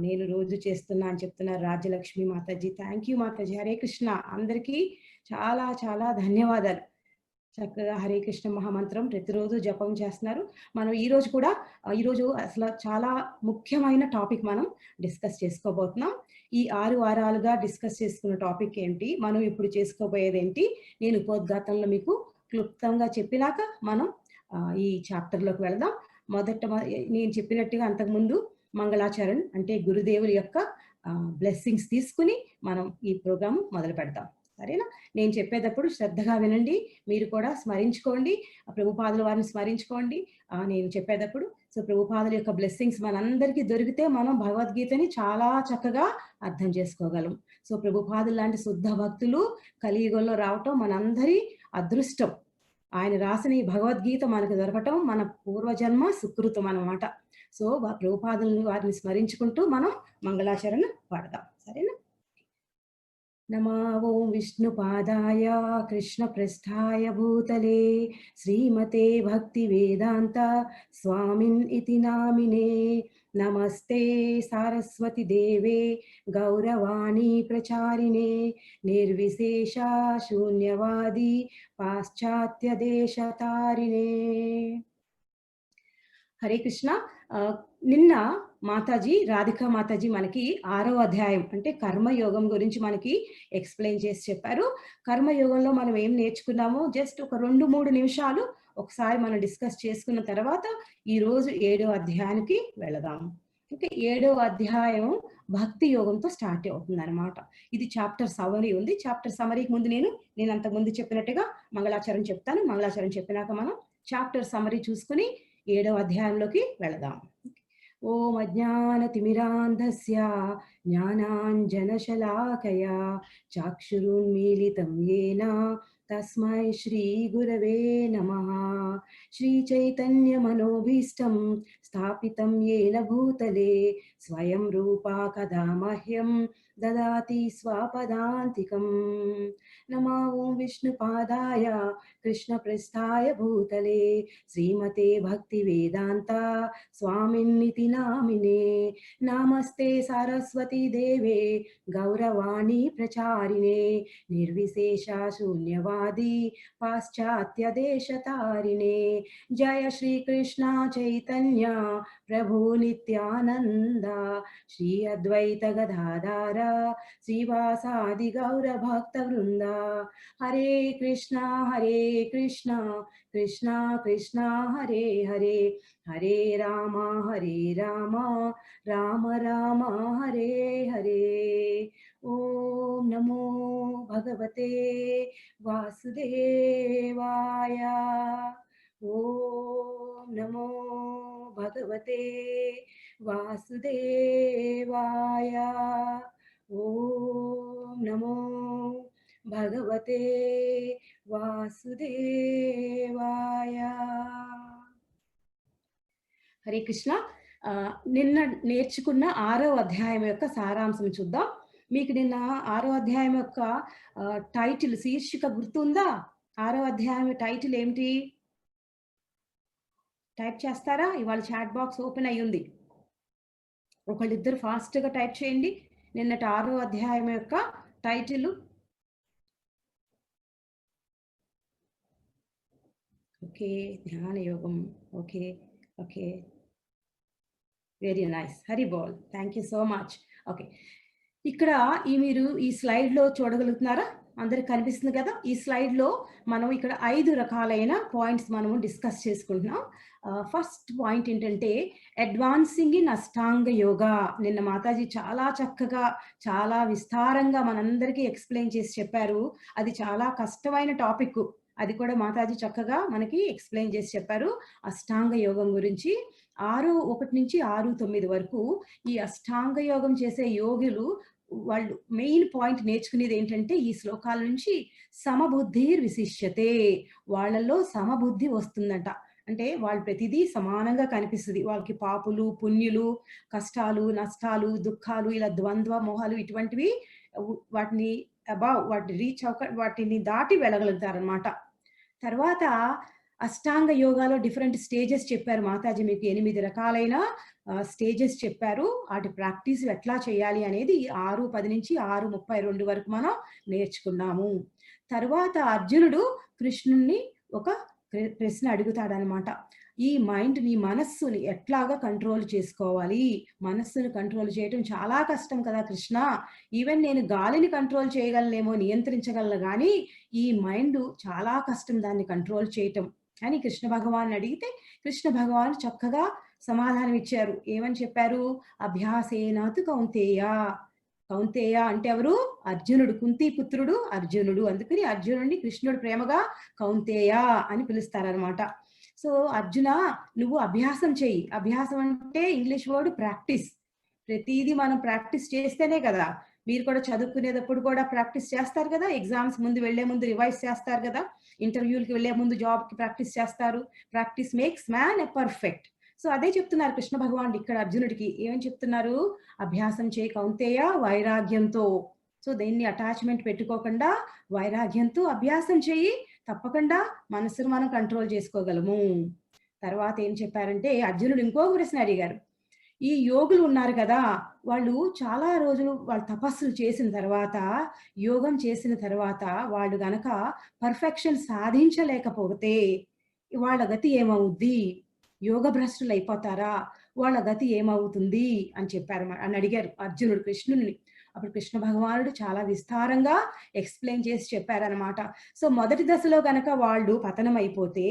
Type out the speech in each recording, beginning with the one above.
నేను రోజు చేస్తున్నా అని చెప్తున్నారు రాజ్యలక్ష్మి మాతాజీ. Thank you Mataji. హరే కృష్ణ. అందరికీ చాలా చాలా ధన్యవాదాలు. చక్కగా హరే కృష్ణ మహామంత్రం ప్రతిరోజు జపం చేస్తున్నారు. మనం ఈరోజు కూడా ఈరోజు అసలు చాలా ముఖ్యమైన టాపిక్ మనం డిస్కస్ చేసుకోబోతున్నాం. ఈ 6 వారాలుగా డిస్కస్ చేసుకున్న టాపిక్ ఏంటి? మనం ఇప్పుడు చేసుకోబోయేదేంటి? నేను ఉపోద్ఘాతంలో మీకు క్లుప్తంగా చెప్పినాక మనం ఈ చాప్టర్‌లోకి వెళదాం. నేను చెప్పినట్టుగా అంతకుముందు మంగళాచరణ్ అంటే గురుదేవుల యొక్క బ్లెస్సింగ్స్ తీసుకుని మనం ఈ ప్రోగ్రామ్ మొదలుపెడదాం. సరేనా? నేను చెప్పేటప్పుడు శ్రద్ధగా వినండి. మీరు కూడా స్మరించుకోండి. ప్రభుపాదుల వారిని స్మరించుకోండి నేను చెప్పేటప్పుడు. సో ప్రభుపాదుల యొక్క బ్లెస్సింగ్స్ మనందరికీ దొరికితే మనం భగవద్గీతని చాలా చక్కగా అర్థం చేసుకోగలం. సో ప్రభుపాదులు లాంటి శుద్ధ భక్తులు కలియుగంలో రావటం మనందరి అదృష్టం. ఆయన రాసిన ఈ భగవద్గీత మనకు దొరకటం మన పూర్వజన్మ సుకృతం అన్నమాట. సో ప్రభుపాదులను వారిని స్మరించుకుంటూ మనం మంగళాచరణ పాడదాం. సరేనా? నమో ఓం విష్ణుపాదాయ కృష్ణప్రస్థాయ భూతలే శ్రీమతే భక్తివేదాంత స్వామిన్ ఇతి నామినే. నమస్తే సారస్వతి దేవే గౌరవాణి ప్రచారిణే నిర్విశేష శూన్యవాది పాశ్చాత్య దేశతారిణే. హరే కృష్ణ. నిన్న మాతాజీ రాధికా మాతాజీ మనకి 6వ అధ్యాయం అంటే కర్మయోగం గురించి మనకి ఎక్స్ప్లెయిన్ చేసి చెప్పారు. కర్మయోగంలో మనం ఏం నేర్చుకున్నామో జస్ట్ ఒక 2-3 నిమిషాలు ఒకసారి మనం డిస్కస్ చేసుకున్న తర్వాత ఈరోజు 7వ అధ్యాయానికి వెళదాం. ఓకే, 7వ అధ్యాయం భక్తి యోగంతో స్టార్ట్ అవుతుంది అనమాట. ఇది చాప్టర్ సమరీ ఉంది. చాప్టర్ సమరీకి ముందు నేను అంతకుముందు చెప్పినట్టుగా మంగళాచరణ చెప్తాను. మంగళాచరణ చెప్పినాక మనం చాప్టర్ సమరీ చూసుకుని 7వ అధ్యాయంలోకి వెళదాం. ఓం అజ్ఞానతిమిరాంధస్య జ్ఞానాంజనశలాకయా చాక్షురున్మీలితం యేన తస్మై శ్రీ గురవే నమః. శ్రీచైతన్యమనోభీష్టం స్థాపితం యేన భూతలే స్వయం రూపా కదా మహ్యం దదాతి స్వపదాంతికం. నమో ఓం విష్ణుపాదాయ కృష్ణప్రస్థాయ భూతలే శ్రీమతే భక్తివేదాంత స్వామిన్నితి నామినే. నమస్తే సరస్వతి దేవే గౌరవాణి ప్రచారిణే నిర్విశేష శూన్యవాది పాశ్చాత్య దేశతారిణే. జయ శ్రీ కృష్ణ చైతన్య ప్రభు నిత్యానంద శ్రీ అద్వైత గదాధార శ్రీవాసాది గౌర భక్త వృంద. హరే కృష్ణ కృష్ణ కృష్ణ హరే హరే హరే రామ రామ రామ హరే హరే. ఓం నమో భగవతే వాసుదేవాయ. ఓం నమో భగవతే వాసుదేవాయ. ఓం నమో భగవతే వాసుదేవాయ. హరే కృష్ణ. నిన్న నేర్చుకున్న 6వ అధ్యాయం యొక్క సారాంశం చూద్దాం. మీకు నిన్న 6వ అధ్యాయం యొక్క టైటిల్ శీర్షిక గుర్తుందా? 6వ అధ్యాయం టైటిల్ ఏమిటి? టైప్ చేస్తారా? ఇవాళ చాట్ బాక్స్ ఓపెన్ అయ్యి ఉంది. ఒకళ్ళిద్దరు ఫాస్ట్గా టైప్ చేయండి. నిన్నటి 6వ అధ్యాయం యొక్క టైటిల్. ఓకే, ధ్యాన యోగం. Okay okay, very nice. Hari బోల్. Thank you so much. Okay, ఇక్కడ మీరు ఈ స్లైడ్లో చూడగలుగుతున్నారా? అందరికి కనిపిస్తుంది కదా? ఈ స్లైడ్లో మనం ఇక్కడ 5 రకాలైన పాయింట్స్ మనము డిస్కస్ చేసుకుంటున్నాం. ఫస్ట్ పాయింట్ ఏంటంటే అడ్వాన్సింగ్ ఇన్ అష్టాంగ యోగా. నిన్న మాతాజీ చాలా చక్కగా చాలా విస్తారంగా మనందరికీ ఎక్స్ప్లెయిన్ చేసి చెప్పారు. అది చాలా కష్టమైన టాపిక్. అది కూడా మాతాజీ చక్కగా మనకి ఎక్స్ప్లెయిన్ చేసి చెప్పారు అష్టాంగ యోగం గురించి. 6:1 నుంచి 6:9 వరకు ఈ అష్టాంగ యోగం చేసే యోగులు వాళ్ళు మెయిన్ పాయింట్ నేర్చుకునేది ఏంటంటే ఈ శ్లోకాల నుంచి సమబుద్ధిర్ విశిష్యతే. వాళ్ళల్లో సమబుద్ధి వస్తుందంట. అంటే వాళ్ళు ప్రతిదీ సమానంగా కనిపిస్తుంది. వాళ్ళకి పాపులు పుణ్యులు, కష్టాలు నష్టాలు దుఃఖాలు ఇలా ద్వంద్వ మోహాలు ఇటువంటివి వాటిని వాటిని దాటి వెళ్ళగలుగుతారనమాట. తర్వాత అష్టాంగ యోగాలో డిఫరెంట్ స్టేజెస్ చెప్పారు మాతాజీ. మీకు 8 రకాలైన స్టేజెస్ చెప్పారు. వాటి ప్రాక్టీస్ ఎట్లా చేయాలి అనేది 6:10 నుంచి 6:32 వరకు మనం నేర్చుకున్నాము. తరువాత అర్జునుడు కృష్ణుడిని ఒక ప్రశ్న అడుగుతాడనమాట. ఈ మైండ్‌ని, మనస్సుని ఎట్లాగా కంట్రోల్ చేసుకోవాలి? మనస్సుని కంట్రోల్ చేయటం చాలా కష్టం కదా కృష్ణ. ఈవెన్ నేను గాలిని కంట్రోల్ చేయగలనేమో, నియంత్రించగలను గానీ, ఈ మైండు చాలా కష్టం దాన్ని కంట్రోల్ చేయటం అని కృష్ణ భగవానుని అడిగితే, కృష్ణ భగవానుడు చక్కగా సమాధానం ఇచ్చారు. ఏమని చెప్పారు? అభ్యాసేనాతు కౌంతేయ. కౌంతేయ అంటే ఎవరు? అర్జునుడు. కుంతి పుత్రుడు అర్జునుడు. అందుకని అర్జునుడిని కృష్ణుడు ప్రేమగా కౌంతేయ అని పిలుస్తారనమాట. సో అర్జున, నువ్వు అభ్యాసం చెయ్యి. అభ్యాసం అంటే ఇంగ్లీష్ వర్డ్ ప్రాక్టీస్. ప్రతీదీ మనం ప్రాక్టీస్ చేస్తేనే కదా. మీరు కూడా చదువుకునేటప్పుడు కూడా ప్రాక్టీస్ చేస్తారు కదా. ఎగ్జామ్స్ ముందు వెళ్లే ముందు రివైజ్ చేస్తారు కదా. ఇంటర్వ్యూలకి వెళ్లే ముందు జాబ్‌కి ప్రాక్టీస్ చేస్తారు. Practice makes man a perfect. So అదే చెప్తున్నారు కృష్ణ భగవానుడు ఇక్కడ అర్జునుడికి. ఏమని చెప్తున్నారు? అభ్యాసం చేయి కౌంతేయ వైరాగ్యంతో. సో దేన్ని అటాచ్‌మెంట్ పెట్టుకోకుండా వైరాగ్యంతో అభ్యాసం చెయ్యి. తప్పకుండా మనసును మనం కంట్రోల్ చేసుకోగలము. తర్వాత ఏం చెప్పారంటే అర్జునుడు ఇంకొక ప్రశ్న అడిగారు. ఈ యోగులు ఉన్నారు కదా, వాళ్ళు చాలా రోజులు వాళ్ళు తపస్సులు చేసిన తర్వాత, యోగం చేసిన తర్వాత వాళ్ళు గనక పర్ఫెక్షన్ సాధించలేకపోతే వాళ్ళ గతి ఏమవుద్ది? యోగ భ్రష్టులైపోతారా? వాళ్ళ గతి ఏమవుతుంది? అని అని అడిగారు అర్జునుడు కృష్ణుడిని. అప్పుడు కృష్ణ భగవానుడు చాలా విస్తారంగా ఎక్స్‌ప్లెయిన్ చేసి చెప్పారనమాట. సో మొదటి దశలో గనక వాళ్ళు పతనం అయిపోతే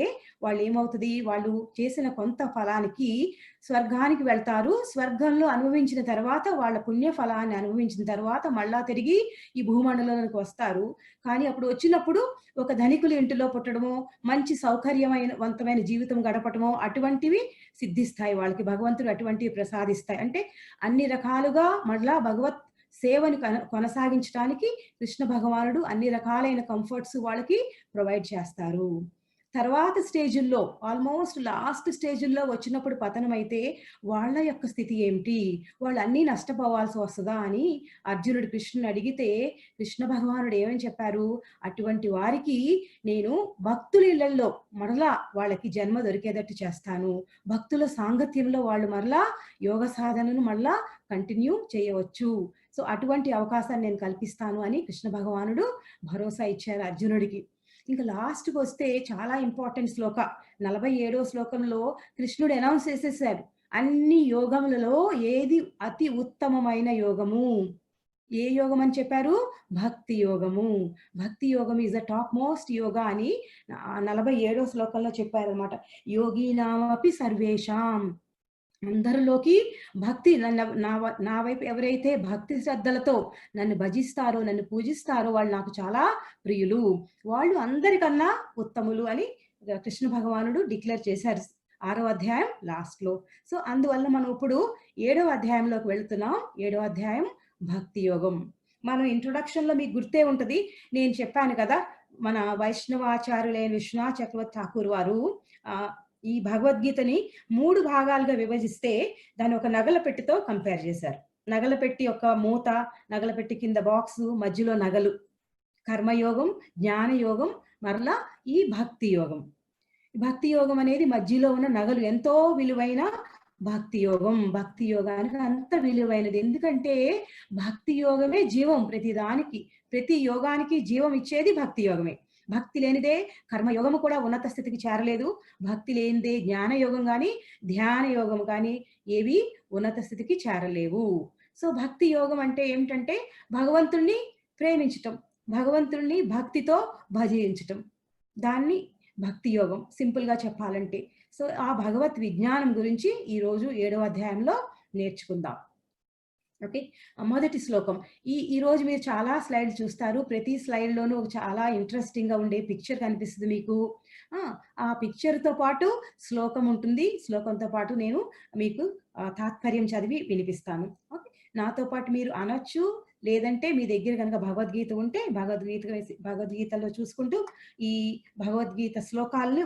వాళ్ళేమవుతది? వాళ్ళు చేసిన కొంత ఫలానికి స్వర్గానికి వెళ్తారు. స్వర్గంలో అనుభవించిన తర్వాత వాళ్ళ పుణ్య ఫలాన్ని అనుభవించిన తర్వాత మళ్ళా తిరిగి ఈ భూమండలంలోకి వస్తారు. కానీ అప్పుడు వచ్చినప్పుడు ఒక ధనికుల ఇంటిలో పుట్టడమో, మంచి వంతమైన జీవితం గడపటమో అటువంటివి సిద్ధిస్తాయి వాళ్ళకి. భగవంతుడు అటువంటివి ప్రసాదిస్తాయి. అంటే అన్ని రకాలుగా మళ్ళా భగవత్ సేవని కొనసాగించడానికి కృష్ణ భగవానుడు అన్ని రకాలైన కంఫర్ట్స్ వాళ్ళకి ప్రొవైడ్ చేస్తారు. తర్వాత స్టేజుల్లో ఆల్మోస్ట్ లాస్ట్ స్టేజుల్లో వచ్చినప్పుడు పతనమైతే వాళ్ళ యొక్క స్థితి ఏమిటి? వాళ్ళన్నీ నష్టపోవాల్సి వస్తదా అని అర్జునుడు కృష్ణుని అడిగితే, కృష్ణ భగవానుడు ఏమని చెప్పారు? అటువంటి వారికి నేను భక్తుల ఇళ్ళల్లో మరలా వాళ్ళకి జన్మ దొరికేటట్టు చేస్తాను. భక్తుల సాంగత్యంలో వాళ్ళు మరలా యోగ సాధనను మరలా కంటిన్యూ చేయవచ్చు. సో అటువంటి అవకాశాన్ని నేను కల్పిస్తాను అని కృష్ణ భగవానుడు భరోసా ఇచ్చారు అర్జునుడికి. ఇంకా లాస్ట్‌కొస్తే చాలా ఇంపార్టెంట్ శ్లోక. 47వ శ్లోకంలో కృష్ణుడు అనౌన్స్ చేసేసారు. అన్ని యోగములలో ఏది అతి ఉత్తమమైన యోగము? ఏ యోగం అని చెప్పారు? భక్తి యోగము. భక్తి యోగం is the top most yoga అని 47వ శ్లోకంలో చెప్పారనమాట. యోగీనామపి సర్వేషాం. అందరిలోకి భక్తి నా వైపు ఎవరైతే భక్తి శ్రద్ధలతో నన్ను భజిస్తారో, నన్ను పూజిస్తారో వాళ్ళు నాకు చాలా ప్రియులు. వాళ్ళు అందరికన్నా ఉత్తములు అని కృష్ణ భగవానుడు డిక్లేర్ చేశారు 6వ అధ్యాయం లాస్ట్‌లో. సో అందువల్ల మనం ఇప్పుడు 7వ అధ్యాయంలోకి వెళ్తున్నాం. 7వ అధ్యాయం భక్తి యోగం. మనం ఇంట్రొడక్షన్‌లో మీకు గుర్తే ఉంటది. నేను చెప్పాను కదా, మన వైష్ణవాచార్యులైన విశ్వనాథ్ చక్రవర్తి ఠాకూర్ వారు ఈ భగవద్గీతని 3 భాగాలుగా విభజిస్తే దాన్ని ఒక నగల పెట్టెతో కంపేర్ చేశారు. నగల పెట్టి యొక్క మూత, నగల పెట్టి కింద బాక్సు, మధ్యలో నగలు. కర్మయోగం, జ్ఞానయోగం, మరలా ఈ భక్తి యోగం. భక్తి యోగం అనేది మధ్యలో ఉన్న నగలు. ఎంతో విలువైన భక్తి యోగం. భక్తి యోగానికి అంత విలువైనది. ఎందుకంటే భక్తి యోగమే జీవం ప్రతి దానికి. ప్రతి యోగానికి జీవం ఇచ్చేది భక్తి యోగమే. భక్తి లేనిదే కర్మయోగము కూడా ఉన్నత స్థితికి చేరలేదు. భక్తి లేనిదే జ్ఞానయోగం గాని, ధ్యాన యోగం గాని ఏవి ఉన్నత స్థితికి చేరలేవు. సో భక్తి యోగం అంటే ఏమిటంటే భగవంతుణ్ణి ప్రేమించటం, భగవంతుణ్ణి భక్తితో భజించటం. దాన్ని భక్తి యోగం సింపుల్‌గా చెప్పాలంటే. సో ఆ భగవత్ విజ్ఞానం గురించి ఈరోజు 7వ అధ్యాయంలో నేర్చుకుందాం. ఓకే. మొదటి శ్లోకం. ఈరోజు మీరు చాలా స్లైడ్స్ చూస్తారు. ప్రతి స్లైడ్‌లోనూ చాలా ఇంట్రెస్టింగ్‌గా ఉండే పిక్చర్ కనిపిస్తది మీకు. ఆ పిక్చర్‌తో పాటు శ్లోకం ఉంటుంది. శ్లోకంతో పాటు నేను మీకు తాత్పర్యం చదివి వినిపిస్తాను. ఓకే. నాతో పాటు మీరు అనొచ్చు. లేదంటే మీ దగ్గర గనక భగవద్గీత ఉంటే భగవద్గీతలో చూసుకుంటూ ఈ భగవద్గీత శ్లోకాలను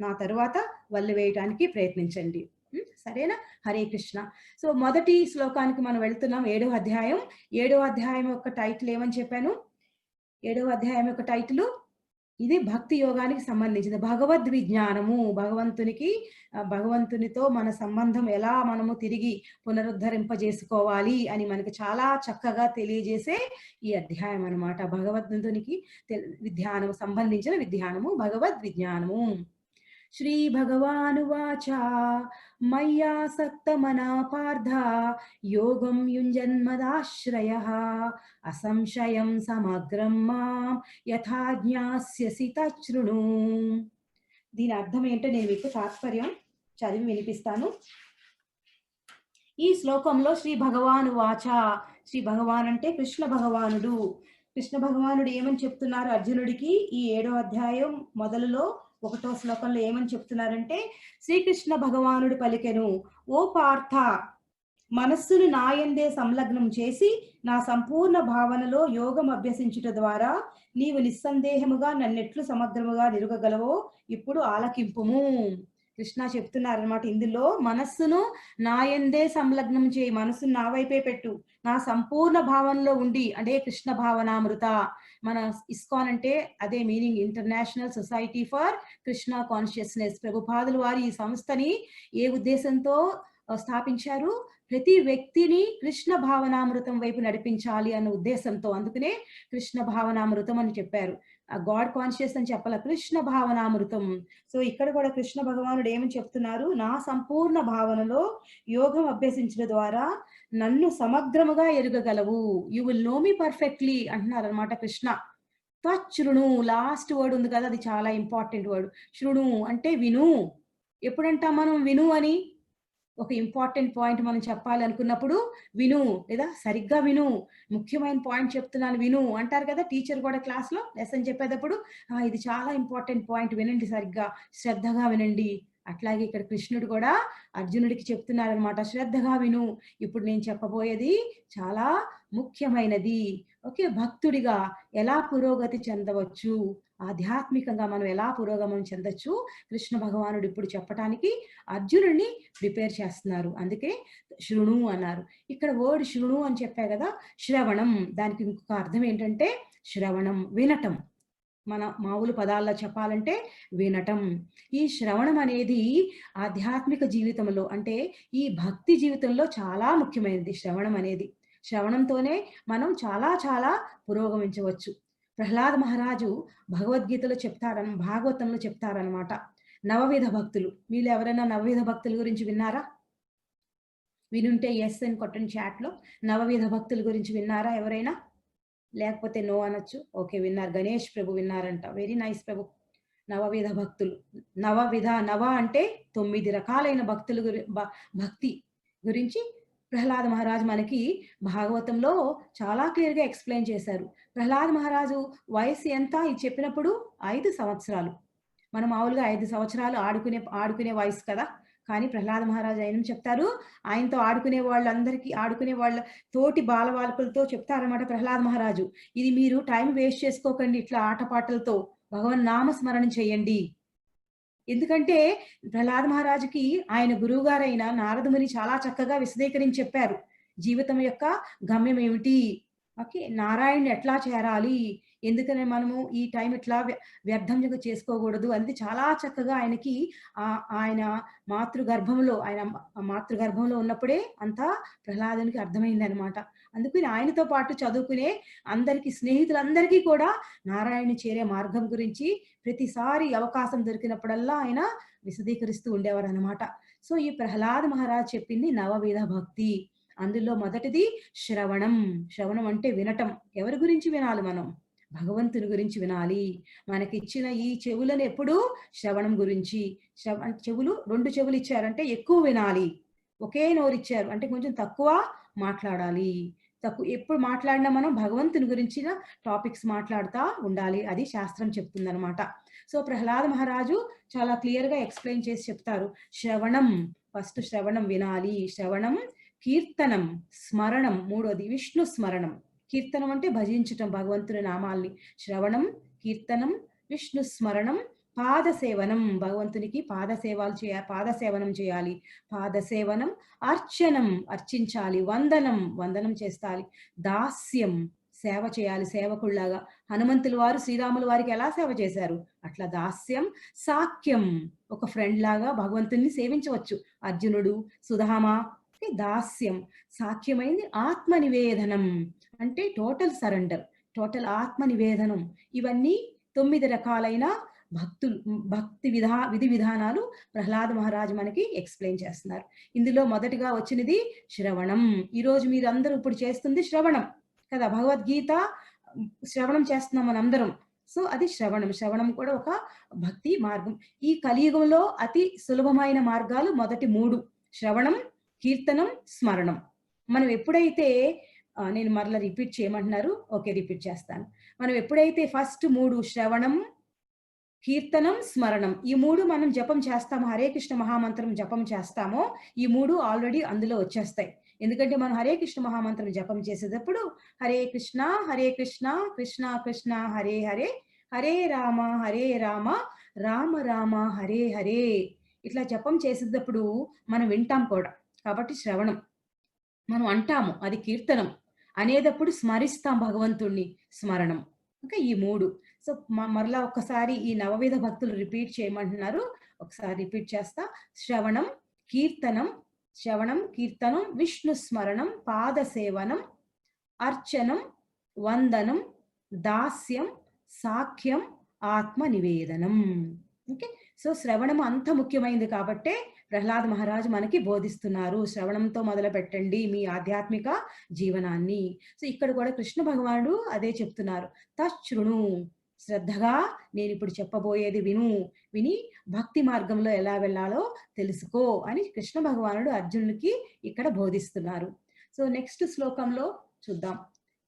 నా తరువాత వల్లి వేయటానికి ప్రయత్నించండి. సరేనా? హరే కృష్ణ. సో మొదటి శ్లోకానికి మనం వెళ్తున్నాం. 7వ అధ్యాయం. 7వ అధ్యాయం యొక్క టైటిల్ ఏమని చెప్పాను? 7వ అధ్యాయం యొక్క టైటిల్ ఇది భక్తి యోగానికి సంబంధించింది. భగవద్ విజ్ఞానము, భగవంతునితో మన సంబంధం ఎలా మనము తిరిగి పునరుద్ధరింపజేసుకోవాలి అని మనకి చాలా చక్కగా తెలియజేసే ఈ అధ్యాయం అన్నమాట. భగవంతునికి విజ్ఞానము సంబంధించిన విజ్ఞానము, భగవద్ విజ్ఞానము. శ్రీ భగవానువాచ మయ్యాసక్తమనా పార్థ యోగం యుంజన్మదాశ్రయః అసంశయం సమగ్రం మాం యథా జ్ఞాస్యసి తచ్ఛృణు. దీని అర్థం ఏంటో నేను మీకు తాత్పర్యం చదివి వినిపిస్తాను. ఈ శ్లోకంలో శ్రీ భగవాను వాచ, శ్రీ భగవాన్ అంటే కృష్ణ భగవానుడు. కృష్ణ భగవానుడు ఏమని చెప్తున్నారు అర్జునుడికి ఈ 7వ అధ్యాయం మొదలులో 1వ శ్లోకంలో ఏమని చెప్తున్నారంటే, శ్రీకృష్ణ భగవానుడు పలికెను, ఓ పార్థ, మనస్సును నాయందే సంలగ్నం చేసి నా సంపూర్ణ భావనలో యోగం అభ్యసించుట ద్వారా నీవు నిస్సందేహముగా నన్నెట్లు సమగ్రముగా నిరుగగలవో ఇప్పుడు ఆలకింపుము. కృష్ణ చెప్తున్నారనమాట ఇందులో, మనస్సును నాయందే సంలగ్నం చేయి, మనస్సును నా వైపే పెట్టు, నా సంపూర్ణ భావనలో ఉండి, అంటే కృష్ణ భావనామృత. మన ఇస్కాన్ అంటే అదే meaning, international society for Krishna consciousness. ప్రభుపాదులు వారు ఈ సంస్థని ఏ ఉద్దేశంతో స్థాపించారు? ప్రతి వ్యక్తిని కృష్ణ భావనామృతం వైపు నడిపించాలి అన్న ఉద్దేశంతో. అందుకనే కృష్ణ భావనామృతం అని చెప్పారు. గాడ్ కాన్షియస్ అని చెప్పాల, కృష్ణ భావనామృతం. సో ఇక్కడ కూడా కృష్ణ భగవానుడు ఏమని చెప్తున్నారు, నా సంపూర్ణ భావనలో యోగం అభ్యసించడం ద్వారా నన్ను సమగ్రముగా ఎరుగగలవు, you will know me perfectly అంటున్నారు అనమాట కృష్ణ. త్వచ్ఛృణు, లాస్ట్ వర్డ్ ఉంది కదా, అది చాలా ఇంపార్టెంట్ వర్డ్. శృణు అంటే విను. ఎప్పుడంటాం మనం విను అని? ఒక ఇంపార్టెంట్ పాయింట్ మనం చెప్పాలి అనుకున్నప్పుడు విను, లేదా సరిగ్గా విను, ముఖ్యమైన పాయింట్ చెప్తున్నాను విను అంటారు కదా టీచర్ కూడా క్లాస్లో లెసన్ చెప్పేటప్పుడు. ఇది చాలా ఇంపార్టెంట్ పాయింట్, వినండి, సరిగ్గా శ్రద్ధగా వినండి. అట్లాగే ఇక్కడ కృష్ణుడు కూడా అర్జునుడికి చెప్తున్నారనమాట, శ్రద్ధగా విను, ఇప్పుడు నేను చెప్పబోయేది చాలా ముఖ్యమైనది. ఓకే, భక్తుడిగా ఎలా పురోగతి చెందవచ్చు, ఆధ్యాత్మికంగా మనం ఎలా పురోగమనం చెందొచ్చు, కృష్ణ భగవానుడు ఇప్పుడు చెప్పటానికి అర్జునుడిని ప్రిపేర్ చేస్తున్నారు. అందుకే శృణు అన్నారు. ఇక్కడ వర్డ్ శృణు అని చెప్పా కదా, శ్రవణం, దానికి ఇంకొక అర్థం ఏంటంటే శ్రవణం, వినటం. మన మామూలు పదాల్లో చెప్పాలంటే వినటం. ఈ శ్రవణం అనేది ఆధ్యాత్మిక జీవితంలో, అంటే ఈ భక్తి జీవితంలో చాలా ముఖ్యమైనది శ్రవణం అనేది. శ్రవణంతోనే మనం చాలా చాలా పురోగమించవచ్చు. ప్రహ్లాద మహారాజు భగవద్గీతలో భాగవతంలో చెప్తారనమాట, నవవిధ భక్తులు. వీళ్ళు ఎవరైనా నవవిధ భక్తుల గురించి విన్నారా? వినుంటే ఎస్ అని కొట్టండి చాట్లో. నవవిధ భక్తుల గురించి విన్నారా ఎవరైనా? లేకపోతే నో అనొచ్చు. ఓకే, విన్నారు, గణేష్ ప్రభు విన్నారంట, వెరీ నైస్ ప్రభు. నవవిధ భక్తులు, నవ అంటే 9 రకాలైన భక్తి గురించి ప్రహ్లాద మహారాజు మనకి భాగవతంలో చాలా క్లియర్గా ఎక్స్ప్లెయిన్ చేశారు. ప్రహ్లాద మహారాజు వయసు ఎంత ఇది చెప్పినప్పుడు 5 సంవత్సరాలు. మనం మామూలుగా 5 సంవత్సరాలు ఆడుకునే వయసు కదా, కానీ ప్రహ్లాద మహారాజు ఆయన చెప్తారు, ఆయనతో ఆడుకునే వాళ్ళ తోటి బాలబాలకులతో చెప్తారన్నమాట ప్రహ్లాద మహారాజు, ఇది మీరు టైం వేస్ట్ చేసుకోకండి, ఇట్లా ఆటపాటలతో భగవన్ నామస్మరణ చేయండి. ఎందుకంటే ప్రహ్లాద మహారాజుకి ఆయన గురువు గారైన నారదముని చాలా చక్కగా విశదీకరించి చెప్పారు జీవితం యొక్క గమ్యం ఏమిటి, ఓకే, నారాయణుని ఎట్లా చేరాలి, ఎందుకనే మనము ఈ టైం ఇట్లా వ్యర్థం చేసుకోకూడదు అనేది చాలా చక్కగా ఆయన మాతృగర్భంలో ఉన్నప్పుడే అంతా ప్రహ్లాదునికి అర్థమైంది అనమాట. అందుకని ఆయనతో పాటు చదువుకునే స్నేహితులందరికీ కూడా నారాయణుని చేరే మార్గం గురించి ప్రతిసారి అవకాశం దొరికినప్పుడల్లా ఆయన విశదీకరిస్తూ ఉండేవారు అనమాట. సో ఈ ప్రహ్లాద మహారాజ్ చెప్పింది నవవిధ భక్తి. అందులో మొదటిది శ్రవణం. శ్రవణం అంటే వినటం. ఎవరి గురించి వినాలి మనం? భగవంతుని గురించి వినాలి. మనకిచ్చిన ఈ చెవులను ఎప్పుడు శ్రవణం గురించి, చెవులు 2 చెవులు ఇచ్చారంటే ఎక్కువ వినాలి. ఒకే నోరు ఇచ్చారు అంటే కొంచెం తక్కువ మాట్లాడాలి. ఎప్పుడు మాట్లాడినా మనం భగవంతుని గురించిన టాపిక్స్ మాట్లాడుతూ ఉండాలి. అది శాస్త్రం చెప్తుందనమాట. సో ప్రహ్లాద మహారాజు చాలా క్లియర్గా ఎక్స్ప్లెయిన్ చేసి చెప్తారు. శ్రవణం, ఫస్ట్ శ్రవణం వినాలి. శ్రవణం, కీర్తనం, స్మరణం, మూడోది విష్ణు స్మరణం. కీర్తనం అంటే భజించటం భగవంతుని నామాల్ని. శ్రవణం, కీర్తనం, విష్ణు స్మరణం, పాదసేవనం, భగవంతునికి పాదసేవనం చేయాలి. పాదసేవనం, అర్చనం, అర్చించాలి. వందనం చేస్తాలి. దాస్యం, సేవ చేయాలి సేవకుల్లాగా. హనుమంతుల వారు శ్రీరాముల వారికి ఎలా సేవ చేశారు? అట్లా దాస్యం, సాఖ్యం ఒక ఫ్రెండ్ లాగా భగవంతుడిని సేవించవచ్చు. అర్జునుడు, సుధామ దాస్యం. సాఖ్యమైంది ఆత్మ నివేదనం అంటే టోటల్ సరెండర్, టోటల్ ఆత్మ నివేదనం. ఇవన్నీ 9 రకాలైన భక్తి విధి విధానాలు ప్రహ్లాద మహారాజు మనకి ఎక్స్‌ప్లెయిన్ చేస్తున్నారు. ఇందులో మొదటిగా వచ్చినది శ్రవణం. ఈరోజు మీరందరూ ఇప్పుడు చేస్తుంది శ్రవణం కదా! భగవద్గీత శ్రవణం చేస్తున్నాం మనందరం. సో, అది శ్రవణం. శ్రవణం కూడా ఒక భక్తి మార్గం. ఈ కలియుగంలో అతి సులభమైన మార్గాలు మొదటి 3 శ్రవణం, కీర్తనం, స్మరణం. మనం ఎప్పుడైతే నేను మరలా రిపీట్ చేయమంటున్నారు. ఓకే. రిపీట్ చేస్తాను. మనం ఎప్పుడైతే ఫస్ట్ 3 శ్రవణం, కీర్తనం, స్మరణం ఈ 3 మనం జపం చేస్తాము. హరే కృష్ణ మహామంత్రం జపం చేస్తామో ఈ 3 ఆల్రెడీ అందులో వచ్చేస్తాయి. ఎందుకంటే మనం హరే కృష్ణ మహామంత్రం జపం చేసేటప్పుడు హరే కృష్ణ కృష్ణ కృష్ణ హరే హరే, హరే రామ రామ రామ హరే హరే ఇట్లా జపం చేసేటప్పుడు మనం వింటాం కూడా. కాబట్టి శ్రవణం. మనం అంటాము అది కీర్తనం. అనేటప్పుడు స్మరిస్తాం భగవంతుణ్ణి, స్మరణం. ఓకే. ఈ 3. సో, మరలా ఒక్కసారి ఈ నవవిధ భక్తులు రిపీట్ చేయమంటున్నారు. ఒకసారి రిపీట్ చేస్తా. శ్రవణం, కీర్తనం, విష్ణు స్మరణం, పాద సేవనం, అర్చనం, వందనం, దాస్యం, సాఖ్యం, ఆత్మ నివేదనం. ఓకే. సో, శ్రవణం అంత ముఖ్యమైనది కాబట్టే ప్రహ్లాద మహారాజు మనకి బోధిస్తున్నారు. శ్రవణంతో మొదలు పెట్టండి మీ ఆధ్యాత్మిక జీవనాన్ని. సో, ఇక్కడ కూడా కృష్ణ భగవానుడు అదే చెప్తున్నారు. తశృణు శ్రద్ధగా నేనిప్పుడు చెప్పబోయేది విని భక్తి మార్గంలో ఎలా వెళ్ళాలో తెలుసుకో అని కృష్ణ భగవానుడు అర్జునుడికి ఇక్కడ బోధిస్తున్నారు. సో, నెక్స్ట్ శ్లోకంలో చూద్దాం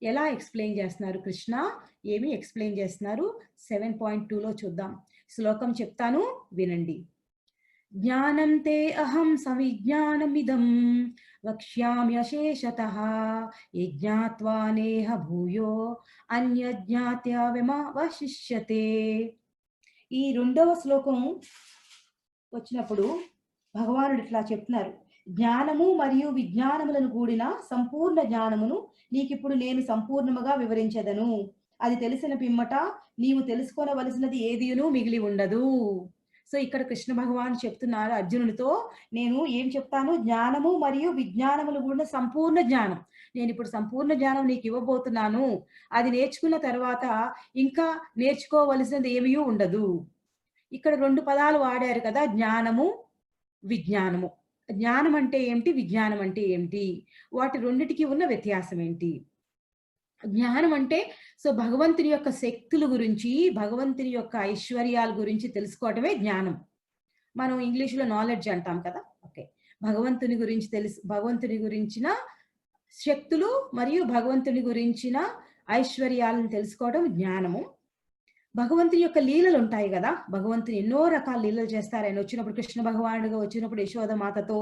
ఎలా ఎక్స్‌ప్లెయిన్ చేస్తున్నారు కృష్ణ, ఏమి ఎక్స్‌ప్లెయిన్ చేస్తున్నారు 7.2లో చూద్దాం. శ్లోకం చెప్తాను వినండి. జ్ఞానం తే అహం సవిజ్ఞానమిదం వక్ష్యామ్యశేషతః యజ్ఞాత్వా నేహ భూయో అన్యజ్ఞాత్యవశిష్యతే. ఈ 2వ శ్లోకం వచ్చినప్పుడు భగవానుడు ఇట్లా చెప్తున్నారు. జ్ఞానము మరియు విజ్ఞానములను కూడిన సంపూర్ణ జ్ఞానమును నీకిప్పుడు నేను సంపూర్ణముగా వివరించెదను. అది తెలిసిన పిమ్మట నీవు తెలుసుకోవలసినది ఏదియును మిగిలి ఉండదు. సో, ఇక్కడ కృష్ణ భగవాన్ చెప్తున్నారు అర్జునుడితో, నేను ఏం చెప్తాను? జ్ఞానము మరియు విజ్ఞానములు కూడిన సంపూర్ణ జ్ఞానం. నేనిప్పుడు సంపూర్ణ జ్ఞానం నీకు ఇవ్వబోతున్నాను. అది నేర్చుకున్న తర్వాత ఇంకా నేర్చుకోవలసినది ఏమీ ఉండదు. ఇక్కడ 2 పదాలు వాడారు కదా, జ్ఞానము, విజ్ఞానము. జ్ఞానం అంటే ఏమిటి? విజ్ఞానం అంటే ఏమిటి? వాటి రెండిటికి ఉన్న వ్యత్యాసం ఏంటి? జ్ఞానం అంటే సో, భగవంతుని యొక్క శక్తుల గురించి, భగవంతుని యొక్క ఐశ్వర్యాల గురించి తెలుసుకోవటమే జ్ఞానం. మనం ఇంగ్లీష్‌లో నాలెడ్జ్ అంటాం కదా! ఓకే. భగవంతుని గురించిన శక్తులు మరియు భగవంతుని గురించిన ఐశ్వర్యాలను తెలుసుకోవడం జ్ఞానము. భగవంతుని యొక్క లీలలు ఉంటాయి కదా! భగవంతుని ఎన్నో రకాల లీలలు చేస్తారు. ఆయన వచ్చినప్పుడు కృష్ణ భగవానుడుగా వచ్చినప్పుడు యశోదమాతతో,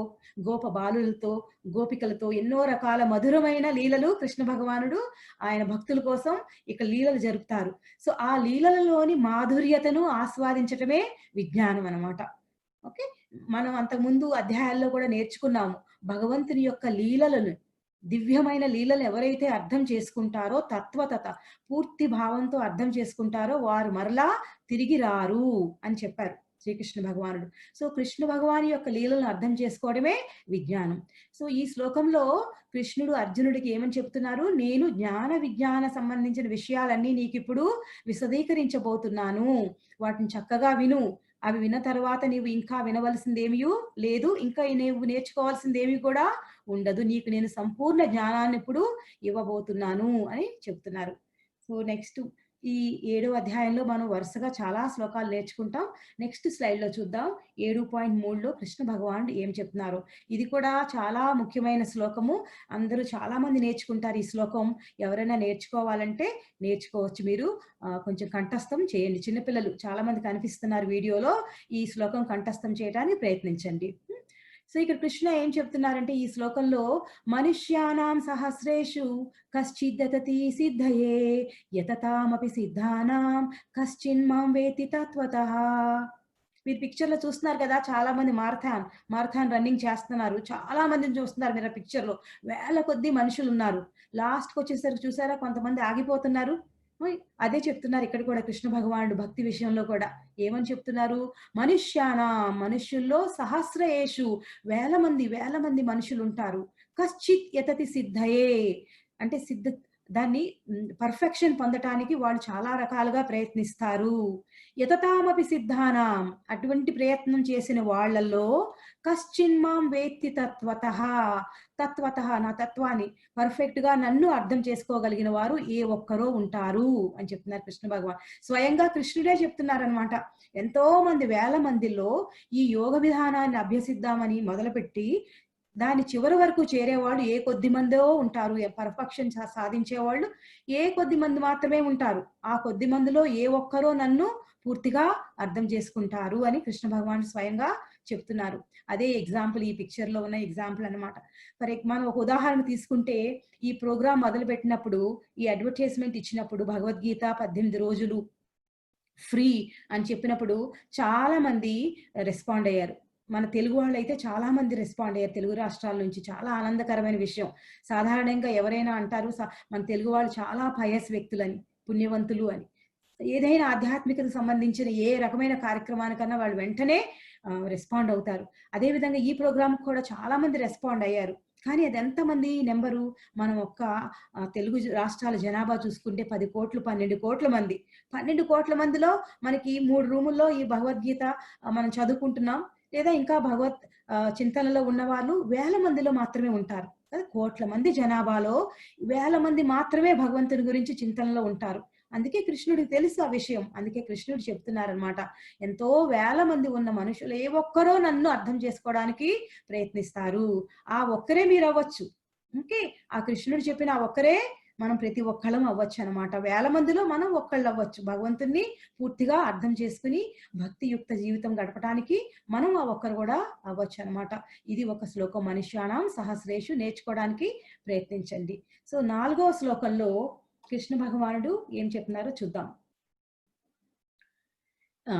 గోప బాలులతో, గోపికలతో ఎన్నో రకాల మధురమైన లీలలు కృష్ణ భగవానుడు ఆయన భక్తుల కోసం ఇక లీలలు జరుపుతారు. సో, ఆ లీలలలోని మాధుర్యతను ఆస్వాదించటమే విజ్ఞానం అన్నమాట. ఓకే. మనం అంతకుముందు అధ్యాయాల్లో కూడా నేర్చుకున్నాము. భగవంతుని యొక్క లీలలను, దివ్యమైన లీలలు ఎవరైతే అర్థం చేసుకుంటారో, తత్వతత పూర్తి భావంతో అర్థం చేసుకుంటారో వారు మరలా తిరిగి రారు అని చెప్పారు శ్రీకృష్ణ భగవానుడు. సో, కృష్ణ భగవాని యొక్క లీలలను అర్థం చేసుకోవడమే విజ్ఞానం. సో, ఈ శ్లోకంలో కృష్ణుడు అర్జునుడికి ఏమని చెప్తున్నారు? నేను జ్ఞాన విజ్ఞాన సంబంధించిన విషయాలన్నీ నీకిప్పుడు విశదీకరించబోతున్నాను. వాటిని చక్కగా విను. అవి విన్న తర్వాత నీవు ఇంకా వినవలసిందేమీ లేదు. ఇంకా నీవు నేర్చుకోవాల్సిందేమీ కూడా ఉండదు. నీకు నేను సంపూర్ణ జ్ఞానాన్ని ఇప్పుడు ఇవ్వబోతున్నాను అని చెప్తున్నారు. సో, నెక్స్ట్ ఈ 7వ అధ్యాయంలో మనం వరుసగా చాలా శ్లోకాలు నేర్చుకుంటాం. నెక్స్ట్ స్లైడ్‌లో చూద్దాం. 7.3లో కృష్ణ భగవానుడు ఏం చెప్తున్నారో. ఇది కూడా చాలా ముఖ్యమైన శ్లోకము. అందరూ చాలా మంది నేర్చుకుంటారు ఈ శ్లోకం. ఎవరైనా నేర్చుకోవాలంటే నేర్చుకోవచ్చు మీరు. కొంచెం కంఠస్థం చేయండి. చిన్న పిల్లలు చాలా మంది కనిపిస్తున్నారు వీడియోలో. ఈ శ్లోకం కంఠస్థం చేయడానికి ప్రయత్నించండి. సో, ఇక్కడ కృష్ణ ఏం చెప్తున్నారంటే ఈ శ్లోకంలో మనుష్యానాం సహస్రేషు కశ్చిద్దతతి సిద్ధయే యతతామపి సిద్ధానాం కశ్చిన్ మాం వేతి తత్వతః. మీరు పిక్చర్‌లో చూస్తున్నారు కదా! చాలా మంది మారథాన్ రన్నింగ్ చేస్తున్నారు. చాలా మందిని చూస్తున్నారు మీరు ఆ పిక్చర్‌లో. వేల కొద్దీ మనుషులున్నారు. లాస్ట్‌కొచ్చేసరికి చూసారా కొంతమంది ఆగిపోతున్నారు. ఓయ్! అదే చెప్తున్నారు ఇక్కడ కూడా కృష్ణ భగవానుడు భక్తి విషయంలో కూడా. ఏమని చెప్తున్నారు? మనుష్యానాం మనుష్యుల్లో సహస్రయేషు వేల మంది మనుషులుంటారు. కశ్చిత్ యతతి సిద్ధయే అంటే దాన్ని పర్ఫెక్షన్ పొందటానికి వాళ్ళు చాలా రకాలుగా ప్రయత్నిస్తారు. యతతామపి సిద్ధానాం అటువంటి ప్రయత్నం చేసిన వాళ్ళల్లో కశ్చిన్మాం వేత్తి తత్వతః, తత్వతః నా తత్వాన్ని పర్ఫెక్ట్‌గా నన్ను అర్థం చేసుకోగలిగిన వారు ఏ ఒక్కరో ఉంటారు అని చెప్తున్నారు కృష్ణ భగవాన్. స్వయంగా కృష్ణుడే చెప్తున్నారనమాట. ఎంతో మంది వేల మందిలో ఈ యోగ విధానాన్ని అభ్యసిద్దామని మొదలుపెట్టి దాని చివరి వరకు చేరేవాళ్ళు ఏ కొద్ది మందో ఉంటారు. పర్ఫెక్షన్ సాధించేవాళ్ళు ఏ కొద్ది మంది మాత్రమే ఉంటారు. ఆ కొద్ది మందిలో ఏ ఒక్కరో నన్ను పూర్తిగా అర్థం చేసుకుంటారు అని కృష్ణ భగవానుడు స్వయంగా చెప్తున్నారు. అదే ఎగ్జాంపుల్ ఈ పిక్చర్‌లో ఉన్న ఎగ్జాంపుల్ అన్నమాట. మనం ఒక ఉదాహరణ తీసుకుంటే ఈ ప్రోగ్రామ్ మొదలుపెట్టినప్పుడు ఈ అడ్వర్టైజ్‌మెంట్ ఇచ్చినప్పుడు భగవద్గీత 18 రోజులు ఫ్రీ అని చెప్పినప్పుడు చాలా మంది రెస్పాండ్ అయ్యారు. మన తెలుగు వాళ్ళైతే చాలా మంది రెస్పాండ్ అయ్యారు. తెలుగు రాష్ట్రాల నుంచి చాలా ఆనందకరమైన విషయం. సాధారణంగా ఎవరైనా అంటారు మన తెలుగు వాళ్ళు చాలా పయస్ వ్యక్తులని, పుణ్యవంతులు అని. ఏదైనా ఆధ్యాత్మికతకు సంబంధించిన ఏ రకమైన కార్యక్రమానికన్నా వాళ్ళు వెంటనే రెస్పాండ్ అవుతారు. అదే విధంగా ఈ ప్రోగ్రామ్‌కి కూడా చాలా మంది రెస్పాండ్ అయ్యారు. కానీ అది ఎంతమంది నంబరు మనం తెలుగు రాష్ట్రాల జనాభా చూసుకుంటే 10,00,00,000, 12,00,00,000 మంది. 12,00,00,000 మందిలో మనకి 3 రూముల్లో ఈ భగవద్గీత మనం చదువుకుంటున్నాం. లేదా ఇంకా చింతనలో ఉన్నవాళ్ళు వేల మందిలో మాత్రమే ఉంటారు. కదా! కోట్ల మంది జనాభాలో వేల మంది మాత్రమే భగవంతుని గురించి చింతనలో ఉంటారు. అందుకే కృష్ణుడికి తెలుసు ఆ విషయం. అందుకే కృష్ణుడు చెప్తున్నారనమాట. ఎంతో వేల మంది ఉన్న మనుషులు ఏ ఒక్కరో నన్ను అర్థం చేసుకోవడానికి ప్రయత్నిస్తారు. ఆ ఒక్కరే మీరవ్వచ్చు. ఓకే. ఆ కృష్ణుడు చెప్పిన ఆ ఒక్కరే మనం ప్రతి ఒక్కళ్ళం అవ్వచ్చనమాట. వేల మందిలో మనం ఒక్కళ్ళవ్వచ్చు. భగవంతుడిని పూర్తిగా అర్థం చేసుకొని భక్తియుక్త జీవితం గడపటానికి మనం ఆ ఒక్కరు గూడా అవ్వచ్చనమాట. ఇది ఒక శ్లోకం. మనుష్యాణం సహస్రేషు నేర్చుకోవడానికి ప్రయత్నించండి. సో, 4వ శ్లోకంలో కృష్ణ భగవానుడు ఏం చెప్తున్నారో చూద్దాం. ఆ!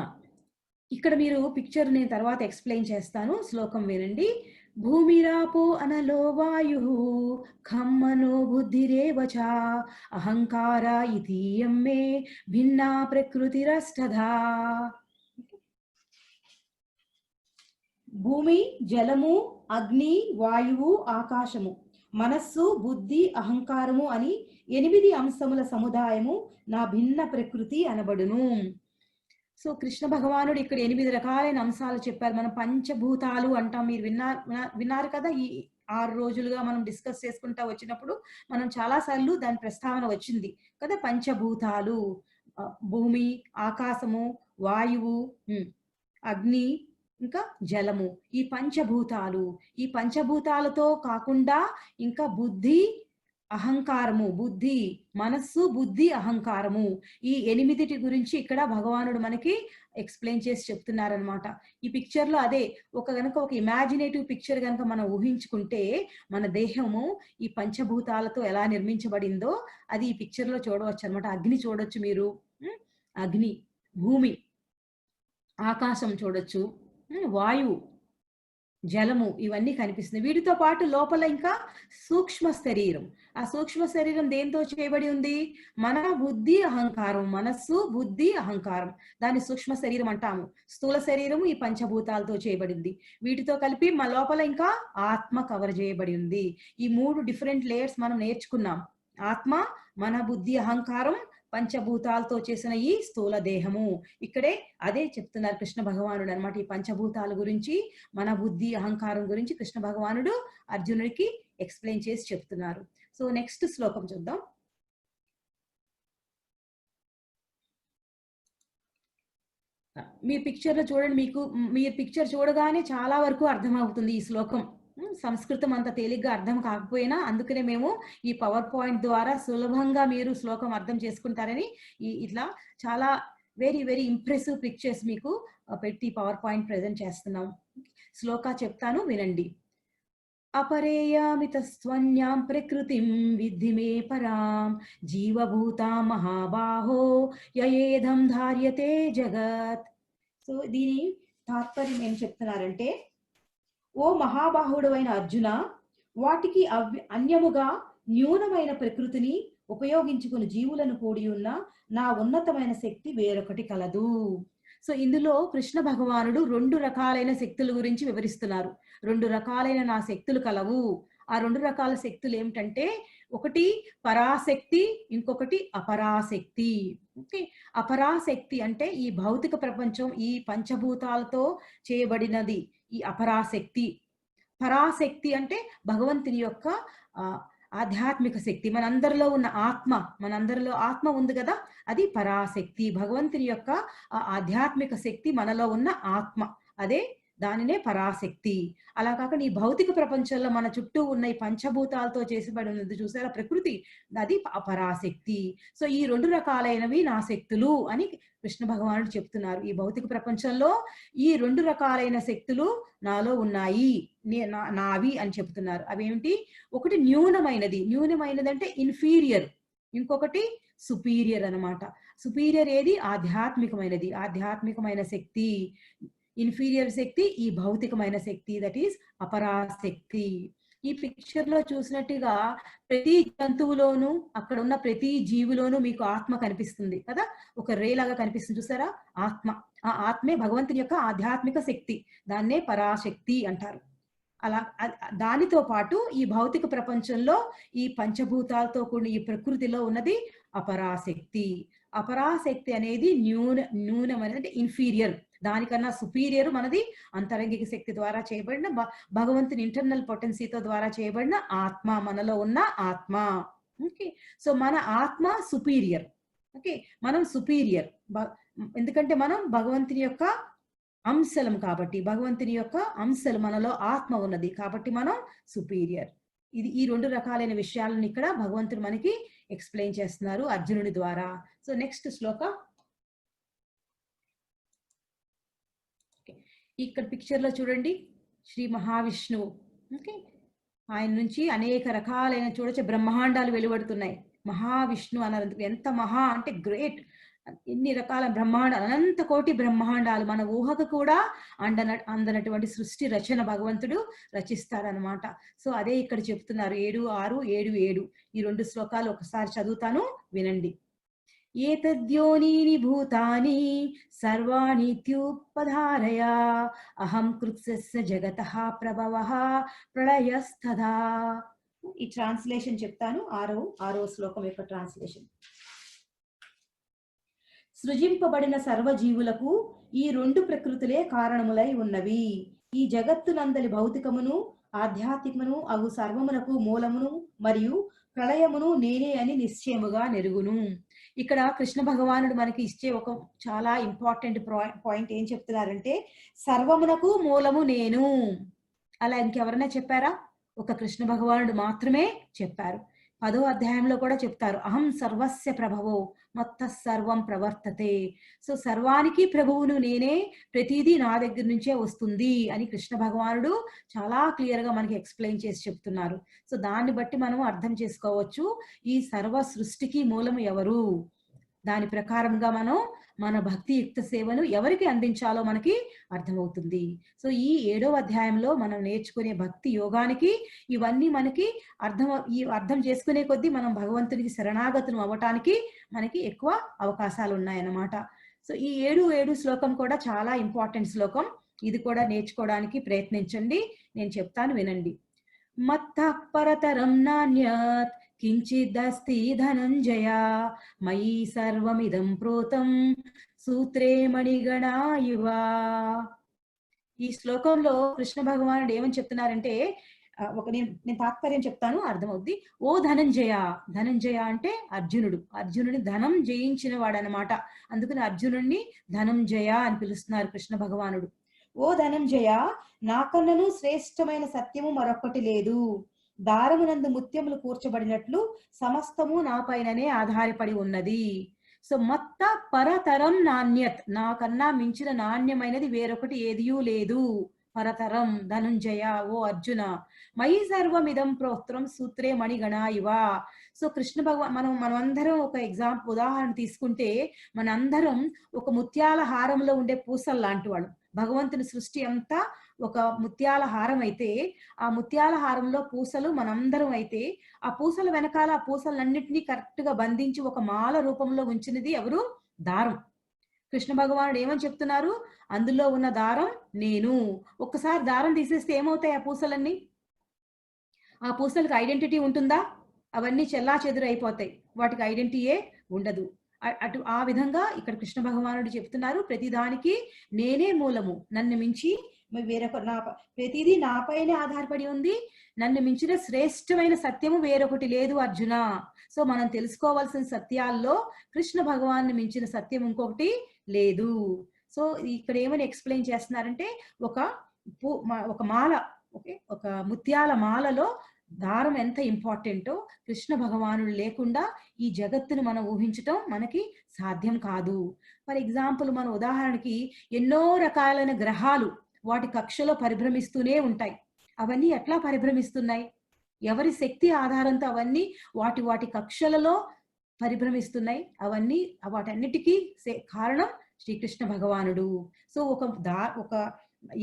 ఇక్కడ మీరు పిక్చర్ నేను తర్వాత ఎక్స్‌ప్లెయిన్ చేస్తాను. శ్లోకం వినండి. భూమిరాపో అనలో వాయుః ఖం మనో బుద్ధిరేవ చ అహంకార ఇతీయం మే భిన్నా ప్రకృతిరష్టధా. భూమి, జలము, అగ్ని, వాయువు, ఆకాశము, మనస్సు, బుద్ధి, అహంకారము అని 8 అంశముల సముదాయము నా భిన్న ప్రకృతి అనబడును. సో, కృష్ణ భగవానుడు ఇక్కడ 8 రకాలైన అంశాలు చెప్పారు. మనం పంచభూతాలు అంటాం. మీరు విన్నారు కదా! ఈ 6 రోజులుగా మనం డిస్కస్ చేసుకుంటా వచ్చినప్పుడు మనం చాలా సార్లు దాని ప్రస్తావన వచ్చింది కదా! పంచభూతాలు భూమి, ఆకాశము, వాయువు, అగ్ని, ఇంకా జలము. ఈ పంచభూతాలు. ఈ పంచభూతాలతో కాకుండా ఇంకా బుద్ధి, అహంకారము. బుద్ధి, మనస్సు, బుద్ధి, అహంకారము. ఈ 8 గురించి ఇక్కడ భగవానుడు మనకి ఎక్స్‌ప్లెయిన్ చేసి చెప్తున్నారనమాట. ఈ పిక్చర్‌లో అదే గనక ఒక ఇమాజినేటివ్ పిక్చర్ గనక మనం ఊహించుకుంటే, మన దేహము ఈ పంచభూతాలతో ఎలా నిర్మించబడిందో అది ఈ పిక్చర్‌లో చూడవచ్చనమాట. అగ్ని చూడొచ్చు మీరు. హ్మ్. అగ్ని, భూమి, ఆకాశం చూడొచ్చు. వాయువు, జలము ఇవన్నీ కనిపిస్తున్నాయి. వీటితో పాటు లోపల ఇంకా సూక్ష్మ శరీరం. ఆ సూక్ష్మ శరీరం దేనితో చేయబడి ఉంది? మన బుద్ధి, అహంకారం. మనస్సు, బుద్ధి, అహంకారం. దాన్ని సూక్ష్మ శరీరం అంటాము. స్థూల శరీరము ఈ పంచభూతాలతో చేయబడింది. వీటితో కలిపి లోపల ఇంకా ఆత్మ కవర్ చేయబడి ఉంది. ఈ 3 డిఫరెంట్ లేయర్స్ మనం నేర్చుకున్నాం. ఆత్మ, మన బుద్ధి, అహంకారం, పంచభూతాలతో చేసిన ఈ స్థూల దేహము. ఇక్కడే అదే చెప్తున్నారు కృష్ణ భగవానుడు అన్నమాట. ఈ పంచభూతాల గురించి, మన బుద్ధి, అహంకారం గురించి కృష్ణ భగవానుడు అర్జునుడికి ఎక్స్‌ప్లెయిన్ చేసి చెప్తున్నారు. సో, నెక్స్ట్ శ్లోకం చూద్దాం. మీరు పిక్చర్‌లో చూడండి. మీరు పిక్చర్ చూడగానే చాలా వరకు అర్థమవుతుంది ఈ శ్లోకం. సంస్కృతం అంత తేలిగ్గా అర్థం కాకపోయినా అందుకనే మేము ఈ పవర్ పాయింట్ ద్వారా సులభంగా మీరు శ్లోకం అర్థం చేసుకుంటారని ఇట్లా చాలా వెరీ ఇంప్రెసివ్ పిక్చర్స్ మీకు పెట్టి పవర్ పాయింట్ ప్రెజెంట్ చేస్తున్నాం. శ్లోక చెప్తాను వినండి. अपरेयामितस्त्वन्यां प्रकृतिं विद्धि मे परां जीवभूतां महाबाहो ययेदं धार्यते जगत्. సో దీని తాత్పర్యం ఏం చెప్తున్నారంటే, ఓ మహాబాహుడైన అర్జున, వాటికి అన్యముగా న్యూనమైన ప్రకృతిని ఉపయోగించుకుని జీవులను కూడి ఉన్న నా ఉన్నతమైన శక్తి వేరొకటి కలదు. సో ఇందులో కృష్ణ భగవానుడు 2 రకాలైన శక్తుల గురించి వివరిస్తున్నారు. 2 రకాలైన నా శక్తులు కలవు. ఆ 2 రకాల శక్తులు ఏమిటంటే, ఒకటి పరాశక్తి, ఇంకొకటి అపరాశక్తి. ఓకే. అపరాశక్తి అంటే ఈ భౌతిక ప్రపంచం, ఈ పంచభూతాలతో చేయబడినది ఈ అపరాశక్తి. పరాశక్తి అంటే భగవంతుని యొక్క ఆధ్యాత్మిక శక్తి. మనందరిలో ఆత్మ ఉంది కదా, అది పరాశక్తి. భగవంతుని యొక్క ఆధ్యాత్మిక శక్తి మనలో ఉన్న ఆత్మ, దానినే పరాశక్తి. అలా కాకుండా ఈ భౌతిక ప్రపంచంలో మన చుట్టూ ఉన్న ఈ పంచభూతాలతో చేసిబడి ఉన్నది చూసారా ప్రకృతి, అది పరాశక్తి. సో ఈ 2 రకాలైనవి నా శక్తులు అని కృష్ణ భగవానుడు చెప్తున్నారు. ఈ భౌతిక ప్రపంచంలో ఈ 2 రకాలైన శక్తులు నాలో ఉన్నాయి, నావి అని చెప్తున్నారు. అవేమిటి? ఒకటి న్యూనమైనది అంటే ఇన్ఫీరియర్, ఇంకొకటి సుపీరియర్ అన్నమాట. సుపీరియర్ ఏది? ఆధ్యాత్మికమైన శక్తి. ఇన్ఫీరియర్ శక్తి ఈ భౌతికమైన శక్తి, దట్ ఈస్ అపరాశక్తి. ఈ పిక్చర్ లో చూసినట్టుగా ప్రతి జంతువులోనూ, అక్కడ ఉన్న ప్రతి జీవిలోనూ మీకు ఆత్మ కనిపిస్తుంది కదా, ఒక రేలాగా కనిపిస్తుంది చూసారా ఆత్మ. ఆ ఆత్మే భగవంతుని యొక్క ఆధ్యాత్మిక శక్తి, దాన్నే పరాశక్తి అంటారు. అలా దానితో పాటు ఈ భౌతిక ప్రపంచంలో ఈ పంచభూతాలతో కూడిన ఈ ప్రకృతిలో ఉన్నది అపరాశక్తి. అపరాశక్తి అనేది న్యూనమైనది అంటే ఇన్ఫీరియర్. దానికన్నా సుపీరియర్ మనది అంతరంగిక శక్తి ద్వారా చేయబడిన భగవంతుని ఇంటర్నల్ పొటెన్సీతో ద్వారా చేయబడిన ఆత్మ, మనలో ఉన్న ఆత్మ. ఓకే. సో మన ఆత్మ సుపీరియర్. ఓకే, మనం సుపీరియర్ ఎందుకంటే మనం భగవంతుని యొక్క అంశలం కాబట్టి, భగవంతుని యొక్క అంశలు మనలో ఆత్మ ఉన్నది కాబట్టి మనం సుపీరియర్. ఈ 2 రకాలైన విషయాలను ఇక్కడ భగవంతుడు మనకి ఎక్స్ప్లెయిన్ చేస్తున్నారు అర్జునుడి ద్వారా. సో నెక్స్ట్ శ్లోక. ఇక్కడ పిక్చర్ లో చూడండి, శ్రీ మహావిష్ణువు. ఓకే, ఆయన నుంచి అనేక రకాలైన చూడొచ్చు బ్రహ్మాండాలు వెలువడుతున్నాయి. మహావిష్ణువు అన్నారు. ఎంత మహా అంటే గ్రేట్, ఎన్ని రకాల బ్రహ్మాండాలు, అనంత కోటి బ్రహ్మాండాలు, మన ఊహకు కూడా అందనటువంటి సృష్టి రచన భగవంతుడు రచిస్తారనమాట. సో అదే ఇక్కడ చెప్తున్నారు 7, 6, 7, 7 ఈ 2 శ్లోకాలు ఒకసారి చదువుతాను, వినండి. ఏతద్యోనీని భూతాని సర్వాణిత్యుపధారయ అహం కృత్స్య జగతః ప్రభవః ప్రళయస్తథా. ఈ ట్రాన్స్లేషన్ చెప్తాను. 6వ శ్లోకం యొక్క ట్రాన్స్లేషన్. సృజింపబడిన సర్వజీవులకు ఈ 2 ప్రకృతులే కారణములై ఉన్నవి. ఈ జగత్తునందలి భౌతికమును ఆధ్యాత్మికమును అగు సర్వమునకు మూలమును మరియు ప్రళయమును నేనే అని నిశ్చయముగా నెరుగును. ఇక్కడ కృష్ణ భగవానుడు మనకి ఇచ్చే ఒక చాలా ఇంపార్టెంట్ పాయింట్ ఏం చెప్తున్నారంటే, సర్వమునకు మూలము నేను. అలా ఇంకెవరైనా చెప్పారా? ఒక కృష్ణ భగవానుడు మాత్రమే చెప్పారు. 10వ అధ్యాయంలో కూడా చెప్తారు, అహం సర్వస్య ప్రభవో మత్త సర్వం ప్రవర్తతే. సో సర్వానికి ప్రభువును నేనే, ప్రతిదీ నా దగ్గర నుంచే వస్తుంది అని కృష్ణ భగవానుడు చాలా క్లియర్ గా మనకి ఎక్స్ప్లెయిన్ చేసి చెప్తున్నారు. సో దాన్ని బట్టి మనం అర్థం చేసుకోవచ్చు ఈ సర్వ సృష్టికి మూలము ఎవరు. దాని ప్రకారంగా మనం మన భక్తియుక్త సేవను ఎవరికి అందించాలో మనకి అర్థమవుతుంది. సో ఈ 7వ అధ్యాయంలో మనం నేర్చుకునే భక్తి యోగానికి ఇవన్నీ మనకి అర్థం చేసుకునే కొద్దీ మనం భగవంతునికి శరణాగతులు అవ్వటానికి మనకి ఎక్కువ అవకాశాలు ఉన్నాయన్నమాట. సో ఈ 7 శ్లోకం కూడా చాలా ఇంపార్టెంట్ శ్లోకం. ఇది కూడా నేర్చుకోవడానికి ప్రయత్నించండి. నేను చెప్తాను, వినండి. మత్తః పరతరం నాన్యత్ కించిదస్తి ధనంజయ మయి సర్వమిదం ప్రోతం సూత్రే మణిగణా ఇవ. ఈ శ్లోకంలో కృష్ణ భగవానుడు ఏమని చెప్తున్నారంటే, నేను తాత్పర్యం చెప్తాను, అర్థమవుద్ది. ఓ ధనంజయ. ధనంజయ అంటే అర్జునుడిని ధనం జయించిన వాడనమాట. అందుకని అర్జునుడిని ధనంజయ అని పిలుస్తున్నారు కృష్ణ భగవానుడు. ఓ ధనంజయ, నాకన్నను శ్రేష్టమైన సత్యము మరొకటి లేదు. దారమునందు ముత్యములు కూర్చబడినట్లు సమస్తము నా పైననే ఆధారపడి ఉన్నది. సో మత్త పరతరం నాణ్యత్, నాకన్నా మించిన నాణ్యమైనది వేరొకటి ఏదియూ లేదు. పరతరం ధనుంజయ, ఓ అర్జున. మయి సర్వమిదం ప్రోత్రం సూత్రే మణిగణా ఇవ. సో కృష్ణ భగవాన్ మనమందరం ఒక ఉదాహరణ తీసుకుంటే, మనందరం ఒక ముత్యాల హారంలో ఉండే పూసలు లాంటి వాళ్ళు. భగవంతుని సృష్టి అంతా ఒక ముత్యాల హారం అయితే, ఆ ముత్యాల హారంలో పూసలు మనందరం అయితే, ఆ పూసల వెనకాల ఆ పూసలన్నిటినీ కరెక్ట్ గా బంధించి ఒక మాల రూపంలో ఉంచినది ఎవరు? దారం. కృష్ణ భగవానుడు ఏమని చెప్తున్నారు? అందులో ఉన్న దారం నేను. ఒక్కసారి దారం తీసేస్తే ఏమవుతాయి ఆ పూసలన్నీ? ఆ పూసలకి ఐడెంటిటీ ఉంటుందా? అవన్నీ చెల్లాచెదురైపోతాయి. వాటికి ఐడెంటిటీయే ఉండదు. అటు ఆ విధంగా ఇక్కడ కృష్ణ భగవానుడు చెప్తున్నారు, ప్రతిదానికి నేనే మూలము. నన్ను మించి వేరొక ప్రతిదీ నాపైనే ఆధారపడి ఉంది. నన్ను మించిన శ్రేష్టమైన సత్యము వేరొకటి లేదు అర్జున. సో మనం తెలుసుకోవాల్సిన సత్యాల్లో కృష్ణ భగవాన్ని మించిన సత్యం ఇంకొకటి లేదు. సో ఇక్కడ ఏమని ఎక్స్‌ప్లెయిన్ చేస్తున్నారంటే, ఒక ఒక మాల, ఓకే, ఒక ముత్యాల మాలలో దారం ఎంత ఇంపార్టెంటో కృష్ణ భగవానుడు లేకుండా ఈ జగత్తును మనం ఊహించటం మనకి సాధ్యం కాదు. ఫర్ ఎగ్జాంపుల్ మన ఉదాహరణకి ఎన్నో రకాలైన గ్రహాలు వాటి కక్షలో పరిభ్రమిస్తూనే ఉంటాయి. అవన్నీ ఎట్లా పరిభ్రమిస్తున్నాయి? ఎవరి శక్తి ఆధారంతో అవన్నీ వాటి వాటి కక్షలలో పరిభ్రమిస్తున్నాయి. అవన్నీ వాటన్నిటికీ కారణం శ్రీకృష్ణ భగవానుడు. సో ఒక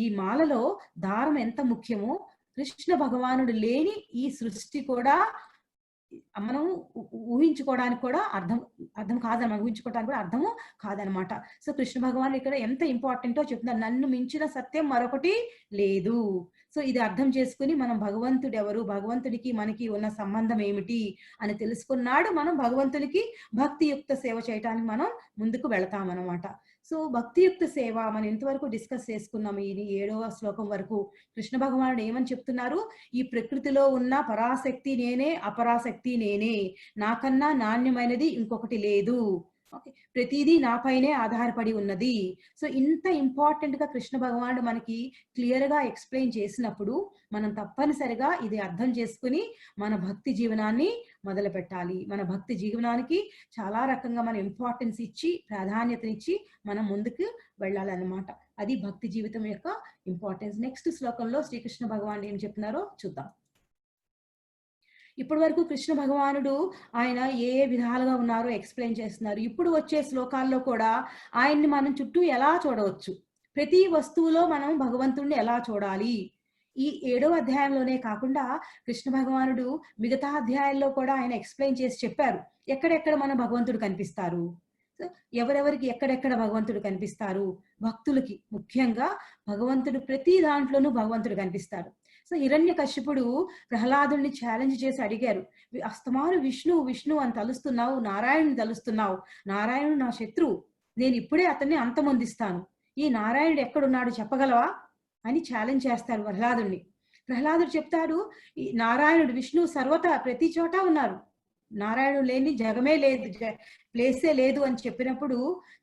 ఈ మాలలో దారం ఎంత ముఖ్యమో, కృష్ణ భగవానుడు లేని ఈ సృష్టి కూడా మనం ఊహించుకోవడానికి కూడా అర్థం కాదన్నమాట. ఊహించుకోవడానికి కూడా అర్థము కాదనమాట. సో కృష్ణ భగవాన్ ఇక్కడ ఎంత ఇంపార్టెంటో చెప్తున్నారు. నన్ను మించిన సత్యం మరొకటి లేదు. సో ఇది అర్థం చేసుకుని మనం భగవంతుడు ఎవరు, భగవంతుడికి మనకి ఉన్న సంబంధం ఏమిటి అని తెలుసుకున్నాడు మనం భగవంతునికి భక్తియుక్త సేవ చేయటానికి మనం ముందుకు వెళతామన్నమాట. సో భక్తియుక్త సేవ మనం ఇంతవరకు డిస్కస్ చేసుకున్నాం. ఈ 7వ శ్లోకం వరకు కృష్ణ భగవానుడు ఏమని చెప్తున్నారు? ఈ ప్రకృతిలో ఉన్న పరాశక్తి నేనే, అపరాశక్తి నేనే, నాకన్నా నాణ్యమైనది ఇంకొకటి లేదు. ఓకే, ప్రతిదీ నాపైనే ఆధారపడి ఉన్నది. సో ఇంత ఇంపార్టెంట్ గా కృష్ణ భగవానుడు మనకి క్లియర్ గా ఎక్స్ప్లెయిన్ చేసినప్పుడు మనం తప్పనిసరిగా ఇది అర్థం చేసుకుని మన భక్తి జీవనాన్ని మొదలు పెట్టాలి. మన భక్తి జీవనానికి చాలా రకంగా మనం ఇంపార్టెన్స్ ఇచ్చి, ప్రాధాన్యతనిచ్చి మనం ముందుకు వెళ్ళాలన్నమాట. అది భక్తి జీవితం యొక్క ఇంపార్టెన్స్. నెక్స్ట్ శ్లోకంలో శ్రీకృష్ణ భగవానుడు ఏం చెప్తున్నారో చూద్దాం. ఇప్పటి వరకు కృష్ణ భగవానుడు ఆయన ఏ విధాలుగా ఉన్నారో ఎక్స్ప్లెయిన్ చేస్తున్నారు. ఇప్పుడు వచ్చే శ్లోకాల్లో కూడా ఆయన్ని మనం చుట్టూ ఎలా చూడవచ్చు, ప్రతి వస్తువులో మనం భగవంతుడిని ఎలా చూడాలి, ఈ 7వ అధ్యాయంలోనే కాకుండా కృష్ణ భగవానుడు మిగతా అధ్యాయాల్లో కూడా ఆయన ఎక్స్ప్లెయిన్ చేసి చెప్పారు ఎక్కడెక్కడ మన భగవంతుడు కనిపిస్తారు, ఎవరెవరికి ఎక్కడెక్కడ భగవంతుడు కనిపిస్తారు. భక్తులకి ముఖ్యంగా భగవంతుడు ప్రతి దాంట్లోనూ భగవంతుడు కనిపిస్తారు. సో హిరణ్యకశిపుడు ప్రహ్లాదుని ఛాలెంజ్ చేసి అడిగారు, అస్తమాను విష్ణు విష్ణు అని తలుస్తున్నావు, నారాయణుని తలుస్తున్నావు, నారాయణుడు నా శత్రువు, నేను ఇప్పుడే అతన్ని అంతమొందిస్తాను, ఈ నారాయణుడు ఎక్కడున్నాడు చెప్పగలవా అని ఛాలెంజ్ చేస్తారు ప్రహ్లాదుని. ప్రహ్లాదుడు చెప్తాడు, ఈ నారాయణుడు విష్ణు సర్వతా ప్రతి చోట ఉన్నారు, నారాయణుడు లేని జగమే లేదు, ప్లేసే లేదు అని చెప్పినప్పుడు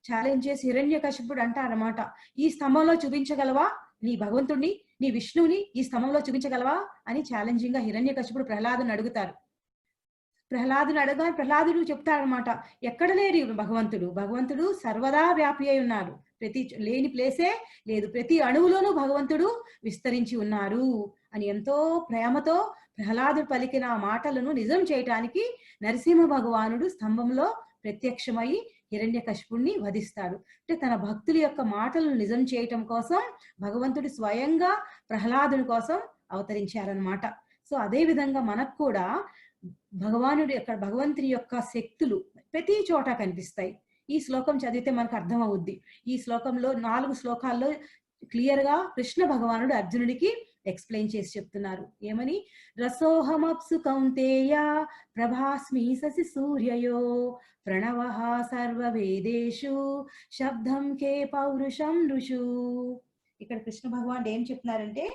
ఛాలెంజ్ చేసి హిరణ్యకశిపుడు అంటారన్నమాట, ఈ స్తంభంలో చూపించగలవా నీ భగవంతుడిని, నీ విష్ణువుని ఈ స్తంభంలో చూపించగలవా అని ఛాలెంజింగ్ గా హిరణ్యకశిపుడు ప్రహ్లాదుని అడుగుతారు. ప్రహ్లాదుడు చెప్తారనమాట, ఎక్కడ లేరు భగవంతుడు, భగవంతుడు సర్వదా వ్యాపి అయి ఉన్నారు, లేని ప్లేసే లేదు, ప్రతి అణువులోనూ భగవంతుడు విస్తరించి ఉన్నారు అని ఎంతో ప్రేమతో ప్రహ్లాదుడు పలికిన ఆ మాటలను నిజం చేయటానికి నరసింహ భగవానుడు స్తంభంలో ప్రత్యక్షమై హిరణ్యకశిపుణ్ణి వధిస్తాడు. అంటే తన భక్తుల యొక్క మాటలను నిజం చేయటం కోసం భగవంతుడు స్వయంగా ప్రహ్లాదుని కోసం అవతరించారనమాట. సో అదే విధంగా మనకు కూడా భగవంతుని యొక్క శక్తులు ప్రతి చోట కనిపిస్తాయి. ఈ శ్లోకం చదివితే మనకు అర్థం అవుద్ది. ఈ శ్లోకంలో 4 శ్లోకాల్లో క్లియర్ గా కృష్ణ భగవానుడు అర్జునుడికి ఎక్స్ప్లెయిన్ చేసి చెప్తున్నారు. ఏమని? రసోహమప్సు కౌంతేయ ప్రభాస్మి శశి సూర్యయో ప్రణవః సర్వ వేదేషు శబ్దం కే పౌరుషం ఋషు. ఇక్కడ కృష్ణ భగవానుడు ఏం చెప్తున్నారంటే,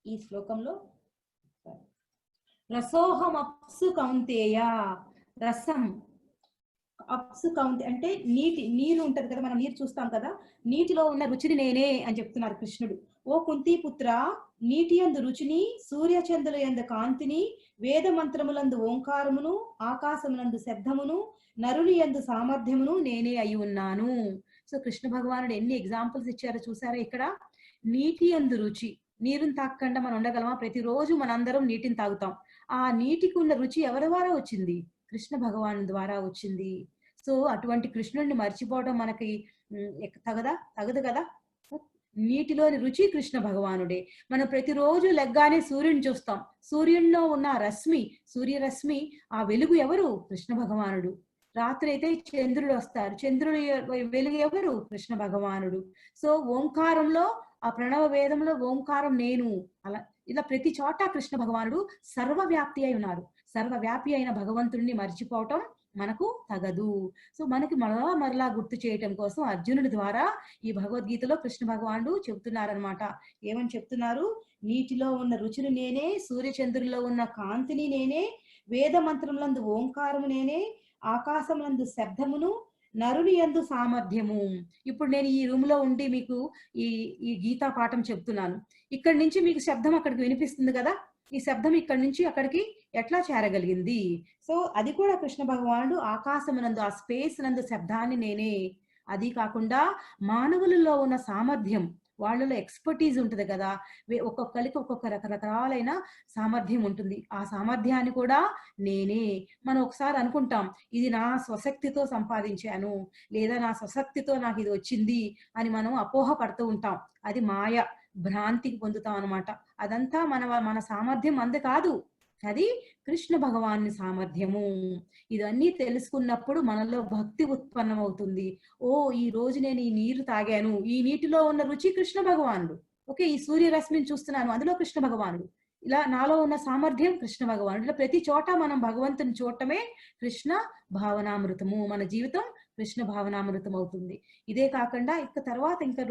ఈ శ్లోకంలో రసోహమప్సు కౌంతేయ, రసం అప్సు కౌంట్ అంటే నీరు ఉంటది కదా, మనం నీరు చూస్తాం కదా, నీటిలో ఉన్న రుచిని నేనే అని చెప్తున్నారు కృష్ణుడు. ఓ కుంతి పుత్ర, నీటి యందు రుచిని, సూర్యచంద్రుల యందు కాంతిని, వేద మంత్రములందు ఓంకారమును, ఆకాశమునందు శబ్దమును, నరుని యందు సామర్థ్యమును నేనే అయి ఉన్నాను. సో కృష్ణ భగవానుడు ఎన్ని ఎగ్జాంపుల్స్ ఇచ్చారో చూసారా ఇక్కడ. నీటి యందు రుచి, నీరుని తాగకుండా మనం ఉండగలమా? ప్రతిరోజు మనందరం నీటిని తాగుతాం. ఆ నీటికి ఉన్న రుచి ఎవరి ద్వారా వచ్చింది? కృష్ణ భగవాను ద్వారా వచ్చింది. సో అటువంటి కృష్ణుడిని మర్చిపోవడం మనకి తగదు కదా. నీటిలోని రుచి కృష్ణ భగవానుడే. మనం ప్రతిరోజు లెగ్గానే సూర్యుడిని చూస్తాం. సూర్యుడిలో ఉన్న రశ్మి, సూర్యరశ్మి, ఆ వెలుగు ఎవరు? కృష్ణ భగవానుడు. రాత్రి అయితే చంద్రుడు వస్తారు. చంద్రుడి వెలుగు ఎవరు? కృష్ణ భగవానుడు. సో ఓంకారంలో, ఆ ప్రణవ వేదంలో ఓంకారం నేను. అలా ఇలా ప్రతి చోట కృష్ణ భగవానుడు సర్వవ్యాప్తి అయి ఉన్నారు. సర్వవ్యాపి అయిన భగవంతుడిని మర్చిపోవటం మనకు తగదు. సో మనకి మరలా గుర్తు చేయటం కోసం అర్జునుడి ద్వారా ఈ భగవద్గీతలో కృష్ణ భగవానుడు చెబుతున్నారనమాట. ఏమని చెప్తున్నారు? నీటిలో ఉన్న రుచిని నేనే, సూర్యచంద్రుల్లో ఉన్న కాంతిని నేనే, వేద మంత్రములందు ఓంకారము నేనే, ఆకాశములందు శబ్దమును, నరుని యందు సామర్థ్యము. ఇప్పుడు నేను ఈ రూమ్ లో ఉండి మీకు ఈ ఈ గీతా పాఠం చెప్తున్నాను. ఇక్కడి నుంచి మీకు శబ్దం అక్కడికి వినిపిస్తుంది కదా. ఈ శబ్దం ఇక్కడి నుంచి అక్కడికి ఎట్లా చేరగలిగింది? సో అది కూడా కృష్ణ భగవానుడు ఆకాశమునందు, ఆ స్పేస్ నందు శబ్దాన్ని నేనే. అది కాకుండా మానవులలో ఉన్న సామర్థ్యం, వాళ్ళలో ఎక్స్పర్టీజ్ ఉంటుంది కదా. ఒక్కొక్కరికి ఒక్కొక్క రకరకాలైన సామర్థ్యం ఉంటుంది. ఆ సామర్థ్యాన్ని కూడా నేనే. మనం ఒకసారి అనుకుంటాం, ఇది నా స్వశక్తితో సంపాదించాను, లేదా నా స్వశక్తితో నాకు ఇది వచ్చింది అని మనం అపోహ పడుతూ ఉంటాం. అది మాయ, భ్రాంతికి పొందుతాం అనమాట. అదంతా మన సామర్థ్యం అంది కాదు, అది కృష్ణ భగవాని సామర్థ్యము. ఇవన్నీ తెలుసుకున్నప్పుడు మనలో భక్తి ఉత్పన్నమవుతుంది. ఓ ఈ రోజు నేను ఈ నీరు తాగాను, ఈ నీటిలో ఉన్న రుచి కృష్ణ భగవానుడు. ఓకే, ఈ సూర్యరశ్మిని చూస్తున్నాను, అందులో కృష్ణ భగవానుడు. ఇలా నాలో ఉన్న సామర్థ్యం కృష్ణ భగవానుడు. ఇలా ప్రతి చోట మనం భగవంతుని చూడటమే కృష్ణ భావనామృతము. మన జీవితం కృష్ణ భావనామృతం అవుతుంది. ఇదే కాకుండా తర్వాత ఇంకా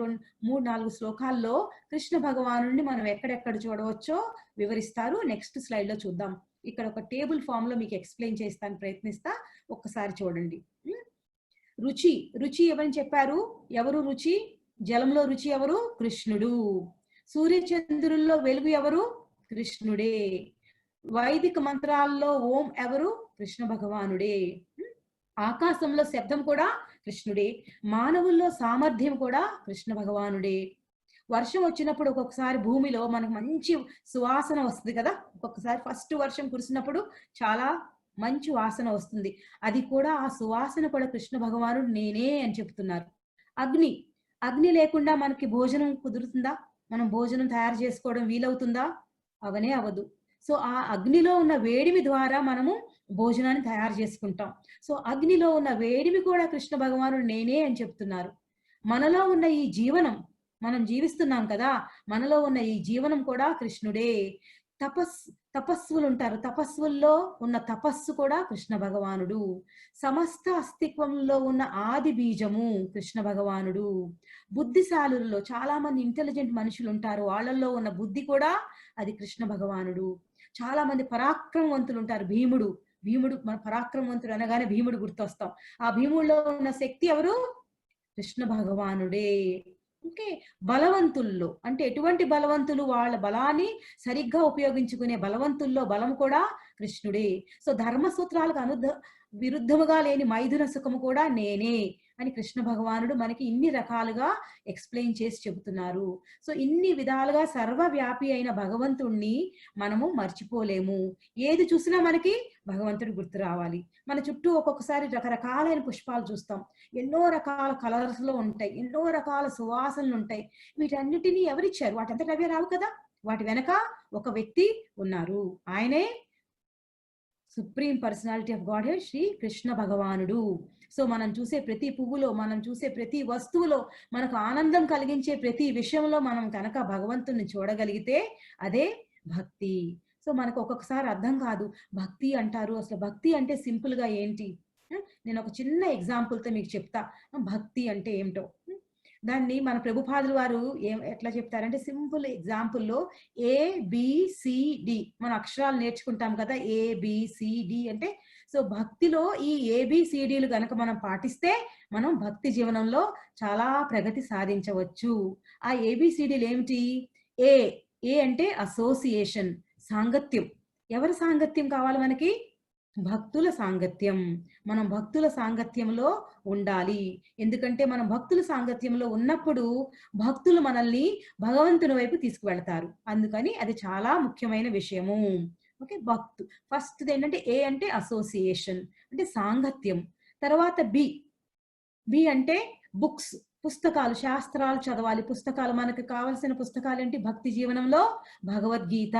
3-4 శ్లోకాల్లో కృష్ణ భగవానుడిని మనం ఎక్కడెక్కడ చూడవచ్చో వివరిస్తారు. నెక్స్ట్ స్లైడ్ లో చూద్దాం. ఇక్కడ ఒక టేబుల్ ఫామ్ లో మీకు ఎక్స్ప్లెయిన్ చేస్తాను, ప్రయత్నిస్తా. ఒక్కసారి చూడండి. రుచి, రుచి ఎవరని చెప్పారు? ఎవరు రుచి? జలంలో రుచి ఎవరు? కృష్ణుడు. సూర్యచంద్రుల్లో వెలుగు ఎవరు? కృష్ణుడే. వైదిక మంత్రాల్లో ఓం ఎవరు? కృష్ణ భగవానుడే. ఆకాశంలో శబ్దం కూడా కృష్ణుడే. మానవుల్లో సామర్థ్యం కూడా కృష్ణ భగవానుడే. వర్షం వచ్చినప్పుడు ఒక్కొక్కసారి భూమిలో మనకు మంచి సువాసన వస్తుంది కదా. ఒక్కొక్కసారి ఫస్ట్ వర్షం కురిసినప్పుడు చాలా మంచి వాసన వస్తుంది. అది కూడా, ఆ సువాసన కూడా కృష్ణ భగవానుడు నేనే అని చెప్తున్నారు. అగ్ని, అగ్ని లేకుండా మనకి భోజనం కుదురుతుందా? మనం భోజనం తయారు చేసుకోవడం వీలవుతుందా? అవనే అవదు. సో ఆ అగ్నిలో ఉన్న వేడిమి ద్వారా మనము భోజనాన్ని తయారు చేసుకుంటాం. సో అగ్నిలో ఉన్న వేడిమి కూడా కృష్ణ భగవానుడు నేనే అని చెప్తున్నారు. మనలో ఉన్న ఈ జీవనం, మనం జీవిస్తున్నాం కదా, మనలో ఉన్న ఈ జీవనం కూడా కృష్ణుడే. తపస్సులు ఉంటారు, తపస్సుల్లో ఉన్న తపస్సు కూడా కృష్ణ భగవానుడు. సమస్త అస్తిత్వంలో ఉన్న ఆది బీజము కృష్ణ భగవానుడు. బుద్ధిశాలుల్లో చాలా మంది ఇంటెలిజెంట్ మనుషులు ఉంటారు, వాళ్ళల్లో ఉన్న బుద్ధి కూడా అది కృష్ణ భగవానుడు. చాలా మంది పరాక్రమవంతులు ఉంటారు. భీముడు మన పరాక్రమవంతుడు అనగానే భీముడు గుర్తొస్తాం. ఆ భీముడిలో ఉన్న శక్తి ఎవరు? కృష్ణ భగవానుడే. ఓకే, బలవంతుల్లో అంటే ఎటువంటి బలవంతులు? వాళ్ళ బలాన్ని సరిగ్గా ఉపయోగించుకునే బలవంతుల్లో బలం కూడా కృష్ణుడే. సో ధర్మ సూత్రాలకు విరుద్ధముగా లేని మైథున సుఖము కూడా నేనే అని కృష్ణ భగవానుడు మనకి ఇన్ని రకాలుగా ఎక్స్ప్లెయిన్ చేసి చెబుతున్నారు. సో ఇన్ని విధాలుగా సర్వవ్యాపి అయిన భగవంతుణ్ణి మనము మర్చిపోలేము. ఏది చూసినా మనకి భగవంతుడు గుర్తు రావాలి. మన చుట్టూ ఒక్కొక్కసారి రకరకాలైన పుష్పాలు చూస్తాం, ఎన్నో రకాల కలర్స్ లో ఉంటాయి, ఎన్నో రకాల సువాసనలు ఉంటాయి. వీటన్నిటినీ ఎవరిచ్చారు? వాటంతట అవే రావు కదా. వాటి వెనక ఒక వ్యక్తి ఉన్నారు, ఆయనే supreme personality of Godhead Shri Krishna భగవానుడు. సో మనం చూసే ప్రతి పువ్వులో, మనం చూసే ప్రతి వస్తువులో, మనకు ఆనందం కలిగించే ప్రతి విషయంలో మనం కనుక భగవంతుని చూడగలిగితే అదే భక్తి. సో మనకు ఒక్కొక్కసారి అర్థం కాదు, భక్తి అంటారు, అసలు భక్తి అంటే సింపుల్ గా ఏంటి? నేను ఒక చిన్న ఎగ్జాంపుల్ తో మీకు చెప్తా భక్తి అంటే ఏమిటో. దాన్ని మన ప్రభుపాదులు వారు ఎట్లా చెప్తారంటే, సింపుల్ ఎగ్జాంపుల్లో ABCD మన అక్షరాలు నేర్చుకుంటాం కదా, ABCD అంటే. సో భక్తిలో ఈ ABCDలు గనక మనం పాటిస్తే మనం భక్తి జీవనంలో చాలా ప్రగతి సాధించవచ్చు. ఆ ABCDలు ఏమిటి? ఏ అంటే అసోసియేషన్, సాంగత్యం. ఎవరి సాంగత్యం కావాలి మనకి? భక్తుల సాంగత్యం. మనం భక్తుల సాంగత్యంలో ఉండాలి. ఎందుకంటే మనం భక్తుల సాంగత్యంలో ఉన్నప్పుడు భక్తులు మనల్ని భగవంతుని వైపు తీసుకువెళ్తారు. అందుకని అది చాలా ముఖ్యమైన విషయము. ఓకే, ఫస్ట్ ఏంటంటే ఏ అంటే అసోసియేషన్, అంటే సాంగత్యం. తర్వాత బి అంటే బుక్స్. పుస్తకాలు, శాస్త్రాలు చదవాలి. పుస్తకాలు మనకు కావాల్సిన పుస్తకాలు ఏంటి? భక్తి జీవనంలో భగవద్గీత,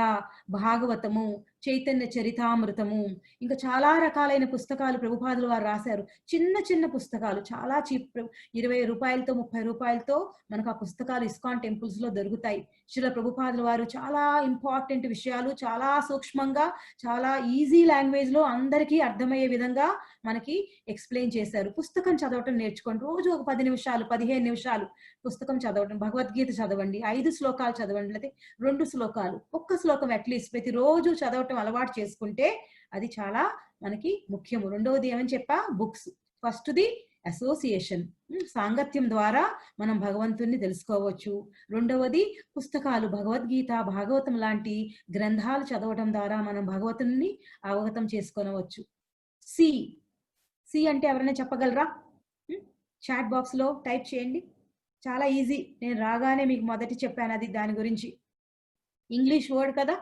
భాగవతము, చైతన్య చరితామృతము, ఇంకా చాలా రకాలైన పుస్తకాలు ప్రభుపాదులు వారు రాశారు. చిన్న చిన్న పుస్తకాలు చాలా చీప్, 20 రూపాయలతో 30 రూపాయలతో మనకు ఆ పుస్తకాలు ఇస్కాన్ టెంపుల్స్ లో దొరుకుతాయి. శ్రీల ప్రభుపాదుల వారు చాలా ఇంపార్టెంట్ విషయాలు చాలా సూక్ష్మంగా, చాలా ఈజీ లాంగ్వేజ్ లో అందరికీ అర్థమయ్యే విధంగా మనకి ఎక్స్ప్లెయిన్ చేశారు. పుస్తకం చదవటం నేర్చుకోండి. రోజు ఒక 10 నిమిషాలు, 15 నిమిషాలు పుస్తకం చదవటం, భగవద్గీత చదవండి. 5 శ్లోకాలు చదవండి, లేకపోతే 2 శ్లోకాలు, ఒక్క శ్లోకం అట్లీస్ట్ ప్రతిరోజు చదవటం అలవాటు చేసుకుంటే అది చాలా మనకి ముఖ్యము. రెండవది ఏమని చెప్పా? బుక్స్. ఫస్ట్ది అసోసియేషన్, సాంగత్యం ద్వారా మనం భగవంతుణ్ణి తెలుసుకోవచ్చు. రెండవది పుస్తకాలు, భగవద్గీత, భాగవతం లాంటి గ్రంథాలు చదవటం ద్వారా మనం భగవంతుని అవగతం చేసుకోవచ్చు. సి సి అంటే ఎవరైనా చెప్పగలరా? చాట్ బాక్స్ లో టైప్ చేయండి. చాలా ఈజీ, నేను రాగానే మీకు మొదటి చెప్పాను అది, దాని గురించి. ఇంగ్లీష్ వర్డ్ కదా.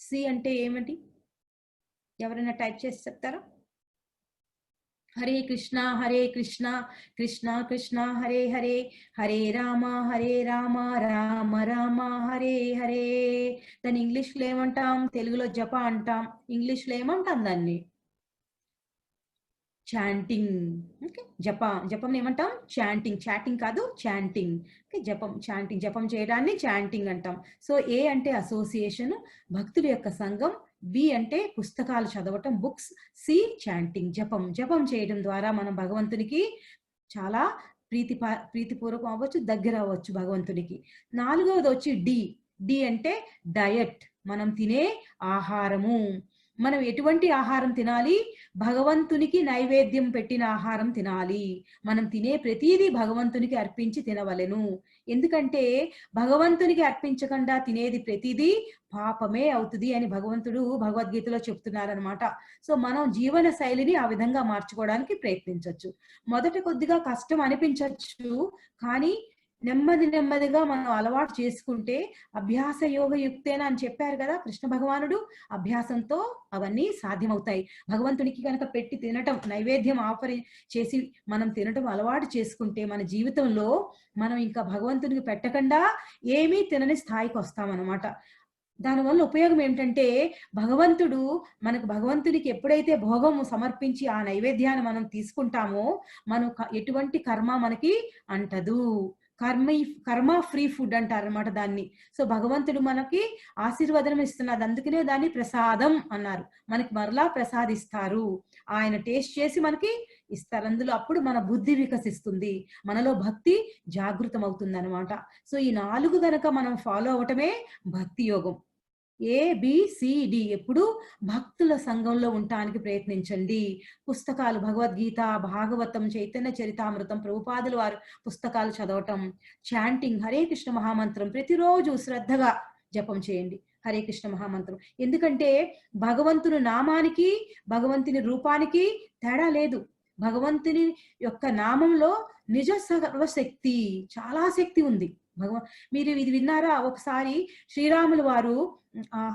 సి అంటే ఏమిటి? ఎవరైనా టైప్ చేసి చెప్తారా? హరే కృష్ణ కృష్ణ కృష్ణ హరే హరే, హరే రామ రామ రామ హరే హరే. దాన్ని ఇంగ్లీష్లో ఏమంటాం? తెలుగులో జప అంటాం, ఇంగ్లీష్లో ఏమంటాం దాన్ని? చాంటింగ్. ఓకే, జపం ఏమంటాం? చాంటింగ్. చాటింగ్ కాదు, చాంటింగ్. ఓకే, చాంటింగ్, జపం చేయడాన్ని చాంటింగ్ అంటాం. సో ఏ అంటే అసోసియేషన్, భక్తుల యొక్క సంఘం. బి అంటే పుస్తకాలు చదవటం, బుక్స్. సి చాంటింగ్, జపం చేయడం ద్వారా మనం భగవంతునికి చాలా ప్రీతిపూర్వకం అవ్వచ్చు, దగ్గర అవ్వచ్చు భగవంతునికి. నాలుగవది వచ్చి డి అంటే డయట్, మనం తినే ఆహారము. మనం ఎటువంటి ఆహారం తినాలి? భగవంతునికి నైవేద్యం పెట్టిన ఆహారం తినాలి. మనం తినే ప్రతిదీ భగవంతునికి అర్పించి తినవలెను. ఎందుకంటే భగవంతునికి అర్పించకుండా తినేది ప్రతిదీ పాపమే అవుతుంది అని భగవంతుడు భగవద్గీతలో చెప్తున్నారనమాట. సో మనం జీవన శైలిని ఆ విధంగా మార్చుకోవడానికి ప్రయత్నించవచ్చు. మొదట కొద్దిగా కష్టం అనిపించవచ్చు, కానీ నెమ్మదిగా మనం అలవాటు చేసుకుంటే, అభ్యాస యోగ యుక్తేనా అని చెప్పారు కదా కృష్ణ భగవానుడు, అభ్యాసంతో అవన్నీ సాధ్యమవుతాయి. భగవంతునికి కనుక పెట్టి తినటం, నైవేద్యం ఆఫర్ చేసి మనం తినటం అలవాటు చేసుకుంటే మన జీవితంలో మనం ఇంకా భగవంతునికి పెట్టకుండా ఏమీ తినని స్థాయికి వస్తామన్నమాట. దానివల్ల ఉపయోగం ఏంటంటే, భగవంతునికి ఎప్పుడైతే భోగం సమర్పించి ఆ నైవేద్యాన్ని మనం తీసుకుంటామో, మనం ఎటువంటి కర్మ మనకి అంటదు. కర్మ ఫ్రీ ఫుడ్ అంటారు అనమాట దాన్ని. సో భగవంతుడు మనకి ఆశీర్వాదం ఇస్తున్నారు, అందుకనే దాన్ని ప్రసాదం అన్నారు. మనకి మరలా ప్రసాదిస్తారు, ఆయన టేస్ట్ చేసి మనకి ఇస్తారు. అందులో అప్పుడు మన బుద్ధి వికసిస్తుంది, మనలో భక్తి జాగృతం అవుతుంది అనమాట. సో ఈ 4 గనక మనం ఫాలో అవటమే భక్తి యోగం. ABCD ఎప్పుడు భక్తుల సంఘంలో ఉండటానికి ప్రయత్నించండి. పుస్తకాలు, భగవద్గీత, భాగవతం, చైతన్య చరితామృతం, ప్రభుపాదుల వారు పుస్తకాలు చదవటం, చాంటింగ్, హరే కృష్ణ మహామంత్రం ప్రతిరోజు శ్రద్ధగా జపం చేయండి. హరే కృష్ణ మహామంత్రం. ఎందుకంటే భగవంతుని నామానికి, భగవంతుని రూపానికి తేడా లేదు. భగవంతుని యొక్క నామంలో నిజ సర్వశక్తి, చాలా శక్తి ఉంది. మీరు ఇది విన్నారా? ఒకసారి శ్రీరాములు వారు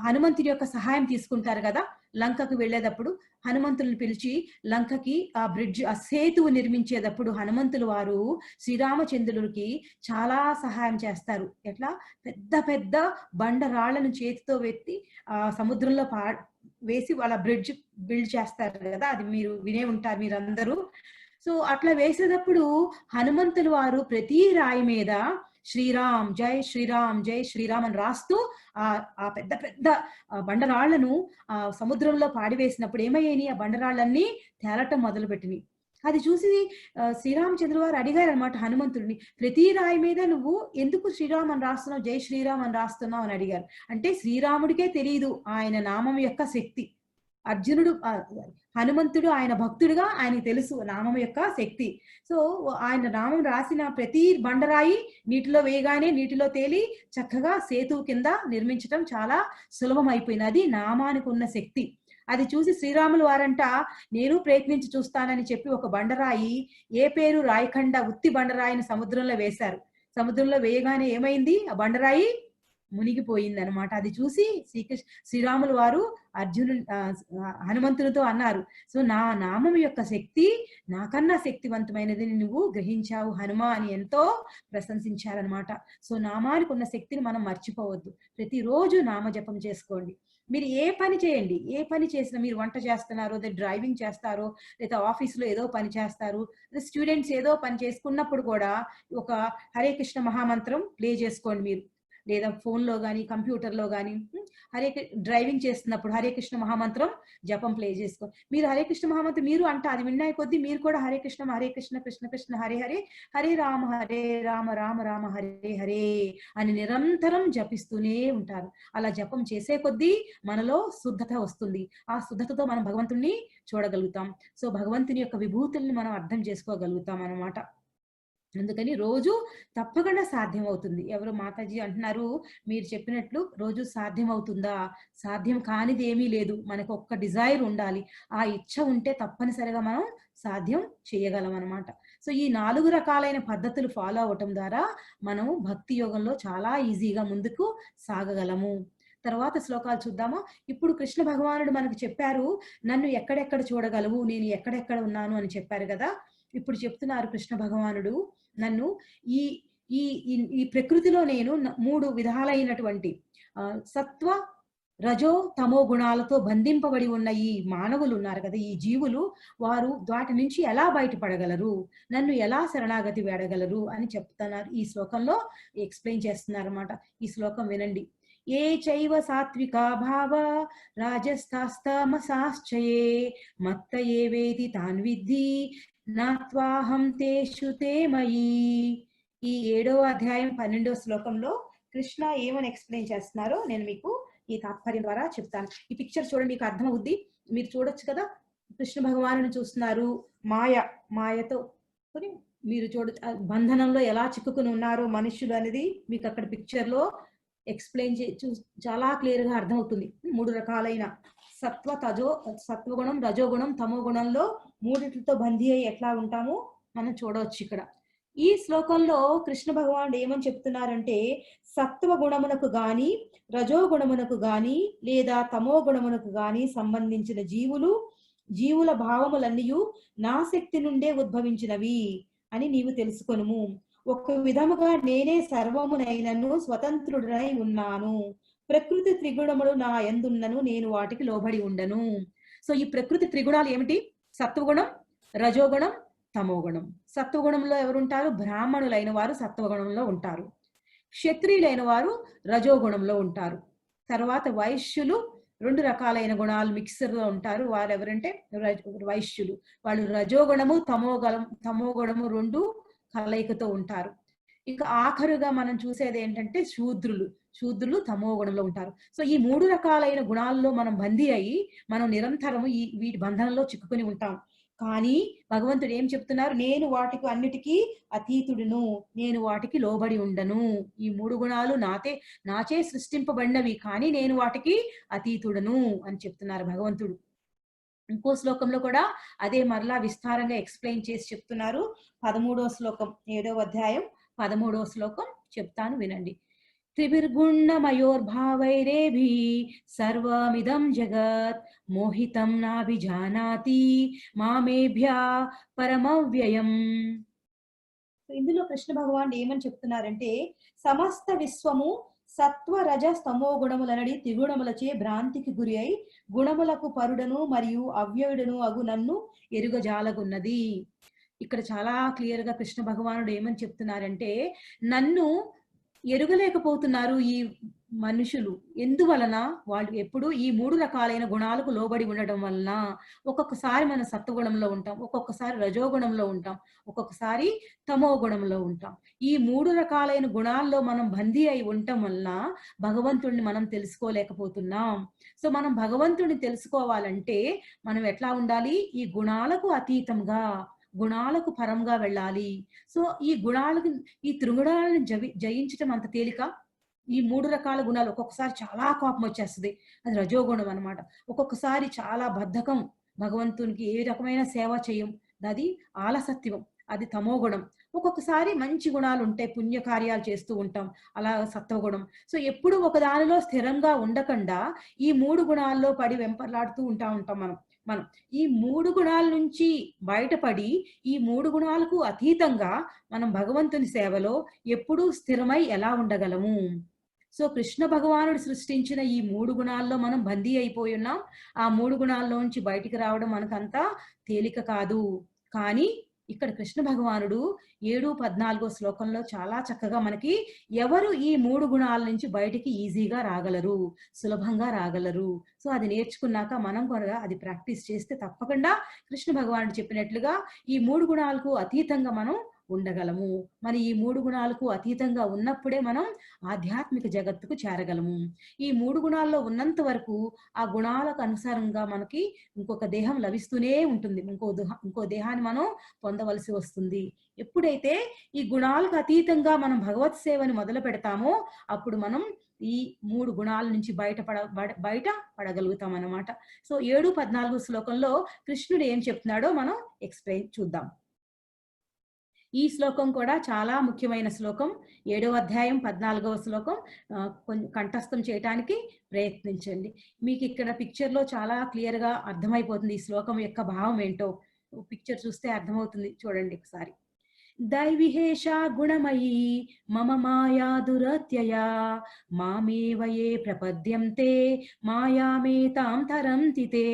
హనుమంతుడి యొక్క సహాయం తీసుకుంటారు కదా, లంకకు వెళ్ళేటప్పుడు హనుమంతులను పిలిచి లంకకి ఆ బ్రిడ్జ్, ఆ సేతువు నిర్మించేటప్పుడు హనుమంతులు వారు శ్రీరామచంద్రుడికి చాలా సహాయం చేస్తారు. ఎట్లా? పెద్ద పెద్ద బండరాళ్లను చేతితో వెత్తి ఆ సముద్రంలో వేసి వాళ్ళ బ్రిడ్జ్ బిల్డ్ చేస్తారు కదా, అది మీరు వినే ఉంటారు మీరందరూ. సో అట్లా వేసేటప్పుడు హనుమంతులు వారు ప్రతి రాయి మీద శ్రీరామ్ జై శ్రీరామ్ జై శ్రీరామ్ అని రాస్తూ ఆ పెద్ద పెద్ద బండరాళ్లను ఆ సముద్రంలో పాడివేసినప్పుడు ఏమయ్యాయి? ఆ బండరాళ్ళన్నీ తేలటం మొదలుపెట్టినాయి. అది చూసి శ్రీరామచంద్ర వారు అడిగారు అనమాట హనుమంతుడిని, ప్రతి రాయి మీద నువ్వు ఎందుకు శ్రీరామ్ అని రాస్తున్నావు, జై శ్రీరామ్ అని రాస్తున్నావు అని అడిగారు. అంటే శ్రీరాముడికే తెలియదు ఆయన నామం యొక్క శక్తి. హనుమంతుడు ఆయన భక్తుడిగా ఆయనకు తెలుసు నామం యొక్క శక్తి. సో ఆయన నామం రాసిన ప్రతి బండరాయి నీటిలో వేయగానే నీటిలో తేలి చక్కగా సేతువు కింద నిర్మించడం చాలా సులభం అయిపోయింది. అది నామానికి ఉన్న శక్తి. అది చూసి శ్రీరాములు వారంట, నేను ప్రయత్నించి చూస్తానని చెప్పి ఒక బండరాయి, ఏ పేరు రాయకుండా ఉత్తి బండరాయిని సముద్రంలో వేశారు. సముద్రంలో వేయగానే ఏమైంది? ఆ బండరాయి మునిగిపోయింది అనమాట. అది చూసి శ్రీరాములు వారు హనుమంతునితో అన్నారు. సో నా నామం యొక్క శక్తి నాకన్నా శక్తివంతమైనది నువ్వు గ్రహించావు హనుమ అని ఎంతో ప్రశంసించారనమాట. సో నామానికి ఉన్న శక్తిని మనం మర్చిపోవద్దు. ప్రతిరోజు నామజపం చేసుకోండి. మీరు ఏ పని చేయండి, ఏ పని చేసినా, మీరు వంట చేస్తున్నారో, లేదా డ్రైవింగ్ చేస్తారో, లేదా ఆఫీస్లో ఏదో పని చేస్తారు, స్టూడెంట్స్ ఏదో పని చేసుకున్నప్పుడు కూడా ఒక హరే కృష్ణ మహామంత్రం ప్లే చేసుకోండి మీరు, లేదా ఫోన్లో కానీ కంప్యూటర్లో కానీ. డ్రైవింగ్ చేస్తున్నప్పుడు హరే కృష్ణ మహామంత్రం జపం ప్లే చేసుకో. మీరు హరే కృష్ణ మహామంత్రం మీరు అంటే అది విన్నాయి కొద్దీ మీరు కూడా హరే కృష్ణ కృష్ణ కృష్ణ హరే హరే, హరే రామ రామ రామ హరే హరే అని నిరంతరం జపిస్తూనే ఉంటారు. అలా జపం చేసే కొద్దీ మనలో శుద్ధత వస్తుంది. ఆ శుద్ధతతో మనం భగవంతుణ్ణి చూడగలుగుతాం. సో భగవంతుని యొక్క విభూతుల్ని మనం అర్థం చేసుకోగలుగుతాం అన్నమాట. అందుకని రోజు తప్పకుండా సాధ్యం అవుతుంది. ఎవరు మాతాజీ అంటున్నారు, మీరు చెప్పినట్లు రోజు సాధ్యం అవుతుందా? సాధ్యం కానిది ఏమీ లేదు. మనకు ఒక్క డిజైర్ ఉండాలి. ఆ ఇచ్చ ఉంటే తప్పనిసరిగా మనం సాధ్యం చేయగలం అనమాట. సో ఈ 4 రకాలైన పద్ధతులు ఫాలో అవటం ద్వారా మనం భక్తి యోగంలో చాలా ఈజీగా ముందుకు సాగగలము. తర్వాత శ్లోకాలు చూద్దాము. ఇప్పుడు కృష్ణ భగవానుడు మనకు చెప్పారు, నన్ను ఎక్కడెక్కడ చూడగలవు, నేను ఎక్కడెక్కడ ఉన్నాను అని చెప్పారు కదా. ఇప్పుడు చెప్తున్నారు కృష్ణ భగవానుడు, నన్ను ఈ ఈ ఈ ప్రకృతిలో నేను 3 విధాలైనటువంటి సత్వ రజో తమో గుణాలతో బంధింపబడి ఉన్న ఈ మానవులు ఉన్నారు కదా, ఈ జీవులు, వారు వాటి నుంచి ఎలా బయటపడగలరు, నన్ను ఎలా శరణాగతి వేడగలరు అని చెప్తున్నారు. ఈ శ్లోకంలో ఎక్స్ప్లెయిన్ చేస్తున్నారు అన్నమాట. ఈ శ్లోకం వినండి. ఏ చైవ సాత్వికా భావ రాజస్తాస్తమసాశ్చయే మత్త ఏవేతి తాన్ విద్ధి నాత్వాహం తేషు తే మయి. ఈ 7వ అధ్యాయం 12వ శ్లోకంలో కృష్ణ ఏమని ఎక్స్ప్లెయిన్ చేస్తున్నారో నేను మీకు ఈ తాత్పర్యం ద్వారా చెప్తాను. ఈ పిక్చర్ చూడండి, మీకు అర్థం అవుద్ది. మీరు చూడొచ్చు కదా, కృష్ణ భగవానుని చూస్తున్నారు. మాయతో మీరు బంధనంలో ఎలా చిక్కుకుని ఉన్నారో మనుష్యులు అనేది మీకు అక్కడ పిక్చర్ లో ఎక్స్ప్లెయిన్ చాలా క్లియర్ గా అర్థమవుతుంది. 3 రకాలైన సత్వగుణం, రజోగుణం, తమో గుణంలో 3టితో బందీ అయ్యి ఎట్లా ఉంటామో మనం చూడవచ్చు ఇక్కడ. ఈ శ్లోకంలో కృష్ణ భగవానుడు ఏమని చెప్తున్నారంటే, సత్వ గుణమునకు గాని రజోగుణమునకు గాని లేదా తమో గుణమునకు గాని సంబంధించిన జీవుల భావములన్నీ నా శక్తి నుండే ఉద్భవించినవి అని నీవు తెలుసుకొనుము. ఒక విధముగా నేనే సర్వమునైనను స్వతంత్రుడనై ఉన్నాను. ప్రకృతి త్రిగుణములు నా యందున్నను, నేను వాటికి లోబడి ఉండను. సో ఈ ప్రకృతి త్రిగుణాలు ఏమిటి? సత్వగుణం, రజోగుణం, తమోగుణం. సత్వగుణంలో ఎవరుంటారు? బ్రాహ్మణులైన వారు సత్వగుణంలో ఉంటారు. క్షత్రియులైన వారు రజోగుణంలో ఉంటారు. తర్వాత వైశ్యులు 2 రకాలైన గుణాలు మిక్సర్ లో ఉంటారు. వారు ఎవరంటే వైశ్యులు. వాళ్ళు రజోగుణము, తమోగుణము 2 కలయికతో ఉంటారు. ఇక ఆఖరుగా మనం చూసేది ఏంటంటే శూద్రులు తమో గుణంలో ఉంటారు. సో ఈ 3 రకాలైన గుణాల్లో మనం బందీ అయ్యి మనం నిరంతరం వీటి బంధనంలో చిక్కుకొని ఉంటాం. కానీ భగవంతుడు ఏం చెప్తున్నారు? నేను వాటికి అన్నిటికీ అతీతుడును, నేను వాటికి లోబడి ఉండను. ఈ 3 గుణాలు నాచే సృష్టింపబడినవి, కానీ నేను వాటికి అతీతుడను అని చెప్తున్నారు భగవంతుడు. ఇంకో శ్లోకంలో కూడా అదే మరలా విస్తారంగా ఎక్స్ప్లెయిన్ చేసి చెప్తున్నారు. 13వ శ్లోకం, 7వ అధ్యాయం 13వ శ్లోకం చెప్తాను, వినండి. త్రిభిర్గుణమయోర్భావైరేభి సర్వమిదం జగత్ మోహితం నాభిజానాతి మామేభ్యా పరమవ్యయం. ఇందులో కృష్ణ భగవానుడు ఏమని చెప్తున్నారంటే, సమస్త విశ్వము సత్వ రజ స్తమో గుణములనడి త్రిగుణములచే భ్రాంతికి గురి అయి గుణములకు పరుడను మరియు అవ్యయుడను అగు నన్ను ఎరుగజాలగున్నది. ఇక్కడ చాలా క్లియర్ గా కృష్ణ భగవానుడు ఏమని చెప్తున్నారంటే, నన్ను ఎరుగలేకపోతున్నారు ఈ మనుషులు. ఎందువలన? వాళ్ళు ఎప్పుడు ఈ 3 రకాలైన గుణాలకు లోబడి ఉండటం వలన. ఒక్కొక్కసారి మనం సత్వగుణంలో ఉంటాం, ఒక్కొక్కసారి రజోగుణంలో ఉంటాం, ఒక్కొక్కసారి తమో గుణంలో ఉంటాం. ఈ 3 రకాలైన గుణాల్లో మనం బందీ అయి ఉండటం వలన భగవంతుడిని మనం తెలుసుకోలేకపోతున్నాం. సో మనం భగవంతుడిని తెలుసుకోవాలంటే మనం ఎట్లా ఉండాలి? ఈ గుణాలకు అతీతంగా, గుణాలకు పరంగా వెళ్ళాలి. సో ఈ త్రిగుణాలను జయించటం అంత తేలిక? ఈ 3 రకాల గుణాలు, ఒక్కొక్కసారి చాలా కోపం వచ్చేస్తుంది, అది రజోగుణం అనమాట. ఒక్కొక్కసారి చాలా బద్ధకం, భగవంతునికి ఏ రకమైన సేవ చేయం, అది ఆలసత్వం, అది తమో గుణం. ఒక్కొక్కసారి మంచి గుణాలు ఉంటాయి, పుణ్య కార్యాలు చేస్తూ ఉంటాం, అలా సత్వగుణం. సో ఎప్పుడు ఒక దానిలో స్థిరంగా ఉండకుండా ఈ 3 గుణాల్లో పడి వెంపర్లాడుతూ ఉంటాం మనం. మనం ఈ 3 గుణాల నుంచి బయటపడి ఈ 3 గుణాలకు అతీతంగా మనం భగవంతుని సేవలో ఎప్పుడూ స్థిరమై ఎలా ఉండగలము? సో కృష్ణ భగవానుడు సృష్టించిన ఈ 3 గుణాల్లో మనం బందీ అయిపోయి ఉన్నాం. ఆ 3 గుణాల్లోంచి బయటికి రావడం మనకంతా తేలిక కాదు. కానీ ఇక్కడ కృష్ణ భగవానుడు 7-14 శ్లోకంలో చాలా చక్కగా మనకి ఎవరు ఈ 3 గుణాల నుంచి బయటికి ఈజీగా రాగలరు, సులభంగా రాగలరు. సో అది నేర్చుకున్నాక మనం కూడా అది ప్రాక్టీస్ చేస్తే తప్పకుండా కృష్ణ భగవానుడు చెప్పినట్లుగా ఈ 3 గుణాలకు అతీతంగా మనం ఉండగలము. మరి ఈ 3 గుణాలకు అతీతంగా ఉన్నప్పుడే మనం ఆధ్యాత్మిక జగత్తుకు చేరగలము. ఈ 3 గుణాల్లో ఉన్నంత వరకు ఆ గుణాలకు అనుసారంగా మనకి ఇంకొక దేహం లభిస్తూనే ఉంటుంది. ఇంకో దేహాన్ని మనం పొందవలసి వస్తుంది. ఎప్పుడైతే ఈ గుణాలకు అతీతంగా మనం భగవత్ సేవని మొదలు పెడతామో అప్పుడు మనం ఈ 3 గుణాల నుంచి బయట పడగలుగుతాం అన్నమాట. సో 7-14 శ్లోకంలో కృష్ణుడు ఏం చెప్తున్నాడో మనం ఎక్స్ప్లెయిన్ చూద్దాం. ఈ శ్లోకం కూడా చాలా ముఖ్యమైన శ్లోకం. 7వ అధ్యాయం 14వ శ్లోకం కొంచెం కంఠస్థం చేయడానికి ప్రయత్నించండి. మీకు ఇక్కడ పిక్చర్లో చాలా క్లియర్ గా అర్థమైపోతుంది ఈ శ్లోకం యొక్క భావం ఏంటో. పిక్చర్ చూస్తే అర్థమవుతుంది, చూడండి ఒకసారి. దైవిహేషా గుణమయీ మమ మాయా దురత్యయా మామేవ యే ప్రపద్యంతే మాయామేతాం తరంతి తే.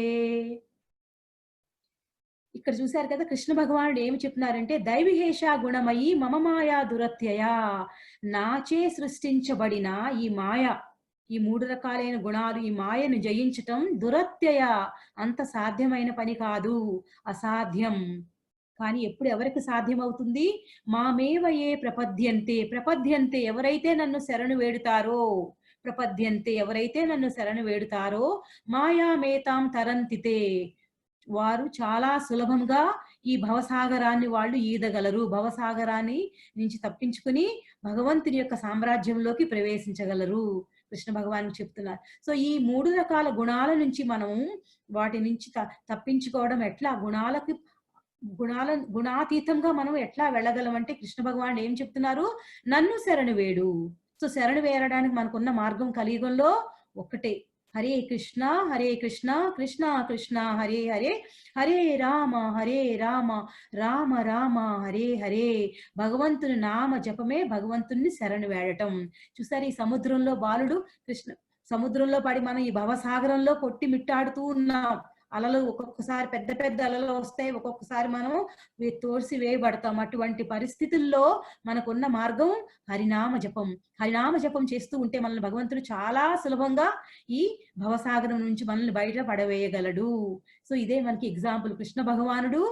ఇక్కడ చూశారు కదా కృష్ణ భగవానుడు ఏమి చెప్తున్నారంటే, దైవిహేష గుణమయి మమ మాయా దురత్యయ, నాచే సృష్టించబడిన ఈ మాయ, ఈ 3 రకాలైన గుణాలు, ఈ మాయను జయించటం దురత్యయ, అంత సాధ్యమైన పని కాదు, అసాధ్యం. కానీ ఎప్పుడు ఎవరికి సాధ్యమవుతుంది? మామేవ ఏ ప్రపద్యంతే, ప్రపద్యంతే ఎవరైతే నన్ను శరణు వేడుతారో, ప్రపద్యంతే ఎవరైతే నన్ను శరణు వేడుతారో, మాయామేతాం తరంతితే వారు చాలా సులభంగా ఈ భవసాగరాన్ని వాళ్ళు ఈదగలరు. భవసాగరాన్ని నుంచి తప్పించుకుని భగవంతుని యొక్క సామ్రాజ్యంలోకి ప్రవేశించగలరు. కృష్ణ భగవాన్ చెప్తున్నారు. సో ఈ 3 రకాల గుణాల నుంచి మనం వాటి నుంచి తప్పించుకోవడం ఎట్లా, గుణాతీతంగా మనం ఎట్లా వెళ్ళగలం అంటే కృష్ణ భగవాన్ ఏం చెప్తున్నారు? నన్ను శరణు వేడు. సో శరణు వేరడానికి మనకున్న మార్గం కలియుగంలో ఒక్కటే, హరే కృష్ణ కృష్ణ కృష్ణ హరే హరే, హరే రామ రామ రామ హరే హరే. భగవంతుని నామ జపమే భగవంతుని శరణు వేడటం. చూసారు ఈ సముద్రంలో బాలుడు సముద్రంలో పడి మనం ఈ భవసాగరంలో కొట్టి మిట్టాడుతూ ఉన్నాం. అలలు ఒక్కొక్కసారి పెద్ద పెద్ద అలలు వస్తాయి, ఒక్కొక్కసారి మనం తోసి వేయబడతాం. అటువంటి పరిస్థితుల్లో మనకున్న మార్గం హరినామ జపం. హరినామ జపం చేస్తూ ఉంటే మనల్ని భగవంతుడు చాలా సులభంగా ఈ భవసాగరం నుంచి మనల్ని బయట పడవేయగలడు. సో ఇదే మనకి ఎగ్జాంపుల్. కృష్ణ భగవానుడు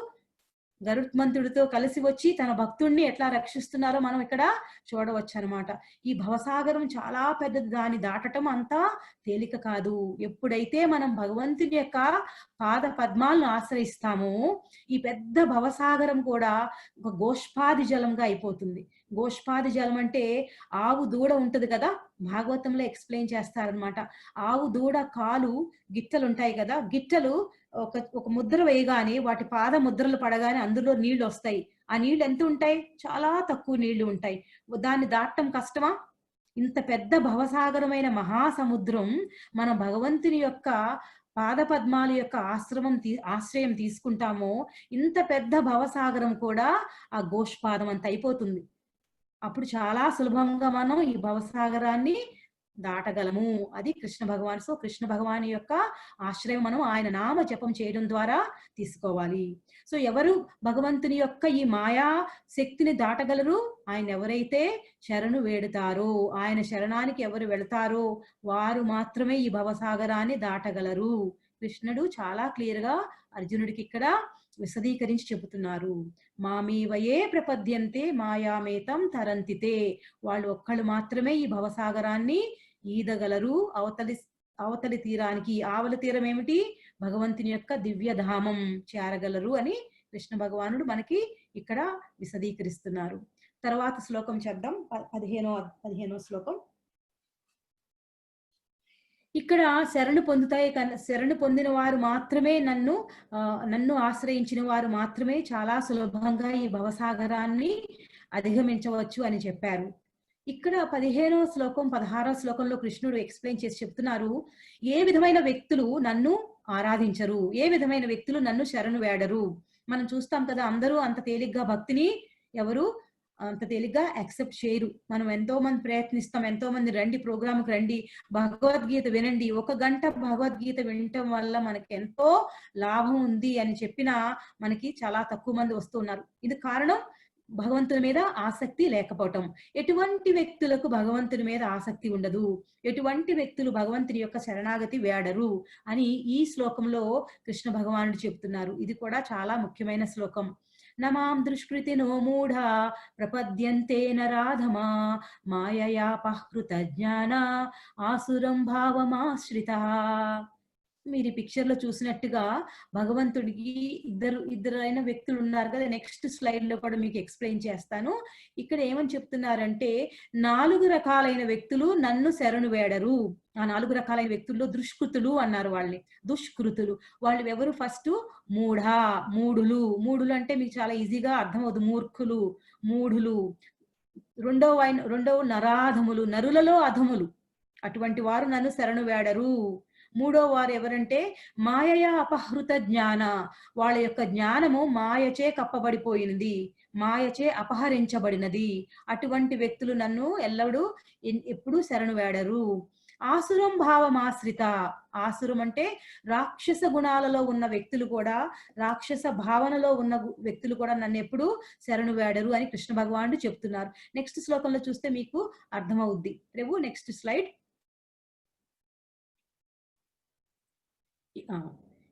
గరుత్మంతుడితో కలిసి వచ్చి తన భక్తుణ్ణి ఎట్లా రక్షిస్తున్నారో మనం ఇక్కడ చూడవచ్చు అనమాట. ఈ భవసాగరం చాలా పెద్దది, దాన్ని దాటటం అంతా తేలిక కాదు. ఎప్పుడైతే మనం భగవంతుని యొక్క పాద పద్మాలను ఆశ్రయిస్తామో ఈ పెద్ద భవసాగరం కూడా ఒక గోష్పాది జలంగా అయిపోతుంది. గోష్పాది జలం అంటే ఆవు దూడ ఉంటది కదా, భాగవతంలో ఎక్స్ప్లెయిన్ చేస్తారనమాట. ఆవు దూడ కాలు గిట్టలు ఉంటాయి కదా, గిట్టలు ఒక ముద్ర వేయగానే వాటి పాద ముద్రలు పడగానే అందులో నీళ్లు వస్తాయి. ఆ నీళ్లు ఎంత ఉంటాయి? చాలా తక్కువ నీళ్లు ఉంటాయి. దాన్ని దాటం కష్టమా? ఇంత పెద్ద భవసాగరమైన మహాసముద్రం మన భగవంతుని యొక్క పాద పద్మాల యొక్క ఆశ్రయం తీసుకుంటామో ఇంత పెద్ద భవసాగరం కూడా ఆ గోష్పాదం అంత అయిపోతుంది. అప్పుడు చాలా సులభంగా మనం ఈ భవసాగరాన్ని దాటగలము. అది కృష్ణ భగవాన్. సో కృష్ణ భగవాన్ యొక్క ఆశ్రయం మనం ఆయన నామ జపం చేయడం ద్వారా తీసుకోవాలి. సో ఎవరు భగవంతుని యొక్క ఈ మాయా శక్తిని దాటగలరు? ఆయన ఎవరైతే శరణు వేడుతారో, ఆయన శరణానికి ఎవరు వెళతారో వారు మాత్రమే ఈ భవసాగరాన్ని దాటగలరు. కృష్ణుడు చాలా క్లియర్ గా అర్జునుడికి ఇక్కడ విశదీకరించి చెబుతున్నారు. మామేవయే ప్రపద్యంతే మాయామేతం తరంతితే, వాళ్ళు ఒక్కళ్ళు మాత్రమే ఈ భవసాగరాన్ని ఈదగలరు, అవతలి తీరానికి. ఆవలి తీరం ఏమిటి? భగవంతుని యొక్క దివ్యధామం చేరగలరు అని కృష్ణ భగవానుడు మనకి ఇక్కడ విశదీకరిస్తున్నారు. తర్వాత శ్లోకం చేద్దాం. 15వ శ్లోకం. ఇక్కడ శరణు పొందిన వారు మాత్రమే నన్ను ఆశ్రయించిన వారు మాత్రమే చాలా సులభంగా ఈ భవసాగరాన్ని అధిగమించవచ్చు అని చెప్పారు. ఇక్కడ 15వ శ్లోకం 16వ శ్లోకంలో కృష్ణుడు ఎక్స్ప్లెయిన్ చేసి చెప్తున్నారు, ఏ విధమైన వ్యక్తులు నన్ను ఆరాధించరు, ఏ విధమైన వ్యక్తులు నన్ను శరణు వేడరు. మనం చూస్తాం కదా, అందరూ అంత తేలిగ్గా భక్తిని ఎవరు అంత తేలిగ్గా యాక్సెప్ట్ చేయరు. మనం ఎంతో మంది ప్రయత్నిస్తాం, ఎంతో మంది రండి ప్రోగ్రామ్కి రండి, భగవద్గీత వినండి, 1 గంట భగవద్గీత వినటం వల్ల మనకి ఎంతో లాభం ఉంది అని చెప్పినా మనకి చాలా తక్కువ మంది వస్తున్నారు. ఇది కారణం భగవంతుని మీద ఆసక్తి లేకపోవటం. ఎటువంటి వ్యక్తులకు భగవంతుని మీద ఆసక్తి ఉండదు, ఎటువంటి వ్యక్తులు భగవంతుని యొక్క శరణాగతి వేడరు అని ఈ శ్లోకంలో కృష్ణ భగవానుడు చెప్తున్నారు. ఇది కూడా చాలా ముఖ్యమైన శ్లోకం. నమాం దుష్కృతినో మూఢ ప్రపద్యంతే నరాధమా మాయయాపహృత జ్ఞాన ఆసురం భావమాశ్రిత. మీరు ఈ పిక్చర్ లో చూసినట్టుగా భగవంతుడికి ఇద్దరైన వ్యక్తులు ఉన్నారు కదా. నెక్స్ట్ స్లైడ్ లో కూడా మీకు ఎక్స్ప్లెయిన్ చేస్తాను. ఇక్కడ ఏమని చెప్తున్నారంటే 4 రకాలైన వ్యక్తులు నన్ను శరణు వేడరు. ఆ 4 రకాలైన వ్యక్తుల్లో దుష్కృతులు అన్నారు వాళ్ళని. దుష్కృతులు వాళ్ళు ఎవరు? ఫస్ట్ మూఢులు అంటే మీకు చాలా ఈజీగా అర్థమవుతుంది, మూర్ఖులు, మూఢులు. రెండవ నరాధములు, నరులలో అధములు. అటువంటి వారు నన్ను శరణు వేడరు. 3వ వారు ఎవరంటే మాయయ అపహృత జ్ఞాన, వాళ్ళ యొక్క జ్ఞానము మాయచే కప్పబడిపోయినది, మాయచే అపహరించబడినది. అటువంటి వ్యక్తులు నన్ను ఎప్పుడు శరణు వేడరు. ఆసురం భావమాశ్రిత, ఆసురం అంటే రాక్షస గుణాలలో ఉన్న వ్యక్తులు కూడా, రాక్షస భావనలో ఉన్న వ్యక్తులు కూడా నన్ను ఎప్పుడు శరణు వేడరు అని కృష్ణ భగవానుడు చెప్తున్నారు. నెక్స్ట్ శ్లోకంలో చూస్తే మీకు అర్థమవుద్ది. రేపు నెక్స్ట్ స్లైడ్.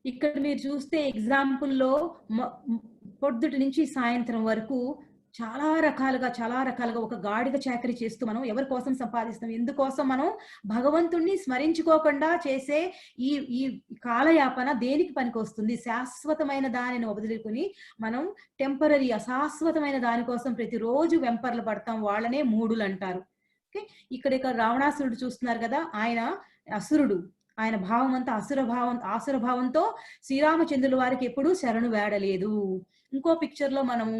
ఇక్కడ మీరు చూస్తే ఎగ్జాంపుల్లో పొద్దుటి నుంచి సాయంత్రం వరకు చాలా రకాలుగా ఒక గాడిద చాకరీ చేస్తూ మనం ఎవరి కోసం సంపాదిస్తాం, ఎందుకోసం మనం భగవంతుణ్ణి స్మరించుకోకుండా చేసే ఈ కాలయాపన దేనికి పనికొస్తుంది? శాశ్వతమైన దానిని వదిలికొని మనం టెంపరరీ అశాశ్వతమైన దానికోసం ప్రతిరోజు వెంపర్లు పడతాం. వాళ్ళనే మూఢులు అంటారు. ఓకే, ఇక్కడ రావణాసురుడు చూస్తున్నారు కదా, ఆయన అసురుడు. ఆయన భావం అంతా ఆసుర భావంతో శ్రీరామచంద్రుల వారికి ఎప్పుడూ శరణు వేడలేదు. ఇంకో పిక్చర్ లో మనము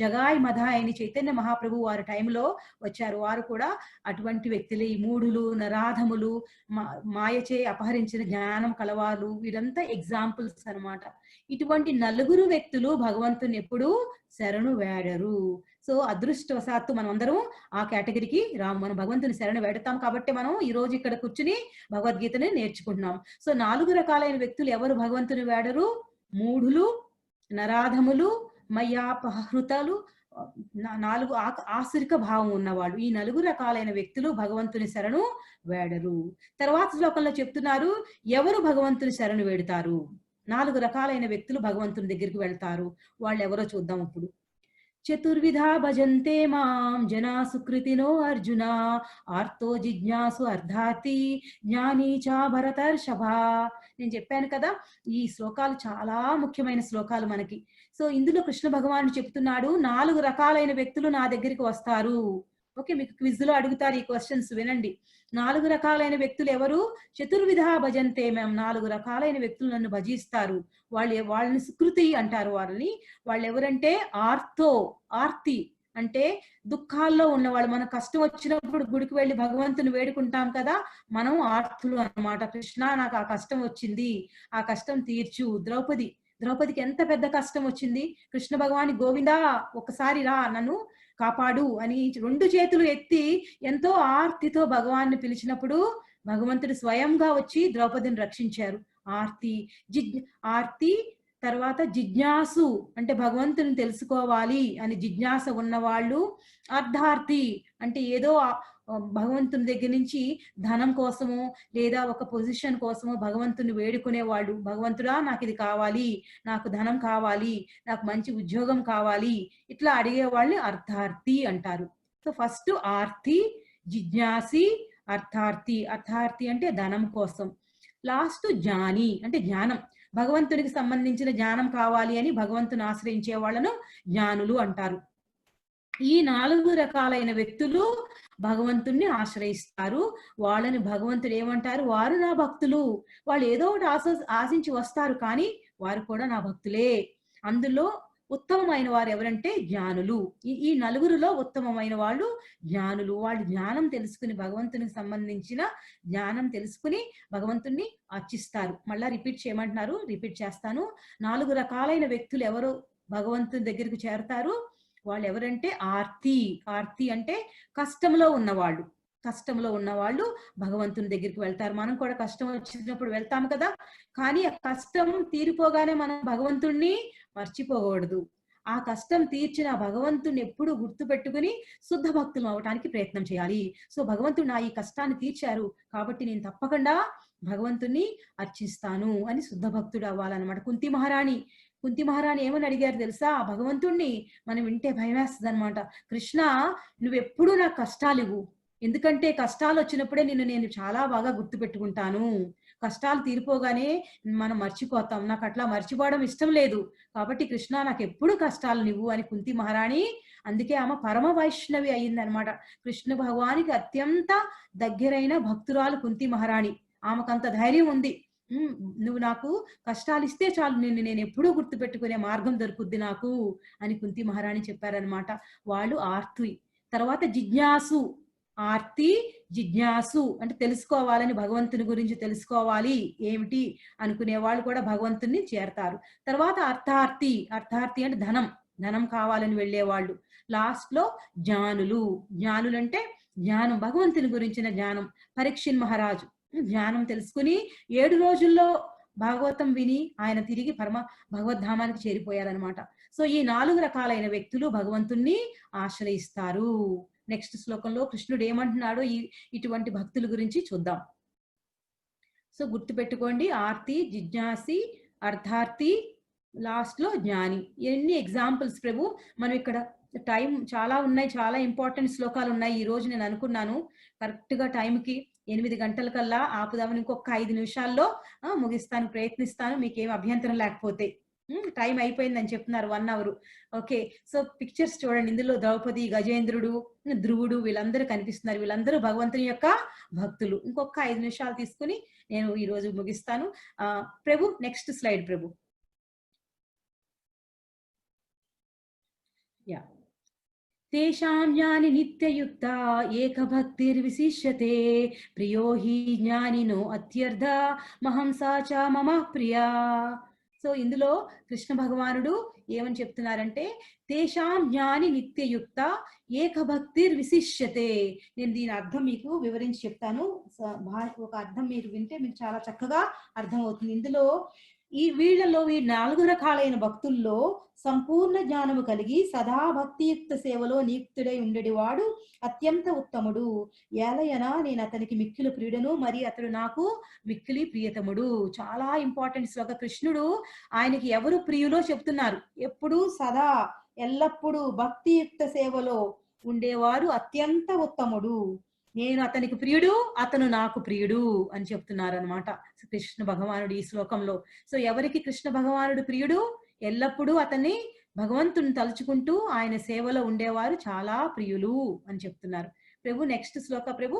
జగాయ్ మధాయ్ అని చైతన్య మహాప్రభు వారి టైంలో వచ్చారు. వారు కూడా అటువంటి వ్యక్తులే. ఈ మూఢులు, నరాధములు, మాయచే అపహరించిన జ్ఞానం కలవారు, వీరంతా ఎగ్జాంపుల్స్ అన్నమాట. ఇటువంటి 4 వ్యక్తులు భగవంతుని ఎప్పుడూ శరణు వేడరు. సో అదృష్టవశాత్తు మనం అందరం ఆ కేటగిరీకి రాము. మనం భగవంతుని శరణు వేడతాం కాబట్టి మనం ఈ రోజు ఇక్కడ కూర్చుని భగవద్గీతని నేర్చుకుంటున్నాం. సో 4 రకాలైన వ్యక్తులు ఎవరు భగవంతుని వేడరు? మూఢులు, నరాధములు, మయ్యాపహృతలు, 4 ఆసురిక భావం ఉన్నవాళ్ళు. ఈ 4 రకాలైన వ్యక్తులు భగవంతుని శరణు వేడరు. తర్వాత శ్లోకంలో చెప్తున్నారు ఎవరు భగవంతుని శరణు వేడుతారు. 4 రకాలైన వ్యక్తులు భగవంతుని దగ్గరికి వెళ్తారు. వాళ్ళు ఎవరో చూద్దాం ఇప్పుడు. చతుర్విధా భజంతే మాం జనా సుకృతినో అర్జున ఆర్తో జిజ్ఞాసు అర్ధార్థి జ్ఞానీ చ భరతర్షభ. నేను చెప్పాను కదా, ఈ శ్లోకాలు చాలా ముఖ్యమైన శ్లోకాలు మనకి. సో ఇందులో కృష్ణ భగవానుడు చెప్తున్నాడు 4 రకాలైన వ్యక్తులు నా దగ్గరికి వస్తారు. ఓకే, మీకు క్విజ్ లో అడుగుతారు ఈ క్వశ్చన్స్, వినండి. 4 రకాలైన వ్యక్తులు ఎవరు? చతుర్విధ భజంతే, మేము 4 రకాలైన వ్యక్తులు నన్ను భజిస్తారు. వాళ్ళని సుకృతి అంటారు. వాళ్ళు ఎవరంటే ఆర్తి అంటే దుఃఖాల్లో ఉన్నవాళ్ళు. మన కష్టం వచ్చినప్పుడు గుడికి వెళ్ళి భగవంతుని వేడుకుంటాం కదా, మనం ఆర్తులు అన్నమాట. కృష్ణ నాకు ఆ కష్టం వచ్చింది, ఆ కష్టం తీర్చు. ద్రౌపదికి ఎంత పెద్ద కష్టం వచ్చింది. కృష్ణ భగవాని గోవిందా ఒకసారి రా నన్ను కాపాడు అని 2 చేతులు ఎత్తి ఎంతో ఆర్తితో భగవాన్ని పిలిచినప్పుడు భగవంతుడు స్వయంగా వచ్చి ద్రౌపదిని రక్షించారు. ఆర్తి తర్వాత జిజ్ఞాసు అంటే భగవంతుని తెలుసుకోవాలి అని జిజ్ఞాస ఉన్నవాళ్ళు. అర్ధార్థి అంటే ఏదో భగవంతుని దగ్గర నుంచి ధనం కోసము లేదా ఒక పొజిషన్ కోసము భగవంతుని వేడుకునే వాళ్ళు. భగవంతుడా నాకు ఇది కావాలి, నాకు ధనం కావాలి, నాకు మంచి ఉద్యోగం కావాలి, ఇట్లా అడిగే వాళ్ళని అర్థార్థి అంటారు. సో ఫస్ట్ ఆర్తి, జిజ్ఞాసి, అర్థార్థి. అర్థార్థి అంటే ధనం కోసం. లాస్ట్ జ్ఞాని అంటే జ్ఞానం, భగవంతునికి సంబంధించిన జ్ఞానం కావాలి అని భగవంతుని ఆశ్రయించే వాళ్ళను జ్ఞానులు అంటారు. ఈ 4 రకాలైన వ్యక్తులు భగవంతుణ్ణి ఆశ్రయిస్తారు. వాళ్ళని భగవంతుడు ఏమంటారు? వారు నా భక్తులు. వాళ్ళు ఏదో ఒకటి ఆశించి వస్తారు కానీ వారు కూడా నా భక్తులే. అందులో ఉత్తమమైన వారు ఎవరంటే జ్ఞానులు. ఈ నలుగురిలో ఉత్తమమైన వాళ్ళు జ్ఞానులు. వాళ్ళు జ్ఞానం తెలుసుకుని భగవంతునికి సంబంధించిన జ్ఞానం తెలుసుకుని భగవంతుణ్ణి అర్చిస్తారు. మళ్ళా రిపీట్ చేయమంటున్నారు. రిపీట్ చేస్తాను. 4 రకాలైన వ్యక్తులు ఎవరు భగవంతుని దగ్గరికి చేరతారు? వాళ్ళు ఎవరంటే ఆర్తి అంటే కష్టంలో ఉన్నవాళ్ళు. కష్టంలో ఉన్నవాళ్ళు భగవంతుని దగ్గరికి వెళ్తారు. మనం కూడా కష్టం వచ్చినప్పుడు వెళ్తాము కదా, కానీ ఆ కష్టం తీరిపోగానే మనం భగవంతుణ్ణి మర్చిపోకూడదు. ఆ కష్టం తీర్చిన భగవంతుని ఎప్పుడు గుర్తు పెట్టుకుని శుద్ధ భక్తులు అవటానికి ప్రయత్నం చేయాలి. సో భగవంతుడు నా ఈ కష్టాన్ని తీర్చారు కాబట్టి నేను తప్పకుండా భగవంతుణ్ణి అర్చిస్తాను అని శుద్ధ భక్తుడు అవ్వాలన్నమాట. కుంతి మహారాణి ఏమని అడిగారు తెలుసా? భగవంతుణ్ణి మనం వింటే భయం వేస్తుంది అనమాట. కృష్ణ, నువ్వెప్పుడు నాకు కష్టాలు ఇవ్వు, ఎందుకంటే కష్టాలు వచ్చినప్పుడే నేను చాలా బాగా గుర్తు పెట్టుకుంటాను. కష్టాలు తీరిపోగానే మనం మర్చిపోతాం. నాకు అట్లా మర్చిపోవడం ఇష్టం లేదు. కాబట్టి కృష్ణ, నాకు ఎప్పుడు కష్టాలు నువ్వు అని కుంతి మహారాణి, అందుకే ఆమె పరమ వైష్ణవి అయ్యిందనమాట. కృష్ణ భగవానికి అత్యంత దగ్గరైన భక్తురాలు కుంతి మహారాణి. ఆమెకంత ధైర్యం ఉంది. నువ్వు నాకు కష్టాలు ఇస్తే చాలు, నేను ఎప్పుడూ గుర్తు పెట్టుకునే మార్గం దొరుకుద్ది నాకు అని కుంతి మహారాణి చెప్పారనమాట. వాళ్ళు ఆర్తి. తర్వాత జిజ్ఞాసు. ఆర్తి, జిజ్ఞాసు అంటే తెలుసుకోవాలని, భగవంతుని గురించి తెలుసుకోవాలి ఏమిటి అనుకునే వాళ్ళు కూడా భగవంతుని చేరతారు. తర్వాత అర్థార్థి అంటే ధనం కావాలని వెళ్ళేవాళ్ళు. లాస్ట్ లో జ్ఞానులు అంటే జ్ఞానం, భగవంతుని గురించిన జ్ఞానం. పరీక్షిత్ మహారాజు జ్ఞానం తెలుసుకుని 7 రోజుల్లో భాగవతం విని ఆయన తిరిగి పరమ భగవద్ధామానికి చేరిపోయారనమాట. సో ఈ 4 రకాలైన వ్యక్తులు భగవంతుణ్ణి ఆశ్రయిస్తారు. నెక్స్ట్ శ్లోకంలో కృష్ణుడు ఏమంటున్నాడో ఇటువంటి భక్తుల గురించి చూద్దాం. సో గుర్తు పెట్టుకోండి, ఆర్తి, జిజ్ఞాసి, అర్థార్థి, లాస్ట్ లో జ్ఞాని. ఎన్ని ఎగ్జాంపుల్స్ ప్రభు. మనం ఇక్కడ టైం చాలా ఉన్నాయి, చాలా ఇంపార్టెంట్ శ్లోకాలు ఉన్నాయి. ఈ రోజు నేను అనుకున్నాను కరెక్ట్ గా టైంకి 8 గంటలకల్లా ఆపుదామని, ఇంకొక 5 నిమిషాల్లో ముగిస్తాను, ప్రయత్నిస్తాను, మీకేం అభ్యంతరం లేకపోతే. టైం అయిపోయిందని చెప్తున్నారు 1 అవర్. ఓకే, సో పిక్చర్స్ చూడండి. ఇందులో ద్రౌపది, గజేంద్రుడు, ధ్రువుడు వీళ్ళందరూ కనిపిస్తున్నారు. వీళ్ళందరూ భగవంతుని యొక్క భక్తులు. ఇంకొక 5 నిమిషాలు తీసుకుని నేను ఈ రోజు ముగిస్తాను. ప్రభు నెక్స్ట్ స్లైడ్ ప్రభు. యా. తేషాం జ్ఞాని నిత్యయుక్త ఏకభక్తిర్విశిష్యతే ప్రియో హి జ్ఞానినో అత్యర్థ మహంసా చ మమ ప్రియా. సో ఇందులో కృష్ణ భగవానుడు ఏమని చెప్తున్నారంటే, తేషాం జ్ఞాని నిత్యయుక్త ఏకభక్తిర్విశిష్యతే. నేను దీని అర్థం మీకు వివరించి చెప్తాను. ఒక అర్థం మీరు వింటే మీకు చాలా చక్కగా అర్థం అవుతుంది. ఇందులో ఈ 4 రకాలైన భక్తుల్లో సంపూర్ణ జ్ఞానము కలిగి సదా భక్తియుక్త సేవలో నియుక్తుడై ఉండేవాడు అత్యంత ఉత్తముడు. ఏలయనా నేను అతనికి మిక్కిలి ప్రియుడను, మరి అతడు నాకు మిక్కిలి ప్రియతముడు. చాలా ఇంపార్టెంట్ శ్లోక. కృష్ణుడు ఆయనకి ఎవరు ప్రియులో చెప్తున్నారు. ఎప్పుడు సదా ఎల్లప్పుడూ భక్తియుక్త సేవలో ఉండేవారు అత్యంత ఉత్తముడు. నేను అతనికి ప్రియుడు, అతను నాకు ప్రియుడు అని చెప్తున్నారు అనమాట కృష్ణ భగవానుడు ఈ శ్లోకంలో. సో ఎవరికి కృష్ణ భగవానుడు ప్రియుడు? ఎల్లప్పుడూ అతన్ని భగవంతుని తలుచుకుంటూ ఆయన సేవలో ఉండేవారు చాలా ప్రియులు అని చెప్తున్నారు. ప్రభు నెక్స్ట్ శ్లోక ప్రభు.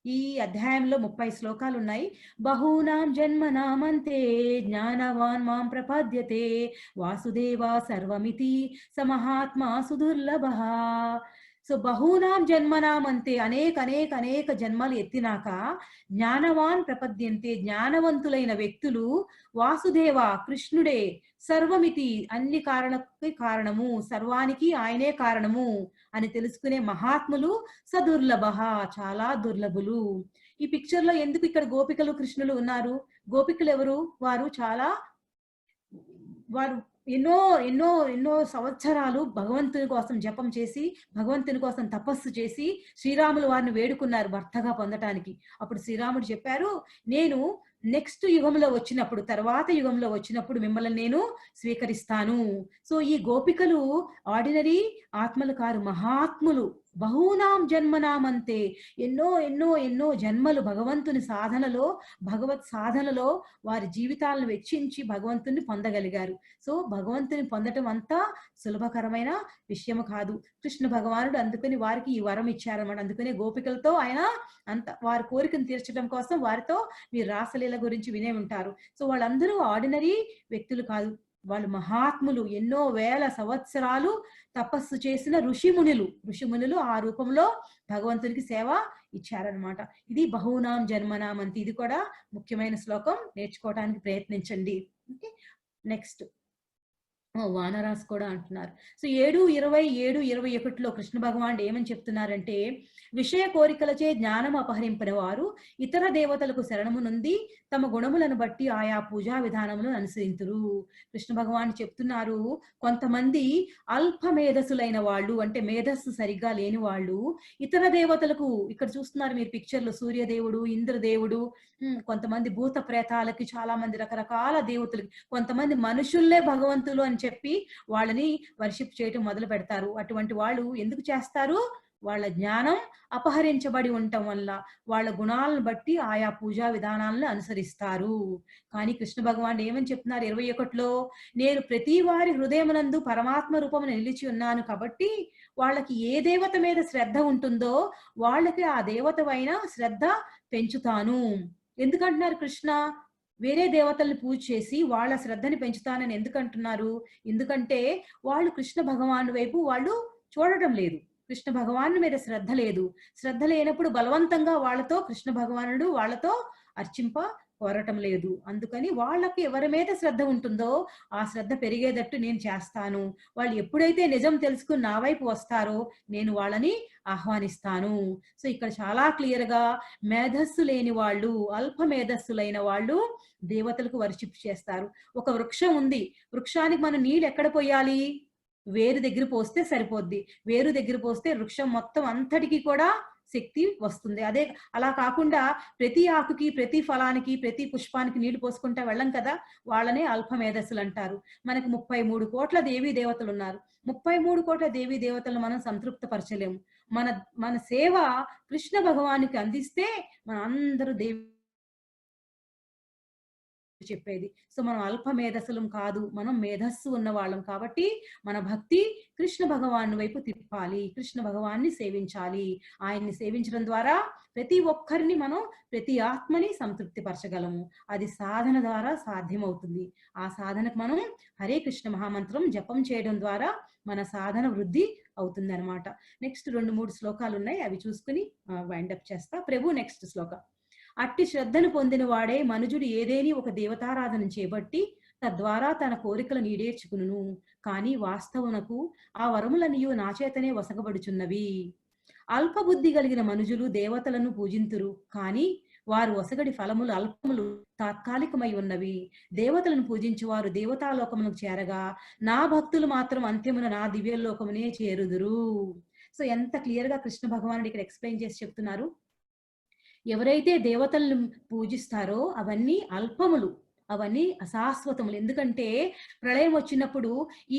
ఈ అధ్యాయంలో 30 శ్లోకాలు ఉన్నాయి. బహూనాం జన్మనామంతే జ్ఞానవాన్ మాం ప్రపద్యతే వాసుదేవ సర్వమితి సమహాత్మా సుదుర్లభః. సో బహూనాం జన్మనామంతే, అనేక జన్మలు ఎత్తినాక జ్ఞానవాన్ ప్రపద్యంతే, జ్ఞానవంతులైన వ్యక్తులు, వాసుదేవ కృష్ణుడే, సర్వమితి అన్ని కారణము, సర్వానికి ఆయనే కారణము అని తెలుసుకునే మహాత్ములు, సదుర్లభ చాలా దుర్లభులు. ఈ పిక్చర్ లో ఎందుకు ఇక్కడ గోపికలు కృష్ణులు ఉన్నారు? గోపికలు ఎవరు? వారు ఎన్నో సంవత్సరాలు భగవంతుని కోసం జపం చేసి, భగవంతుని కోసం తపస్సు చేసి శ్రీరాములు వారిని వేడుకున్నారు భర్తగా పొందటానికి. అప్పుడు శ్రీరాముడు చెప్పారు, నేను నెక్స్ట్ యుగంలో వచ్చినప్పుడు, తర్వాత యుగంలో వచ్చినప్పుడు మిమ్మల్ని నేను స్వీకరిస్తాను. సో ఈ గోపికలు ఆర్డినరీ ఆత్మలు కారు, మహాత్ములు. బహూనాం జన్మనామంతే, ఎన్నో ఎన్నో ఎన్నో జన్మలు భగవంతుని సాధనలో, భగవత్ సాధనలో వారి జీవితాలను వెచ్చించి భగవంతుని పొందగలిగారు. సో భగవంతుని పొందటం అంతా సులభకరమైన విషయము కాదు. కృష్ణ భగవానుడు అందుకని వారికి ఈ వరం ఇచ్చారన్నమాట. అందుకనే గోపికలతో ఆయన అంత వారి కోరికను తీర్చడం కోసం వారితో మీరు రాసలీల గురించి వినే ఉంటారు. సో వాళ్ళందరూ ఆర్డినరీ వ్యక్తులు కాదు, వాళ్ళు మహాత్ములు. ఎన్నో వేల సంవత్సరాలు తపస్సు చేసిన ఋషిమునులు ఆ రూపంలో భగవంతునికి సేవ ఇచ్చారనమాట. ఇది బహూనాం జన్మనామంతి. ఇది కూడా ముఖ్యమైన శ్లోకం, నేర్చుకోవడానికి ప్రయత్నించండి. ఓకే, నెక్స్ట్ వానరాస్ కూడా అంటున్నారు. సో 7:27-21 కృష్ణ భగవానుడు ఏమని చెప్తున్నారంటే, విషయ కోరికలచే జ్ఞానం అపహరింపిన వారు ఇతర దేవతలకు శరణము నుండి తమ గుణములను బట్టి ఆయా పూజా విధానములను అనుసరింతురు. కృష్ణ భగవాన్ చెప్తున్నారు, కొంతమంది అల్ప మేధస్సులైన వాళ్ళు, అంటే మేధస్సు సరిగ్గా లేని వాళ్ళు ఇతర దేవతలకు, ఇక్కడ చూస్తున్నారు మీరు పిక్చర్లో సూర్యదేవుడు, ఇంద్రదేవుడు, కొంతమంది భూత ప్రేతాలకి, చాలా మంది రకరకాల దేవతలకి, కొంతమంది మనుషుల్లే భగవంతులు అని చెప్పి వాళ్ళని వర్షిప్ చేయటం మొదలు పెడతారు. అటువంటి వాళ్ళు ఎందుకు చేస్తారు? వాళ్ళ జ్ఞానం అపహరించబడి ఉండటం వల్ల, వాళ్ళ గుణాలను బట్టి ఆయా పూజా విధానాలను అనుసరిస్తారు. కానీ కృష్ణ భగవాన్ ఏమని చెప్తున్నారు 21లో, నేను ప్రతి వారి హృదయమునందు పరమాత్మ రూపమును నిలిచి ఉన్నాను కాబట్టి వాళ్ళకి ఏ దేవత మీద శ్రద్ధ ఉంటుందో వాళ్ళకి ఆ దేవత పైన శ్రద్ధ పెంచుతాను. ఎందుకంటున్నారు కృష్ణ? వేరే దేవతల్ని పూజ చేసి వాళ్ళ శ్రద్ధని పెంచుతానని ఎందుకంటున్నారు? ఎందుకంటే వాళ్ళు కృష్ణ భగవాను వైపు వాళ్ళు చూడటం లేదు, కృష్ణ భగవాను మీద శ్రద్ధ లేదు. శ్రద్ధ లేనప్పుడు బలవంతంగా వాళ్ళతో కృష్ణ భగవానుడు వాళ్ళతో అర్చింప కోరటం లేదు. అందుకని వాళ్ళకి ఎవరి మీద శ్రద్ధ ఉంటుందో ఆ శ్రద్ధ పెరిగేటట్టు నేను చేస్తాను. వాళ్ళు ఎప్పుడైతే నిజం తెలుసుకుని నా వైపు వస్తారో నేను వాళ్ళని ఆహ్వానిస్తాను. సో ఇక్కడ చాలా క్లియర్ గా మేధస్సు లేని వాళ్ళు, అల్ప మేధస్సులైన వాళ్ళు దేవతలకు వర్షిప్ చేస్తారు. ఒక వృక్షం ఉంది, వృక్షానికి మనం నీళ్ళు ఎక్కడ పోయాలి? వేరు దగ్గర పోస్తే సరిపోద్ది. వేరు దగ్గర పోస్తే వృక్షం మొత్తం అంతటికి కూడా శక్తి వస్తుంది. అదే అలా కాకుండా ప్రతి ఆకుకి, ప్రతి ఫలానికి, ప్రతి పుష్పానికి నీళ్లు పోసుకుంటా వెళ్ళం కదా, వాళ్ళనే అల్ప మేధస్సులు అంటారు. మనకి 33 కోట్ల దేవీ దేవతలు ఉన్నారు. 33 కోట్ల దేవీ దేవతలను మనం సంతృప్త పరచలేము. మన మన సేవ కృష్ణ భగవానికి అందిస్తే మన అందరూ దేవి చెప్పేది. సో మనం అల్ప మేధస్సులం కాదు, మనం మేధస్సు ఉన్న వాళ్ళం. కాబట్టి మన భక్తి కృష్ణ భగవాను వైపు తిప్పాలి, కృష్ణ భగవాన్ని సేవించాలి. ఆయన్ని సేవించడం ద్వారా ప్రతి ఒక్కరిని మనం, ప్రతి ఆత్మని సంతృప్తి పరచగలము. అది సాధన ద్వారా సాధ్యమవుతుంది. ఆ సాధనకు మనం హరే కృష్ణ మహామంత్రం జపం చేయడం ద్వారా మన సాధన వృద్ధి అవుతుంది అనమాట. నెక్స్ట్ 2-3 శ్లోకాలు ఉన్నాయి, అవి చూసుకుని వైండప్ చేస్తా. ప్రభు నెక్స్ట్ శ్లోకం. అట్టి శ్రద్ధను పొందిన వాడే మనుజుడు ఏదేని ఒక దేవతారాధన చేపట్టి తద్వారా తన కోరికలను ఈడేర్చుకును. కానీ వాస్తవునకు ఆ వరములనియు నాచేతనే వసగబడుచున్నవి. అల్పబుద్ధి కలిగిన మనుజులు దేవతలను పూజింతురు, కానీ వారు వసగడి ఫలములు అల్పములు, తాత్కాలికమై ఉన్నవి. దేవతలను పూజించువారు దేవతాలోకములకు చేరగా నా భక్తులు మాత్రం అంత్యమున నా దివ్యలోకమునే చేరుదురు. సో ఎంత క్లియర్ గా కృష్ణ భగవానుడు ఇక్కడ ఎక్స్ప్లెయిన్ చేసి చెప్తున్నారు. ఎవరైతే దేవతలను పూజిస్తారో అవన్నీ అల్పములు, అవన్నీ అశాశ్వతములు. ఎందుకంటే ప్రళయం వచ్చినప్పుడు